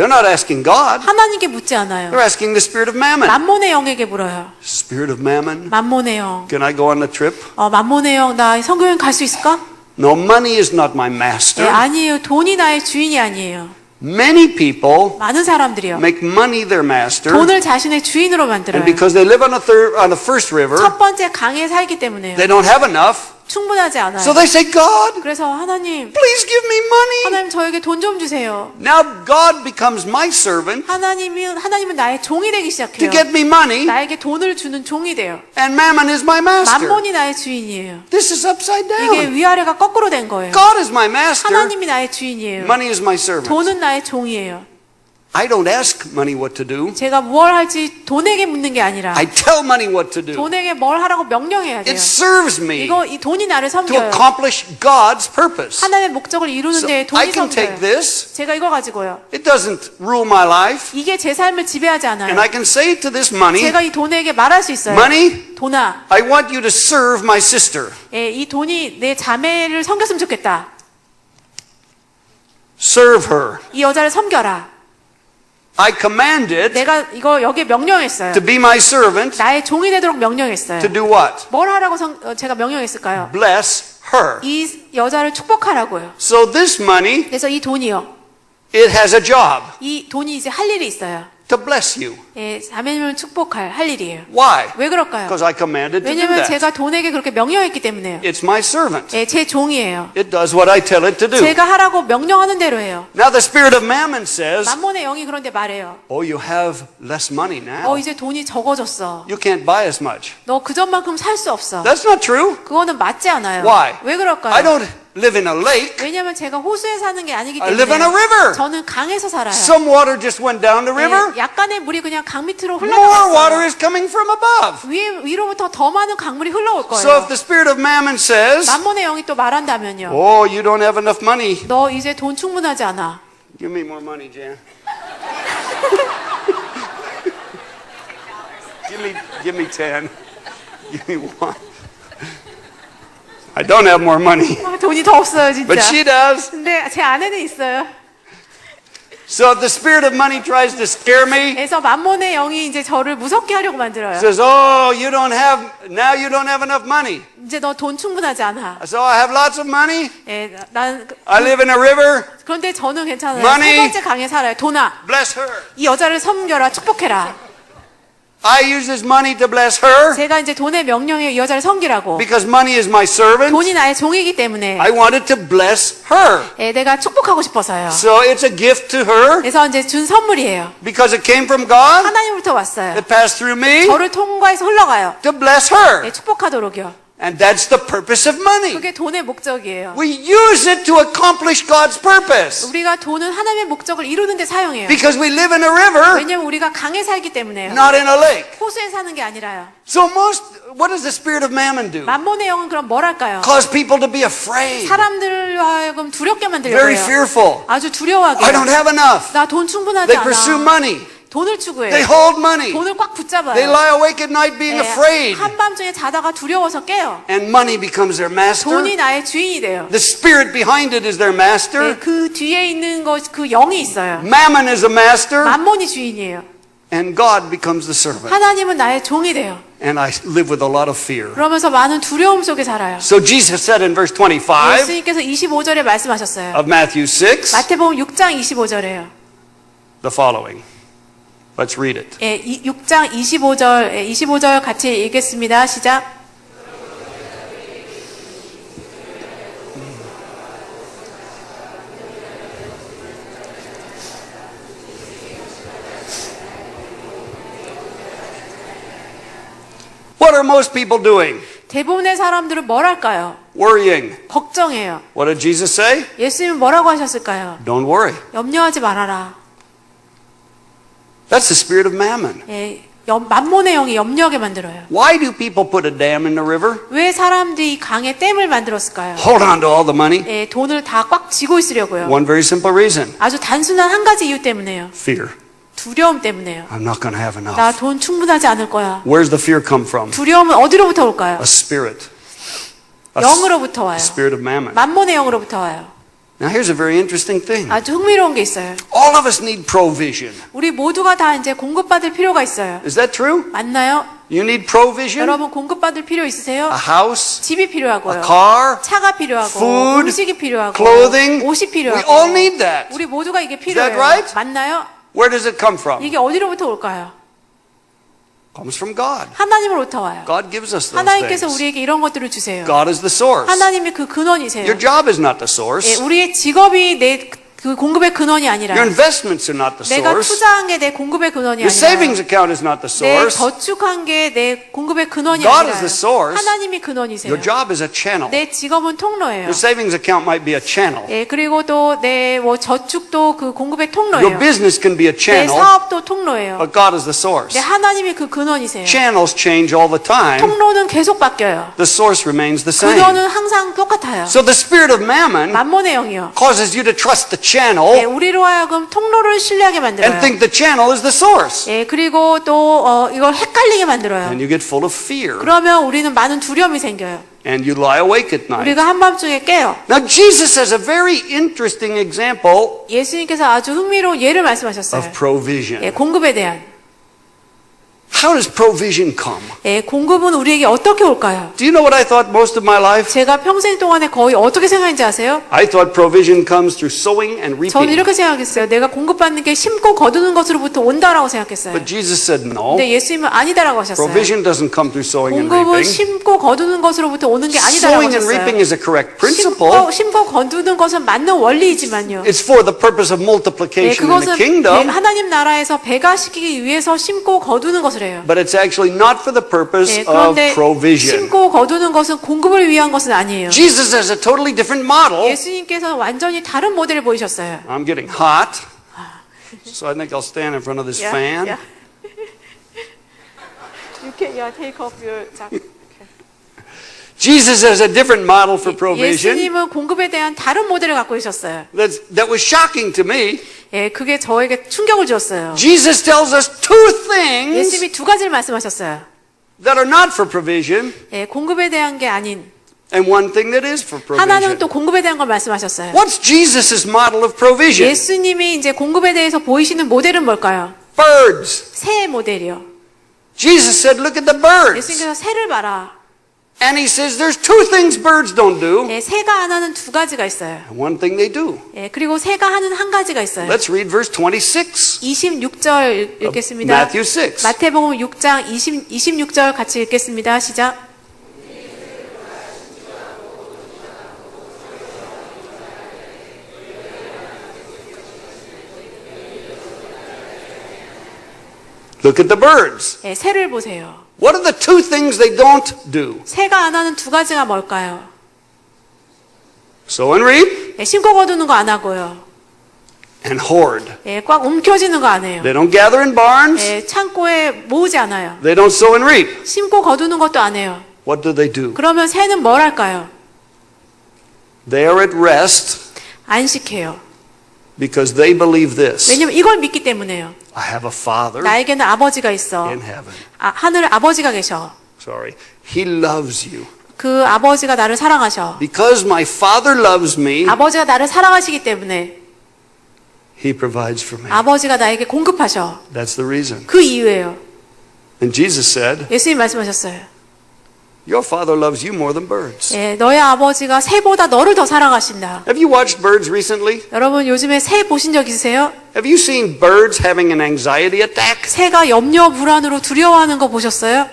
Speaker 3: They're not asking God.
Speaker 2: 하나님께 묻지 않아요.
Speaker 3: They're asking the spirit of mammon.
Speaker 2: 만몬의 영에게 물어요.
Speaker 3: Spirit of mammon.
Speaker 2: 만몬의 영.
Speaker 3: Can I go on the trip?
Speaker 2: 만몬의 영, 나 성교여행 갈 수 있을까?
Speaker 3: No, money is not my
Speaker 2: 네,
Speaker 3: master.
Speaker 2: 아니에요. 돈이 나의 주인이 아니에요.
Speaker 3: Many people
Speaker 2: 많은 사람들이요.
Speaker 3: make money their master.
Speaker 2: 돈을 자신의 주인으로 만들어요.
Speaker 3: And because they live on the first river,
Speaker 2: 첫 번째 강에 살기 때문에요.
Speaker 3: they don't have enough.
Speaker 2: 충분하지 않아요.
Speaker 3: So they say, God,
Speaker 2: 그래서 하나님,
Speaker 3: please give me money.
Speaker 2: 하나님 저에게 돈 좀 주세요.
Speaker 3: Now God becomes my servant
Speaker 2: 하나님은 나의 종이 되기
Speaker 3: to
Speaker 2: 시작해요.
Speaker 3: get me money,
Speaker 2: 나에게 돈을 주는 종이 돼요.
Speaker 3: and mammon is my master.
Speaker 2: 만몬이 나의 주인이에요.
Speaker 3: This is upside
Speaker 2: 이게
Speaker 3: down.
Speaker 2: 위아래가 거꾸로 된 거예요.
Speaker 3: God is my master.
Speaker 2: 하나님이 나의 주인이에요.
Speaker 3: Money is my servant.
Speaker 2: 돈은 나의 종이에요.
Speaker 3: I don't ask money what to do.
Speaker 2: 제가 뭘 할지 돈에게 묻는 게 아니라
Speaker 3: I tell money what to do.
Speaker 2: 돈에게 뭘 하라고 명령해야 돼요.
Speaker 3: It serves me
Speaker 2: 이 돈이 나를
Speaker 3: to
Speaker 2: 섬겨요.
Speaker 3: accomplish God's purpose.
Speaker 2: 하나님의 목적을 이루는
Speaker 3: So
Speaker 2: 데
Speaker 3: I
Speaker 2: 돈이
Speaker 3: can take
Speaker 2: 섬겨요.
Speaker 3: this.
Speaker 2: 제가 이거 가지고요.
Speaker 3: It doesn't rule my life.
Speaker 2: 이게 제 삶을 지배하지
Speaker 3: And
Speaker 2: 않아요.
Speaker 3: I can say to this money,
Speaker 2: 제가 이 돈에게 말할 수 있어요.
Speaker 3: money,
Speaker 2: 돈아,
Speaker 3: I want you to serve my sister.
Speaker 2: 이 돈이 내 자매를 섬겼으면 좋겠다.
Speaker 3: Serve her.
Speaker 2: 이 여자를 섬겨라.
Speaker 3: I command it
Speaker 2: 내가 이거 여기에 명령했어요.
Speaker 3: to be my servant
Speaker 2: 나의 종이 되도록 명령했어요.
Speaker 3: to do what?
Speaker 2: 뭘 하라고 제가 명령했을까요?
Speaker 3: Bless her.
Speaker 2: 이 여자를 축복하라고요.
Speaker 3: So this money,
Speaker 2: 그래서 이 돈이요.
Speaker 3: it has a job
Speaker 2: 이 돈이 이제 할 일이 있어요.
Speaker 3: to bless you.
Speaker 2: 자매님을 축복할 할 일이에요.
Speaker 3: Why?
Speaker 2: 왜 그럴까요?
Speaker 3: Because I commanded to do
Speaker 2: 왜냐면
Speaker 3: that.
Speaker 2: 제가 돈에게 그렇게 명령했기 때문에요.
Speaker 3: It's my servant.
Speaker 2: 제 종이에요.
Speaker 3: It does what I tell it to do.
Speaker 2: 제가 하라고 명령하는 대로 해요.
Speaker 3: Now the spirit of mammon says,
Speaker 2: 만몬의 영이 그런데 말해요.
Speaker 3: oh, you have less money now.
Speaker 2: 이제 돈이 적어졌어.
Speaker 3: You can't buy as much.
Speaker 2: 너 그전만큼 살 수 없어.
Speaker 3: That's not true.
Speaker 2: 그거는 맞지 않아요.
Speaker 3: Why?
Speaker 2: 왜 그럴까요?
Speaker 3: I don't live in a lake.
Speaker 2: 왜냐면 제가 호수에 사는 게 아니기
Speaker 3: I live on a
Speaker 2: 때문에
Speaker 3: river.
Speaker 2: 저는 강에서 살아요.
Speaker 3: Some water just went down the river.
Speaker 2: 약간의 물이 그냥 강 밑으로
Speaker 3: More water
Speaker 2: 흘러나갔어요.
Speaker 3: is coming from above.
Speaker 2: 위로부터 더 많은 강물이 흘러올
Speaker 3: So if
Speaker 2: 거예요.
Speaker 3: the spirit of mammon says,
Speaker 2: 만몬의 영이 또 말한다면요.
Speaker 3: oh, you don't have enough money.
Speaker 2: 너 이제 돈 충분하지 않아.
Speaker 3: Give me more money, Jan. give me 10. Give me 1. I don't have more money.
Speaker 2: 돈이 더 없어요, 진짜.
Speaker 3: But she does.
Speaker 2: 근데 제 아내는 있어요.
Speaker 3: So if the spirit of money tries to scare me,
Speaker 2: 그래서 만몬의 영이 이제 저를 무섭게 하려고 만들어요.
Speaker 3: says, oh, now you don't have enough money.
Speaker 2: 이제 너 돈 충분하지 않아.
Speaker 3: So I have lots of money.
Speaker 2: 난
Speaker 3: I live in a river.
Speaker 2: 그런데 저는 괜찮아요.
Speaker 3: Money.
Speaker 2: 세 번째 강에 살아요. 돈아,
Speaker 3: Bless her.
Speaker 2: 이 여자를 섬겨라, 축복해라.
Speaker 3: I use this money to bless her
Speaker 2: 제가 이제 돈의 명령에 이 여자를 섬기라고.
Speaker 3: because money is my servant.
Speaker 2: 돈이 나의 종이기 때문에
Speaker 3: I wanted to bless her.
Speaker 2: 내가 축복하고 싶어서요.
Speaker 3: So it's a gift to her
Speaker 2: 그래서 이제 준 선물이에요.
Speaker 3: because it came from God.
Speaker 2: 하나님으로부터 왔어요.
Speaker 3: It passed through me
Speaker 2: 저를 통과해서 흘러가요.
Speaker 3: to bless her.
Speaker 2: 축복하도록요.
Speaker 3: And that's the purpose of money.
Speaker 2: 그게 돈의 목적이에요.
Speaker 3: We use it to accomplish God's purpose
Speaker 2: 우리가 돈은 하나님의 목적을 이루는 데 사용해요.
Speaker 3: because we live in a river,
Speaker 2: 왜냐면 우리가 강에 살기 때문에요.
Speaker 3: not in a lake.
Speaker 2: 호수에 사는 게 아니라요.
Speaker 3: So what does the spirit of mammon do?
Speaker 2: 만몬의 영은 그럼 뭘 할까요?
Speaker 3: Cause people to be afraid,
Speaker 2: 사람들로 하여금 두렵게
Speaker 3: very
Speaker 2: 만들려고요.
Speaker 3: fearful.
Speaker 2: 아주 두려워하게.
Speaker 3: I don't have enough.
Speaker 2: 나 돈 충분하지
Speaker 3: They pursue
Speaker 2: 않아.
Speaker 3: money.
Speaker 2: 돈을
Speaker 3: They
Speaker 2: 추구해요.
Speaker 3: hold money.
Speaker 2: 돈을 꽉 붙잡아요.
Speaker 3: They lie awake at night being afraid.
Speaker 2: 한밤중에 자다가 두려워서 깨요.
Speaker 3: And money becomes their master.
Speaker 2: 돈이 나의 주인이 돼요.
Speaker 3: The spirit behind it is their master.
Speaker 2: 그 뒤에 있는 그 영이 있어요.
Speaker 3: Mammon is a master.
Speaker 2: 만몬이 주인이에요.
Speaker 3: And God becomes the servant.
Speaker 2: 하나님은 나의 종이 돼요.
Speaker 3: And I live with a lot of fear.
Speaker 2: 그러면서 많은 두려움 속에 살아요.
Speaker 3: So Jesus said in verse 25
Speaker 2: 예수님께서 25절에 말씀하셨어요.
Speaker 3: of Matthew 6
Speaker 2: 마태복음 6장 25절에요.
Speaker 3: the following. Let's read it.
Speaker 2: 6장 25절 같이 읽겠습니다. 시작.
Speaker 3: What are most people doing?
Speaker 2: 대부분의 사람들은 뭘 할까요?
Speaker 3: Worrying.
Speaker 2: 걱정해요.
Speaker 3: What did Jesus say?
Speaker 2: 예수님은 뭐라고 하셨을까요?
Speaker 3: Don't worry.
Speaker 2: 염려하지 말아라.
Speaker 3: That's the spirit of mammon.
Speaker 2: 만몬의 영이 염려하게 만들어요.
Speaker 3: Why do people put a dam in the river?
Speaker 2: 왜 사람들이 강에 댐을 만들었을까요?
Speaker 3: Hold on to all the money.
Speaker 2: 돈을 다 꽉 쥐고 있으려고요.
Speaker 3: One very simple reason.
Speaker 2: 아주 단순한 한 가지 이유 때문에요.
Speaker 3: Fear.
Speaker 2: 두려움 때문에요.
Speaker 3: I'm not going to have enough.
Speaker 2: 나 돈 충분하지 않을 거야.
Speaker 3: Where's the fear come from?
Speaker 2: 두려움은 어디로부터 올까요?
Speaker 3: A spirit.
Speaker 2: 영으로부터 와요.
Speaker 3: Spirit of mammon.
Speaker 2: 만몬의 영으로부터 와요.
Speaker 3: Now here's a very interesting thing.
Speaker 2: 아주 흥미로운 게 있어요.
Speaker 3: All of us need provision.
Speaker 2: 우리 모두가 다 이제 공급받을 필요가 있어요.
Speaker 3: Is that true?
Speaker 2: 맞나요?
Speaker 3: You need provision?
Speaker 2: 여러분 공급받을 필요 있으세요?
Speaker 3: A house,
Speaker 2: 집이 필요하고요.
Speaker 3: a car,
Speaker 2: 차가 필요하고
Speaker 3: food,
Speaker 2: 음식이 필요하고
Speaker 3: clothing.
Speaker 2: 옷이
Speaker 3: We
Speaker 2: 필요하고
Speaker 3: all need that.
Speaker 2: 우리 모두가 이게
Speaker 3: that
Speaker 2: 필요해요.
Speaker 3: right?
Speaker 2: 맞나요?
Speaker 3: Where does it come from?
Speaker 2: 이게 어디로부터 올까요?
Speaker 3: Comes from God.
Speaker 2: 하나님으로부터 와요.
Speaker 3: God gives us those
Speaker 2: 하나님께서
Speaker 3: things.
Speaker 2: 우리에게 이런 것들을 주세요.
Speaker 3: God is the source.
Speaker 2: 하나님이 그 근원이세요.
Speaker 3: Your job is not the
Speaker 2: 예,
Speaker 3: source.
Speaker 2: 우리의 직업이 내 그 공급의 근원이 아니라
Speaker 3: Your investments are not the
Speaker 2: 내가
Speaker 3: source.
Speaker 2: 투자한 게 내 공급의 근원이
Speaker 3: Your savings
Speaker 2: 아니라
Speaker 3: account is not the
Speaker 2: 내
Speaker 3: source.
Speaker 2: 저축한 게 내 공급의 근원이
Speaker 3: God
Speaker 2: 아니라
Speaker 3: is the source.
Speaker 2: 하나님이 근원이세요.
Speaker 3: Your job is a channel.
Speaker 2: 내 직업은 통로예요.
Speaker 3: Your savings account might be a channel.
Speaker 2: 예, 그리고 또 내 뭐 저축도 그 공급의
Speaker 3: Your
Speaker 2: 통로예요.
Speaker 3: business can be a
Speaker 2: 내
Speaker 3: channel,
Speaker 2: 사업도 통로예요.
Speaker 3: but God is the source.
Speaker 2: 네, 하나님이 그 근원이세요.
Speaker 3: Channels change all the time.
Speaker 2: 통로는 계속 바뀌어요.
Speaker 3: The source remains the same.
Speaker 2: 근원은 항상 똑같아요.
Speaker 3: So the spirit of mammon
Speaker 2: 만몬의 영이요.
Speaker 3: causes you to trust the
Speaker 2: 예,
Speaker 3: channel
Speaker 2: 우리로 하여금 통로를 신뢰하게
Speaker 3: and
Speaker 2: 만들어요.
Speaker 3: think the channel is the source.
Speaker 2: 예, 그리고 또 이걸 헷갈리게 만들어요.
Speaker 3: And you get full of fear
Speaker 2: 그러면 우리는 많은 두려움이 생겨요.
Speaker 3: and you lie awake at night.
Speaker 2: 우리가 한밤중에 깨요.
Speaker 3: Now Jesus has a very interesting example
Speaker 2: 예수님께서 아주 흥미로운 예를 말씀하셨어요.
Speaker 3: of provision.
Speaker 2: 예, 공급에 대한.
Speaker 3: How does provision come?
Speaker 2: 예, 공급은 우리에게 어떻게 올까요?
Speaker 3: Do you know what I thought most of my life?
Speaker 2: 제가 평생 동안에 거의 어떻게 생각했는지 아세요?
Speaker 3: I thought provision comes through sowing and
Speaker 2: 저는
Speaker 3: reaping.
Speaker 2: 이렇게 생각했어요. 내가 공급받는 게 심고 거두는 것으로부터 온다라고 생각했어요.
Speaker 3: But Jesus said no.
Speaker 2: 근데 예수님은 아니다라고 하셨어요.
Speaker 3: Provision doesn't come through sowing and
Speaker 2: 공급은
Speaker 3: reaping.
Speaker 2: 심고 거두는 것으로부터 오는 게 아니다라고
Speaker 3: Sowing and reaping
Speaker 2: 하셨어요.
Speaker 3: is a correct principle.
Speaker 2: 심고 거두는 것은 맞는 원리이지만요.
Speaker 3: It's for the purpose of
Speaker 2: 예,
Speaker 3: multiplication in the
Speaker 2: 그것은
Speaker 3: kingdom,
Speaker 2: 하나님 나라에서 배가시키기 위해서 심고 거두는 것을 해요.
Speaker 3: but it's actually not for the purpose
Speaker 2: 예,
Speaker 3: of
Speaker 2: 그런데
Speaker 3: provision.
Speaker 2: 심고 거두는 것은 공급을 위한 것은 아니에요.
Speaker 3: Jesus has a totally different model.
Speaker 2: 예수님께서는 완전히 다른 모델을 보이셨어요.
Speaker 3: I'm getting hot, so I think I'll stand in front of this fan.
Speaker 2: You can take off your jacket.
Speaker 3: Jesus has a different model for provision
Speaker 2: 예수님은 공급에 대한 다른 모델을 갖고 계셨어요.
Speaker 3: that was shocking to me.
Speaker 2: 예, 그게 저에게 충격을 주었어요.
Speaker 3: Jesus tells us two things
Speaker 2: 예수님이 두 가지를 말씀하셨어요.
Speaker 3: that are not for provision
Speaker 2: 예, 공급에 대한 게 아닌
Speaker 3: and one thing that is for
Speaker 2: 하나는
Speaker 3: provision.
Speaker 2: 또 공급에 대한 걸 말씀하셨어요.
Speaker 3: What's Jesus' model of provision?
Speaker 2: 예수님이 이제 공급에 대해서 보이시는 모델은 뭘까요?
Speaker 3: Birds.
Speaker 2: 새의 모델이요.
Speaker 3: Jesus said, look at the birds.
Speaker 2: 예수님께서 새를 봐라.
Speaker 3: And he says there's two things birds don't do
Speaker 2: 예, 새가 안 하는 두 가지가 있어요.
Speaker 3: and one thing they do.
Speaker 2: 예, 그리고 새가 하는 한 가지가 있어요.
Speaker 3: Let's read verse 26.
Speaker 2: 26절 읽겠습니다.
Speaker 3: Matthew 6.
Speaker 2: 마태복음 6장 26절 같이 읽겠습니다. 시작.
Speaker 3: Look at the birds.
Speaker 2: 예, 새를 보세요.
Speaker 3: What are the two things they don't do?
Speaker 2: 새가 안 하는 두 가지가 뭘까요?
Speaker 3: Sow and reap
Speaker 2: 예, 심고 거두는 거 안 하고요.
Speaker 3: and hoard.
Speaker 2: 예, 꽉 움켜쥐는 거 안 해요.
Speaker 3: They don't gather in barns.
Speaker 2: 예, 창고에 모으지 않아요.
Speaker 3: They don't sow and reap.
Speaker 2: 심고 거두는 것도 안 해요.
Speaker 3: What do they do?
Speaker 2: 그러면 새는 뭘 할까요?
Speaker 3: They are at rest
Speaker 2: 안식해요.
Speaker 3: because they believe this.
Speaker 2: 왜냐면 이걸 믿기 때문에요.
Speaker 3: I have a father
Speaker 2: 나에게는 아버지가 있어.
Speaker 3: in heaven.
Speaker 2: 하늘 아버지가 계셔.
Speaker 3: Sorry. He loves you.
Speaker 2: 그 아버지가 나를 사랑하셔.
Speaker 3: Because my father loves me,
Speaker 2: 아버지가 나를 사랑하시기 때문에
Speaker 3: he provides for me.
Speaker 2: 아버지가 나에게 공급하셔.
Speaker 3: That's the reason.
Speaker 2: 그 이유예요.
Speaker 3: And Jesus said,
Speaker 2: 예수님 말씀하셨어요.
Speaker 3: your father loves you more than birds.
Speaker 2: 예, 너의 아버지가 새보다 너를 더 사랑하신다.
Speaker 3: Have you watched birds recently?
Speaker 2: 여러분 요즘에 새 보신 적 있으세요?
Speaker 3: Have you seen birds having an anxiety attack?
Speaker 2: 새가 염려 불안으로 두려워하는 거 보셨어요?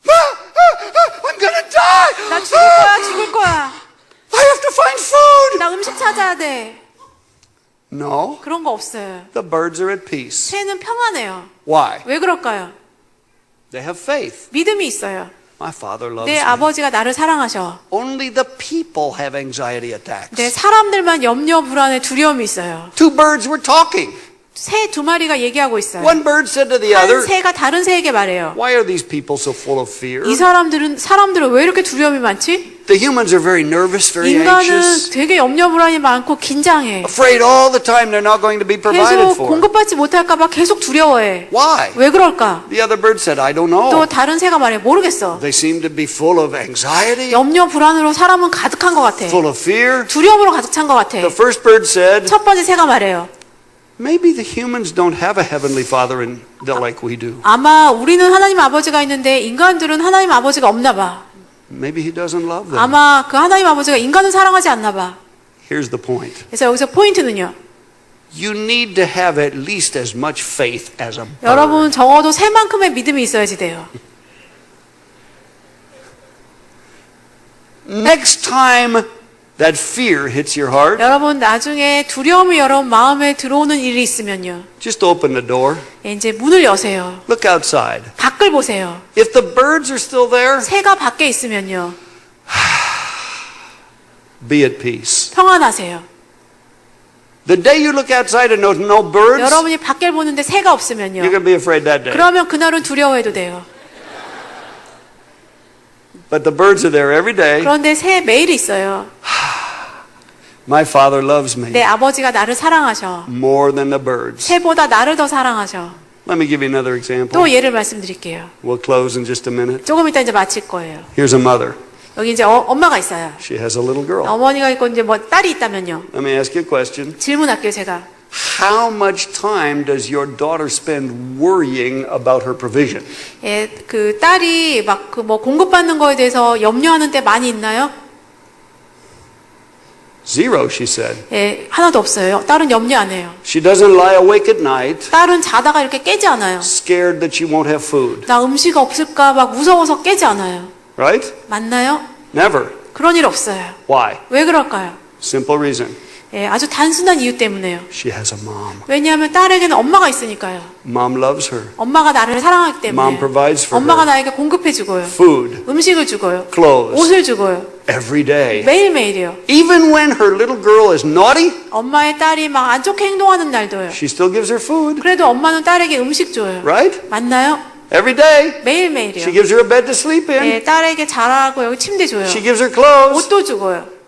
Speaker 3: I'm gonna die!
Speaker 2: 나 죽을 거야, 죽을 거야.
Speaker 3: I have to find food!
Speaker 2: 나 음식 찾아야 돼.
Speaker 3: No,
Speaker 2: 그런 거 없어요.
Speaker 3: the birds are at peace.
Speaker 2: 새는 평안해요.
Speaker 3: Why?
Speaker 2: 왜 그럴까요?
Speaker 3: They have faith.
Speaker 2: 믿음이 있어요.
Speaker 3: My father loves
Speaker 2: 내
Speaker 3: me.
Speaker 2: 아버지가 나를 사랑하셔.
Speaker 3: Only the people have anxiety attacks.
Speaker 2: 내 사람들만 염려 불안에 두려움이 있어요.
Speaker 3: Two birds were talking.
Speaker 2: 새 두 마리가 얘기하고 있어요.
Speaker 3: One bird said to the
Speaker 2: 한
Speaker 3: other,
Speaker 2: 새가 다른 새에게 말해요.
Speaker 3: why are these people so full of fear?
Speaker 2: 이 사람들은 왜 이렇게 두려움이 많지?
Speaker 3: The humans are very nervous, very
Speaker 2: 인간은
Speaker 3: anxious,
Speaker 2: 되게 염려불안이 많고 긴장해.
Speaker 3: afraid all the time they're not going to be provided
Speaker 2: 계속
Speaker 3: for.
Speaker 2: 공급받지 못할까봐 계속 두려워해.
Speaker 3: Why?
Speaker 2: 왜 그럴까?
Speaker 3: The other bird said, I don't
Speaker 2: 또
Speaker 3: know.
Speaker 2: 다른 새가 말해 모르겠어.
Speaker 3: They seem to be full of anxiety,
Speaker 2: 염려 불안으로 사람은 가득한 것 같아.
Speaker 3: full of fear.
Speaker 2: 두려움으로 가득 찬 것 같아.
Speaker 3: The first bird said,
Speaker 2: 첫 번째 새가 말해요.
Speaker 3: maybe the humans don't have a heavenly father like we do.
Speaker 2: 아마 우리는 하나님 아버지가 있는데 인간들은 하나님 아버지가 없나 봐.
Speaker 3: Maybe he doesn't love them.
Speaker 2: 아마 그 하나님 아버지가 인간을 사랑하지 않나 봐.
Speaker 3: Here's the point.
Speaker 2: 그래서 여기서 포인트는요.
Speaker 3: You need to have at least as much faith as a bird.
Speaker 2: 여러분 적어도 새만큼의 믿음이 있어야지 돼요.
Speaker 3: Next time that fear hits your heart,
Speaker 2: 여러분 나중에 두려움이 여러분 마음에 들어오는 일이 있으면요.
Speaker 3: just open the door.
Speaker 2: 이제 문을 여세요.
Speaker 3: Look outside.
Speaker 2: 밖을 보세요.
Speaker 3: If the birds are still there,
Speaker 2: 새가 밖에 있으면요.
Speaker 3: be at peace.
Speaker 2: 평안하세요.
Speaker 3: The day you look outside and there's no birds,
Speaker 2: 여러분이 밖을 보는데 새가 없으면요.
Speaker 3: you're going to be afraid that day.
Speaker 2: 그러면 그날은 두려워해도 돼요.
Speaker 3: But the birds are there every day.
Speaker 2: 그런데 새 매일 있어요.
Speaker 3: My father loves me
Speaker 2: 내 아버지가 나를 사랑하셔.
Speaker 3: more than the birds.
Speaker 2: 새보다 나를 더 사랑하셔.
Speaker 3: Let me give you another example.
Speaker 2: 또 예를 말씀드릴게요.
Speaker 3: We'll close in just a minute.
Speaker 2: 조금 이따 이제 마칠 거예요.
Speaker 3: Here's a mother.
Speaker 2: 여기 이제 엄마가 있어요.
Speaker 3: She has a little girl.
Speaker 2: 어머니가 있고 이제 뭐 딸이 있다면요.
Speaker 3: Let me ask you a question.
Speaker 2: 질문할게요, 제가.
Speaker 3: How much time does your daughter spend worrying about her provision?
Speaker 2: 예, 그 딸이 막 그 뭐 공급받는 거에 대해서 염려하는 때 많이 있나요?
Speaker 3: Zero, she said.
Speaker 2: 예, 하나도 없어요. 딸은 염려 안 해요.
Speaker 3: She doesn't lie awake at night,
Speaker 2: 딸은 자다가 이렇게 깨지 않아요.
Speaker 3: scared that she won't have food.
Speaker 2: 나 음식 없을까 막 무서워서 깨지 않아요.
Speaker 3: Right?
Speaker 2: 맞나요?
Speaker 3: Never.
Speaker 2: 그런 일 없어요.
Speaker 3: Why?
Speaker 2: 왜 그럴까요?
Speaker 3: Simple reason.
Speaker 2: 예, 아주 단순한 이유 때문에요.
Speaker 3: She has a mom.
Speaker 2: 왜냐하면 딸에게는 엄마가 있으니까요.
Speaker 3: Mom loves her.
Speaker 2: 엄마가 나를 사랑하기 때문에.
Speaker 3: Mom provides for
Speaker 2: 엄마가
Speaker 3: her.
Speaker 2: 나에게 공급해 주고요.
Speaker 3: Food,
Speaker 2: 음식을 주고요.
Speaker 3: clothes,
Speaker 2: 옷을 주고요.
Speaker 3: every day.
Speaker 2: 매일매일이요.
Speaker 3: Even when her little girl is naughty,
Speaker 2: 엄마의 딸이 막 안 좋게 행동하는 날도요.
Speaker 3: she still gives her food.
Speaker 2: 그래도 엄마는 딸에게 음식 줘요.
Speaker 3: Right?
Speaker 2: 맞나요?
Speaker 3: Every day.
Speaker 2: 매일매일이요.
Speaker 3: She gives her a bed to sleep in.
Speaker 2: 예, 딸에게 자라고 여기 침대 줘요.
Speaker 3: She gives her clothes.
Speaker 2: 옷도 주고요.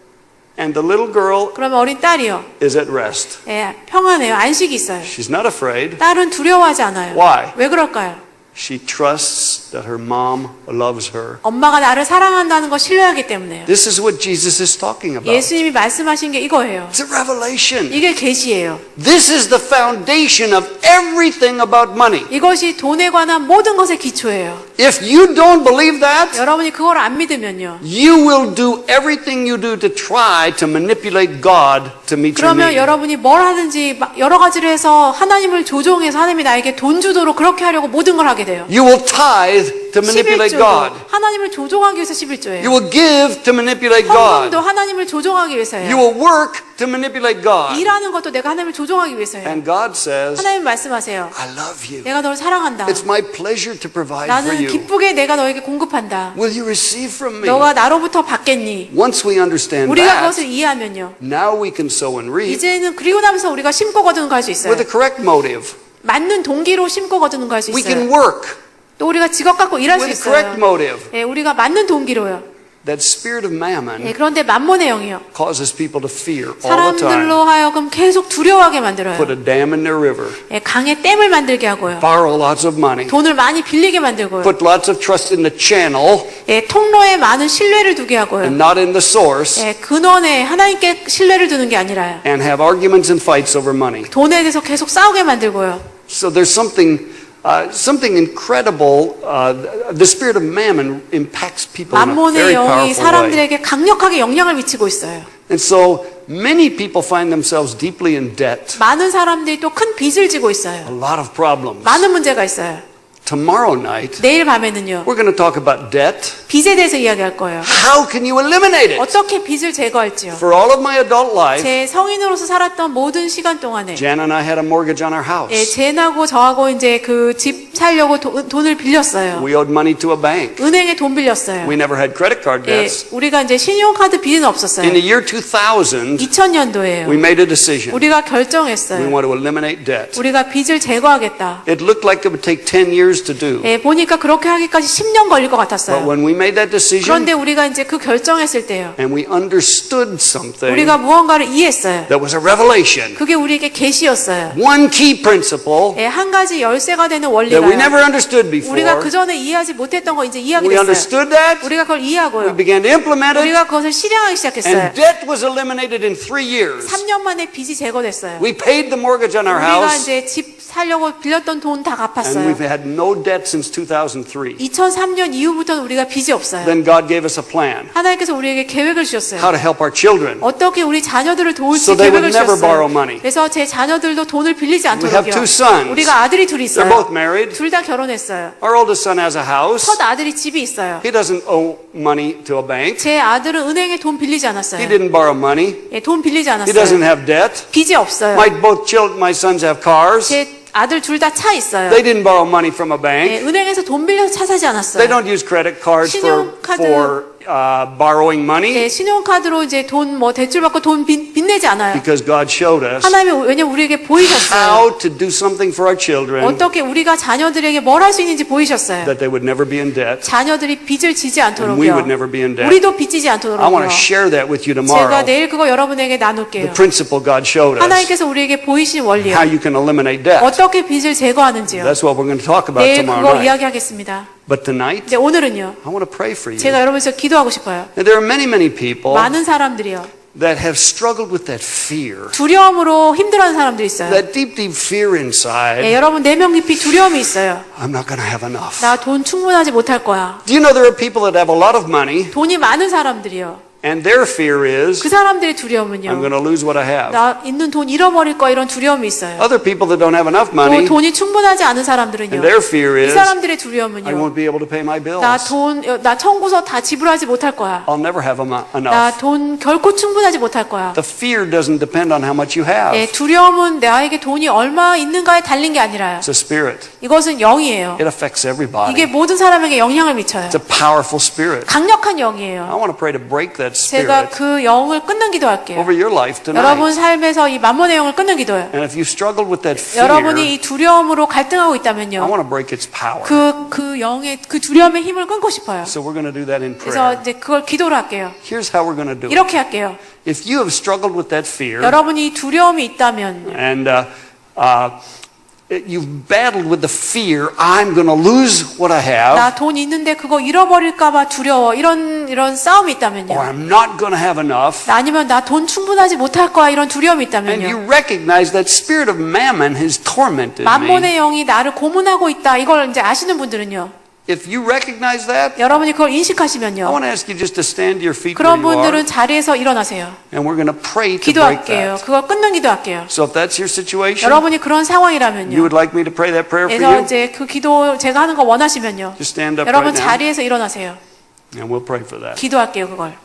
Speaker 3: And the little girl
Speaker 2: 그러면 어린 딸이요.
Speaker 3: is at rest.
Speaker 2: 예, 평안해요. 안식이 있어요.
Speaker 3: She's not afraid.
Speaker 2: 딸은 두려워하지 않아요.
Speaker 3: Why?
Speaker 2: 왜 그럴까요?
Speaker 3: She trusts that her mom loves her.
Speaker 2: 엄마가 나를 사랑한다는 걸 신뢰하기 때문에요.
Speaker 3: This is what Jesus is talking about.
Speaker 2: 예수님이 말씀하신 게 이거예요.
Speaker 3: It's a revelation.
Speaker 2: 이게 계시예요.
Speaker 3: This is the foundation of everything about money.
Speaker 2: 이것이 돈에 관한 모든 것의 기초예요.
Speaker 3: If you don't believe that,
Speaker 2: 여러분이 그걸 안 믿으면요.
Speaker 3: you will do everything you do to try to manipulate God to meet your
Speaker 2: 그러면
Speaker 3: need.
Speaker 2: 여러분이 뭘 하든지 막 여러 가지를 해서 하나님을 조종해서 하나님이 나에게 돈 주도록 그렇게 하려고 모든 걸 하게 돼요.
Speaker 3: You will tithe to manipulate
Speaker 2: 11조도
Speaker 3: God.
Speaker 2: 하나님을 조종하기 위해서
Speaker 3: You
Speaker 2: 11조예요.
Speaker 3: will give to manipulate
Speaker 2: 헌금도
Speaker 3: God.
Speaker 2: 하나님을 조종하기
Speaker 3: You
Speaker 2: 위해서예요.
Speaker 3: will work to manipulate God.
Speaker 2: 일하는 것도 내가 하나님을 조종하기 위해서예요.
Speaker 3: And God says,
Speaker 2: 하나님 말씀하세요.
Speaker 3: I love you.
Speaker 2: 내가 너를 사랑한다.
Speaker 3: It's my pleasure to provide for
Speaker 2: 나는
Speaker 3: you.
Speaker 2: 기쁘게 내가 너에게 공급한다.
Speaker 3: Will you receive from me?
Speaker 2: 너가 나로부터 받겠니?
Speaker 3: Once we understand
Speaker 2: 우리가
Speaker 3: that,
Speaker 2: 그것을 이해하면요.
Speaker 3: now we can sow and reap
Speaker 2: 이제는 그리고 나면서 우리가 심고 거두는 거 할 수 있어요.
Speaker 3: with the correct motive.
Speaker 2: 맞는 동기로 심고 거두는 거 할 수
Speaker 3: We can
Speaker 2: 있어요.
Speaker 3: work
Speaker 2: 또 우리가 직업 갖고 일할 수
Speaker 3: with the correct
Speaker 2: 있어요.
Speaker 3: motive.
Speaker 2: 예, 우리가 맞는 동기로요.
Speaker 3: That spirit of
Speaker 2: 예,
Speaker 3: mammon
Speaker 2: 그런데 만몬의 영이요.
Speaker 3: causes people to fear all the time.
Speaker 2: 사람들로 하여금 계속 두려워하게 만들어요.
Speaker 3: Put a dam in their river.
Speaker 2: 예, 강에 댐을 만들게 하고요.
Speaker 3: Borrow lots of money.
Speaker 2: 돈을 많이 빌리게 만들고요.
Speaker 3: Put lots of trust in the channel
Speaker 2: 예, 통로에 많은 신뢰를 두게 하고요.
Speaker 3: and not in the source.
Speaker 2: 예, 근원에 하나님께 신뢰를 두는 게 아니라요.
Speaker 3: And have arguments and fights over money.
Speaker 2: 돈에 대해서 계속 싸우게 만들고요.
Speaker 3: So there's something incredible. The spirit of mammon impacts people in a
Speaker 2: 만몬의
Speaker 3: very
Speaker 2: 영이
Speaker 3: powerful way.
Speaker 2: 사람들에게 강력하게 영향을 미치고 있어요.
Speaker 3: And so many people find themselves deeply in debt.
Speaker 2: 많은 사람들이 또 큰 빚을 지고 있어요.
Speaker 3: A lot of problems.
Speaker 2: 많은 문제가 있어요.
Speaker 3: tomorrow night,
Speaker 2: 내일 밤에는요.
Speaker 3: we're going to talk about debt.
Speaker 2: 빚에 대해서 이야기할 거예요.
Speaker 3: How can you eliminate it?
Speaker 2: 어떻게 빚을 제거할지요.
Speaker 3: For all of my adult life,
Speaker 2: 제 성인으로서 살았던 모든 시간 동안에
Speaker 3: Jan and I had a mortgage on our house.
Speaker 2: 예, 젠하고 저하고 이제 그 집 살려고 돈을 빌렸어요.
Speaker 3: We owed money to a bank.
Speaker 2: 은행에 돈 빌렸어요.
Speaker 3: We never had credit card
Speaker 2: 예,
Speaker 3: debts.
Speaker 2: 우리가 이제 신용카드 빚은 없었어요.
Speaker 3: In the year 2000,
Speaker 2: 2000년도에요.
Speaker 3: we made a decision.
Speaker 2: 우리가
Speaker 3: We
Speaker 2: 결정했어요.
Speaker 3: want to eliminate debt.
Speaker 2: 우리가 빚을 제거하겠다.
Speaker 3: It looked like it would take 10 years to do.
Speaker 2: 예, 보니까 그렇게 하기까지 10년 걸릴 것
Speaker 3: But
Speaker 2: 같았어요.
Speaker 3: when we made that decision
Speaker 2: 그런데 우리가 이제 그 결정했을 때요.
Speaker 3: and we understood something
Speaker 2: 우리가 무언가를 이해했어요.
Speaker 3: that was a revelation,
Speaker 2: 그게 우리에게 계시였어요.
Speaker 3: one key principle
Speaker 2: 예, 한 가지 열쇠가 되는
Speaker 3: that we
Speaker 2: 원리가요.
Speaker 3: never understood
Speaker 2: 우리가 그
Speaker 3: before,
Speaker 2: 전에 이해하지 못했던 거 이제 이해하게
Speaker 3: we
Speaker 2: 됐어요.
Speaker 3: understood that,
Speaker 2: 우리가 그걸
Speaker 3: we
Speaker 2: 이해하고요.
Speaker 3: began to implement it,
Speaker 2: 우리가 그것을 실행하기 시작했어요.
Speaker 3: and debt was eliminated in 3 years.
Speaker 2: 3년 만에 빚이 제거됐어요.
Speaker 3: We paid the mortgage on our
Speaker 2: 우리가
Speaker 3: house,
Speaker 2: 이제 집 살려고 빌렸던 돈 다
Speaker 3: and
Speaker 2: 갚았어요.
Speaker 3: we've had no debt since 2003.
Speaker 2: 2003년 이후부터는 우리가 빚이 없어요.
Speaker 3: Then God gave us a plan
Speaker 2: 하나님께서 우리에게 계획을 주셨어요.
Speaker 3: how to help our children.
Speaker 2: 어떻게 우리 자녀들을 도울지
Speaker 3: So they
Speaker 2: 계획을
Speaker 3: would never borrow
Speaker 2: 주셨어요.
Speaker 3: money.
Speaker 2: 그래서 제 자녀들도 돈을 빌리지
Speaker 3: We have
Speaker 2: 않도록요.
Speaker 3: two sons.
Speaker 2: 우리가 아들이 둘이
Speaker 3: They're
Speaker 2: 있어요.
Speaker 3: both married.
Speaker 2: 둘 다 결혼했어요.
Speaker 3: Our oldest son has a house.
Speaker 2: 첫 아들이 집이 있어요.
Speaker 3: He doesn't owe money to a bank.
Speaker 2: 제 아들은 은행에 돈 빌리지
Speaker 3: He
Speaker 2: 않았어요.
Speaker 3: didn't borrow money.
Speaker 2: 예, 돈 빌리지
Speaker 3: He doesn't
Speaker 2: 않았어요.
Speaker 3: have debt.
Speaker 2: 빚이 없어요.
Speaker 3: My sons have cars.
Speaker 2: 제 아들 둘 다 차 있어요.
Speaker 3: They didn't borrow money from a
Speaker 2: 예,
Speaker 3: bank.
Speaker 2: 은행에서 돈 빌려서 차 사지
Speaker 3: They
Speaker 2: 않았어요.
Speaker 3: don't use credit cards
Speaker 2: 신용카드-
Speaker 3: for borrowing money
Speaker 2: 예, 신용카드로 이제 돈 뭐 대출 받고 돈 빚내지 않아요.
Speaker 3: because God showed us
Speaker 2: 하나님이 왜냐면 우리에게 보이셨어요.
Speaker 3: how to do something for our children
Speaker 2: 어떻게 우리가 자녀들에게 뭘 할 수 있는지 보이셨어요.
Speaker 3: that they would never be in debt.
Speaker 2: 자녀들이 빚을 지지
Speaker 3: And we
Speaker 2: 않도록요.
Speaker 3: would never be in debt.
Speaker 2: 우리도 빚지지
Speaker 3: I want
Speaker 2: 않도록요.
Speaker 3: to share that with you
Speaker 2: 제가
Speaker 3: tomorrow.
Speaker 2: 내일 그거 여러분에게
Speaker 3: The
Speaker 2: 나눌게요.
Speaker 3: principle God showed us,
Speaker 2: 하나님께서 우리에게 보이신 원리요.
Speaker 3: how you can eliminate debt.
Speaker 2: 어떻게 빚을 제거하는지요.
Speaker 3: That's what we're going to talk about
Speaker 2: 내일
Speaker 3: tomorrow
Speaker 2: 그거
Speaker 3: night.
Speaker 2: 이야기하겠습니다.
Speaker 3: But tonight,
Speaker 2: 근데 오늘은요.
Speaker 3: I want to pray for you.
Speaker 2: 제가 여러분에서 기도하고 싶어요.
Speaker 3: And there are many people
Speaker 2: 많은 사람들이요.
Speaker 3: that have struggled with that fear,
Speaker 2: 두려움으로 힘들어하는 사람들이 있어요.
Speaker 3: that deep fear
Speaker 2: 예,
Speaker 3: inside.
Speaker 2: 여러분 내면 깊이 두려움이 있어요.
Speaker 3: I'm not going to have enough.
Speaker 2: 나 돈 충분하지 못할 거야.
Speaker 3: Do you know there are people that have a lot of money
Speaker 2: 돈이 많은 사람들이요.
Speaker 3: and their fear is
Speaker 2: 그 사람들의
Speaker 3: I'm
Speaker 2: 두려움은요.
Speaker 3: going to lose what I have.
Speaker 2: 나 있는 돈 잃어버릴 거야 이런 두려움이 있어요.
Speaker 3: Other people that don't have enough
Speaker 2: 또
Speaker 3: money
Speaker 2: 돈이 충분하지 않은 사람들은요.
Speaker 3: and their fear
Speaker 2: 이
Speaker 3: is
Speaker 2: 사람들의
Speaker 3: I
Speaker 2: 두려움은요.
Speaker 3: won't be able to pay my bills.
Speaker 2: 나 청구서 다 지불하지 못할 거야.
Speaker 3: I'll never have
Speaker 2: 나
Speaker 3: enough.
Speaker 2: 돈 결코 충분하지 못할 거야.
Speaker 3: The fear doesn't depend on how much you have.
Speaker 2: 예, 두려움은 나에게 돈이 얼마 있는가에 달린 게 아니라요.
Speaker 3: It's a spirit.
Speaker 2: 이것은 영이에요.
Speaker 3: It affects
Speaker 2: 이게
Speaker 3: everybody.
Speaker 2: 모든 사람에게 영향을 미쳐요.
Speaker 3: It's a powerful spirit.
Speaker 2: 강력한
Speaker 3: I
Speaker 2: 영이에요.
Speaker 3: want to pray to break that
Speaker 2: 제가
Speaker 3: spirit
Speaker 2: 그 영을 끊는 기도할게요.
Speaker 3: over your life
Speaker 2: 여러분
Speaker 3: tonight.
Speaker 2: 삶에서 이 만몬의 영을 끊는 기도예요.
Speaker 3: And if you struggled with that fear,
Speaker 2: 여러분이 이 두려움으로 갈등하고
Speaker 3: I
Speaker 2: 있다면요.
Speaker 3: want to break its power.
Speaker 2: 그 영의 그 두려움의 힘을 끊고 싶어요.
Speaker 3: So we're going to do that in
Speaker 2: 그래서
Speaker 3: prayer.
Speaker 2: 이제 그걸 기도로 할게요.
Speaker 3: Here's how we're going to do it.
Speaker 2: 이렇게 할게요.
Speaker 3: If you have struggled with that fear
Speaker 2: 여러분이 두려움이 있다면
Speaker 3: and you've battled with the fear, I'm going to lose what I have,
Speaker 2: 나 돈 있는데 그거 잃어버릴까봐 두려워 이런 싸움이
Speaker 3: or
Speaker 2: 있다면요.
Speaker 3: I'm not going to have enough,
Speaker 2: 아니면 나 돈 충분하지 못할 거야 이런 두려움이
Speaker 3: and you
Speaker 2: 있다면요.
Speaker 3: recognize that spirit of mammon has tormented me.
Speaker 2: 만몬의 영이 나를 고문하고 있다 이걸 이제 아시는 분들은요.
Speaker 3: If you recognize that,
Speaker 2: 여러분이 그걸
Speaker 3: I
Speaker 2: 인식하시면요.
Speaker 3: want to ask you just to stand to your feet where
Speaker 2: 그런
Speaker 3: you are,
Speaker 2: 분들은 자리에서 일어나세요.
Speaker 3: and we're going to pray to break
Speaker 2: 기도할게요.
Speaker 3: that.
Speaker 2: 그걸 끊는 기도할게요.
Speaker 3: So if that's your situation,
Speaker 2: 여러분이 그런
Speaker 3: you
Speaker 2: 상황이라면요.
Speaker 3: would like me to pray that prayer for
Speaker 2: 그래서
Speaker 3: you,
Speaker 2: 이제 그 기도 제가 하는 거 원하시면요.
Speaker 3: just stand up
Speaker 2: 여러분
Speaker 3: right now,
Speaker 2: 자리에서 일어나세요.
Speaker 3: and we'll pray for that.
Speaker 2: 기도할게요, 그걸.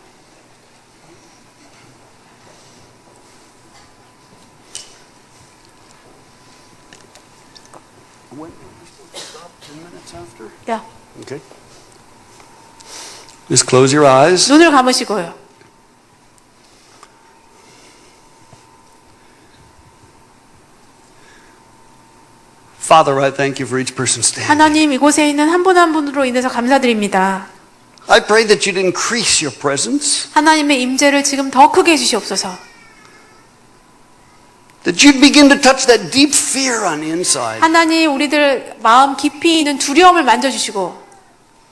Speaker 3: When are we supposed to stop? 10 minutes after?
Speaker 2: 야,
Speaker 3: Okay. Just close your eyes.
Speaker 2: 눈을 감으시고요.
Speaker 3: Father, I thank you for each person standing.
Speaker 2: 하나님 이곳에 있는 한 분 한 분으로 인해서 감사드립니다.
Speaker 3: I pray that you'd increase your presence,
Speaker 2: 하나님의 임재를 지금 더 크게 해주시옵소서.
Speaker 3: that you'd begin to touch that deep fear on the inside.
Speaker 2: 하나님 우리들 마음 깊이 있는 두려움을 만져주시고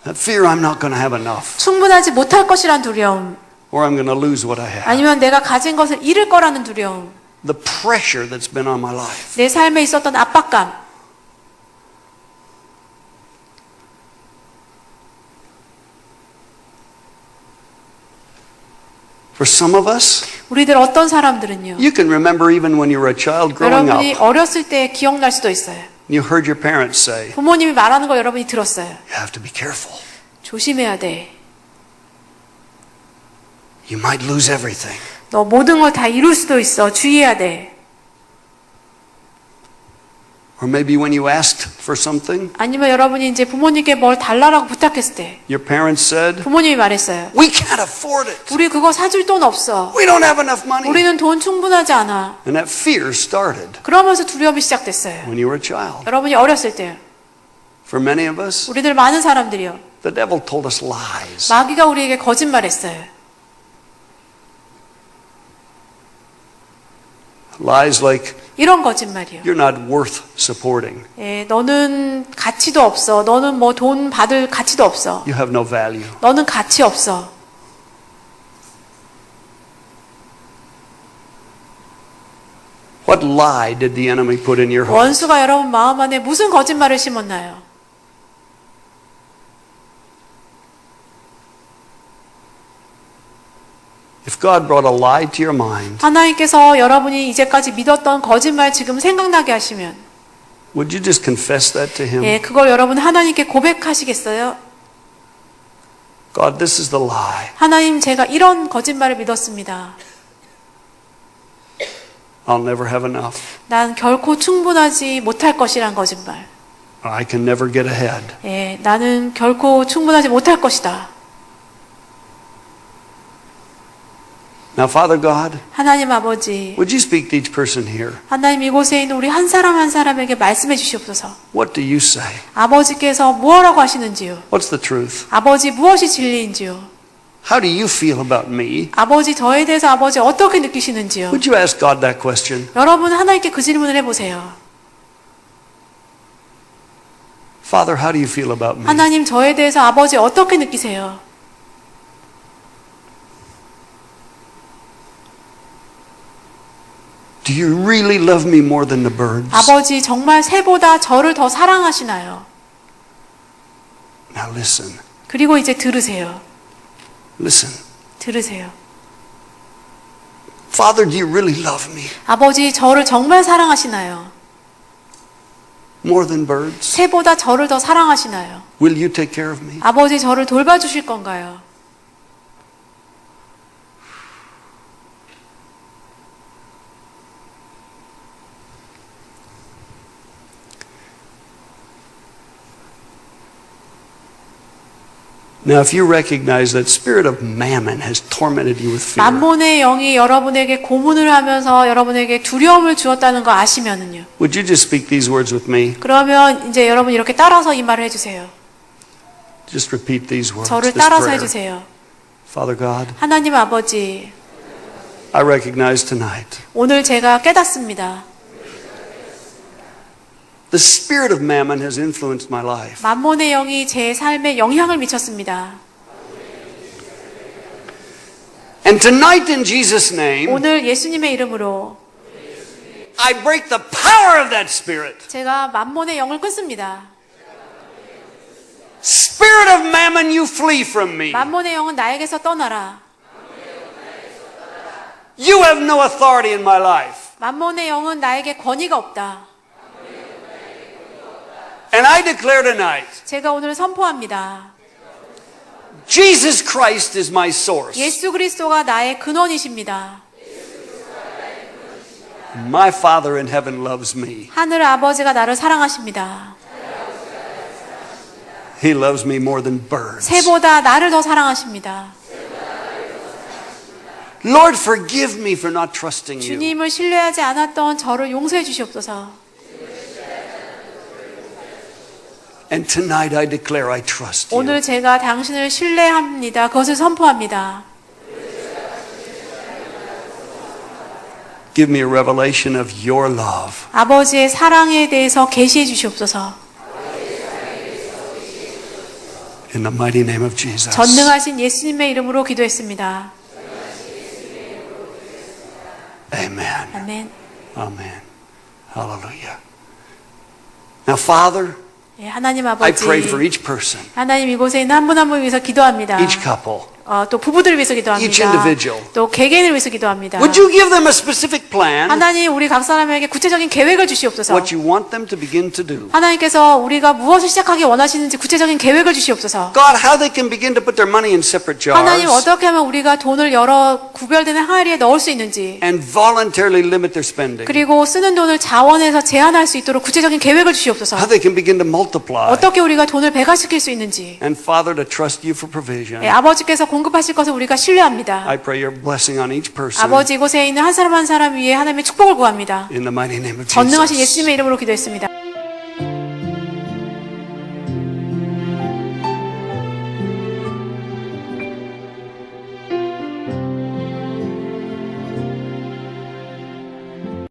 Speaker 3: That fear I'm not going to have enough,
Speaker 2: 충분하지 못할 것이란 두려움
Speaker 3: or I'm going to lose what I have.
Speaker 2: 아니면 내가 가진 것을 잃을 거라는 두려움
Speaker 3: The pressure that's been on my life.
Speaker 2: 내 삶에 있었던 압박감
Speaker 3: For some of us,
Speaker 2: 우리들 어떤 사람들은요
Speaker 3: you can remember even when you were a child growing
Speaker 2: 여러분이
Speaker 3: up,
Speaker 2: 어렸을 때 기억날 수도 있어요
Speaker 3: You heard your parents say,
Speaker 2: 부모님이 말하는 거 여러분이 들었어요.
Speaker 3: you have to be careful.
Speaker 2: 조심해야 돼.
Speaker 3: You might lose everything.
Speaker 2: 너 모든 걸 다 이룰 수도 있어. 주의해야 돼.
Speaker 3: Or maybe when you asked for something,
Speaker 2: 아니면 여러분이 이제 부모님께 뭘 달라고 부탁했을 때
Speaker 3: your parents said,
Speaker 2: 부모님이 말했어요.
Speaker 3: we can't afford it.
Speaker 2: 우리 그거 사줄 돈 없어.
Speaker 3: We don't have enough money.
Speaker 2: 우리는 돈 충분하지 않아.
Speaker 3: And that fear started
Speaker 2: 그러면서 두려움이 시작됐어요.
Speaker 3: when you were a child.
Speaker 2: 여러분이 어렸을 때
Speaker 3: For many of us,
Speaker 2: 우리들 많은 사람들이요.
Speaker 3: the devil told us lies.
Speaker 2: 마귀가 우리에게 거짓말했어요.
Speaker 3: Lies like,
Speaker 2: 이런 거짓말이요.
Speaker 3: you're not worth supporting.
Speaker 2: 예, 너는 가치도 없어. 너는 뭐 돈 받을 가치도 없어.
Speaker 3: You have no value.
Speaker 2: 너는 가치 없어.
Speaker 3: What lie did the enemy put in your heart?
Speaker 2: 원수가 여러분 마음 안에 무슨 거짓말을 심었나요?
Speaker 3: If God brought a lie to your mind,
Speaker 2: 하나님께서 여러분이 이제까지 믿었던 거짓말 지금 생각나게 하시면
Speaker 3: would you just confess that to Him?
Speaker 2: 예, 그걸 여러분 하나님께 고백하시겠어요?
Speaker 3: God, this is the lie.
Speaker 2: 하나님, 제가 이런 거짓말을 믿었습니다.
Speaker 3: I'll never have enough.
Speaker 2: 난 결코 충분하지 못할 것이란 거짓말.
Speaker 3: I can never get ahead.
Speaker 2: 예, 나는 결코 충분하지 못할 것이다.
Speaker 3: Now, Father God,
Speaker 2: 하나님 아버지,
Speaker 3: would you speak to each person here?
Speaker 2: 하나님 이곳에 있는 우리 한 사람 한 사람에게 말씀해 주시옵소서.
Speaker 3: What do you say?
Speaker 2: 아버지께서 무엇라고 하시는지요?
Speaker 3: What's the truth?
Speaker 2: 아버지 무엇이 진리인지요?
Speaker 3: How do you feel about me?
Speaker 2: 아버지 저에 대해서 아버지 어떻게 느끼시는지요?
Speaker 3: Would you ask God that question?
Speaker 2: 여러분 하나님께 그 질문을 해보세요.
Speaker 3: Father, how do you feel about me?
Speaker 2: 하나님 저에 대해서 아버지 어떻게 느끼세요?
Speaker 3: Do you really love me more than the birds?
Speaker 2: 아버지 정말 새보다 저를 더 사랑하시나요?
Speaker 3: Now listen.
Speaker 2: 그리고 이제 들으세요.
Speaker 3: Listen.
Speaker 2: 들으세요.
Speaker 3: Father, do you really love me
Speaker 2: 아버지 저를 정말 사랑하시나요?
Speaker 3: more than birds?
Speaker 2: 새보다 저를 더 사랑하시나요?
Speaker 3: Will you take care of me?
Speaker 2: 아버지 저를 돌봐주실 건가요?
Speaker 3: Now, if you recognize that spirit of mammon has tormented you with fear,
Speaker 2: 만몬의 영이 여러분에게 고문을 하면서 여러분에게 두려움을 주었다는 거 아시면은요.
Speaker 3: would you just speak these words with me?
Speaker 2: 그러면 이제 여러분 이렇게 따라서 이 말을 해주세요.
Speaker 3: Just repeat these words.
Speaker 2: 저를
Speaker 3: this
Speaker 2: 따라서
Speaker 3: prayer.
Speaker 2: 해주세요.
Speaker 3: Father God,
Speaker 2: 하나님 아버지,
Speaker 3: I recognize tonight
Speaker 2: 오늘 제가 깨닫습니다.
Speaker 3: the spirit of mammon has influenced my life.
Speaker 2: 만몬의 영이 제 삶에 영향을 미쳤습니다.
Speaker 3: And tonight in Jesus' name,
Speaker 2: 오늘 예수님의 이름으로
Speaker 3: I break the power of that spirit.
Speaker 2: 제가 만몬의 영을 끊습니다.
Speaker 3: Spirit of mammon, you flee from me.
Speaker 2: 만몬의 영은 나에게서 떠나라.
Speaker 3: You have no authority in my life.
Speaker 2: 만몬의 영은 나에게 권위가 없다.
Speaker 3: And I declare tonight,
Speaker 2: 제가 오늘 선포합니다.
Speaker 3: Jesus Christ is my source.
Speaker 2: 예수 그리스도가 나의 근원이십니다.
Speaker 3: My Father in heaven loves me.
Speaker 2: 하늘 아버지가 나를 사랑하십니다.
Speaker 3: He loves me more than birds.
Speaker 2: 새보다 나를 더 사랑하십니다.
Speaker 3: Lord, forgive me for not trusting you.
Speaker 2: 주님을 신뢰하지 않았던 저를 용서해 주시옵소서.
Speaker 3: And tonight I declare I trust you.
Speaker 2: 오늘 제가 당신을 신뢰합니다. 그것을 선포합니다.
Speaker 3: Give me a revelation of your love.
Speaker 2: 아버지의 사랑에 대해서 계시해 주시옵소서.
Speaker 3: In the mighty name of Jesus.
Speaker 2: 전능하신 예수님의 이름으로 기도했습니다.
Speaker 3: Amen.
Speaker 2: 아멘.
Speaker 3: Amen. Hallelujah. Now, Father,
Speaker 2: 예, 하나님
Speaker 3: I
Speaker 2: 아버지,
Speaker 3: pray for each person,
Speaker 2: 하나님 이곳에 있는 한 분 한 분 위해서 기도합니다.
Speaker 3: each couple.
Speaker 2: 또 부부들을 위해서
Speaker 3: Each
Speaker 2: 기도합니다.
Speaker 3: individual.
Speaker 2: 또 개개인을 위해서 기도합니다.
Speaker 3: Would you give them a specific plan,
Speaker 2: 하나님 우리 각 사람에게 구체적인 계획을 주시옵소서.
Speaker 3: what you want them to begin to do?
Speaker 2: 하나님께서 우리가 무엇을 시작하기 원하시는지 구체적인 계획을 주시옵소서.
Speaker 3: God, how they can begin to put their money in separate
Speaker 2: 하나님
Speaker 3: jars
Speaker 2: 어떻게 하면 우리가 돈을 여러 구별되는 항아리에 넣을 수 있는지,
Speaker 3: and voluntarily limit their spending.
Speaker 2: 그리고 쓰는 돈을 자원해서 제한할 수 있도록 구체적인 계획을 주시옵소서.
Speaker 3: How they can begin to multiply.
Speaker 2: 어떻게 우리가 돈을 배가시킬 수 있는지.
Speaker 3: And Father, to trust you for provision.
Speaker 2: 예, 아버지께서 공급하실 것을 우리가 신뢰합니다.
Speaker 3: I pray your blessing on each person.
Speaker 2: 아버지 이곳에 있는 한 사람 한 사람 위에 하나님의 축복을 구합니다.
Speaker 3: In the mighty name of
Speaker 2: 전능하신
Speaker 3: Jesus.
Speaker 2: 예수님의 이름으로 기도했습니다.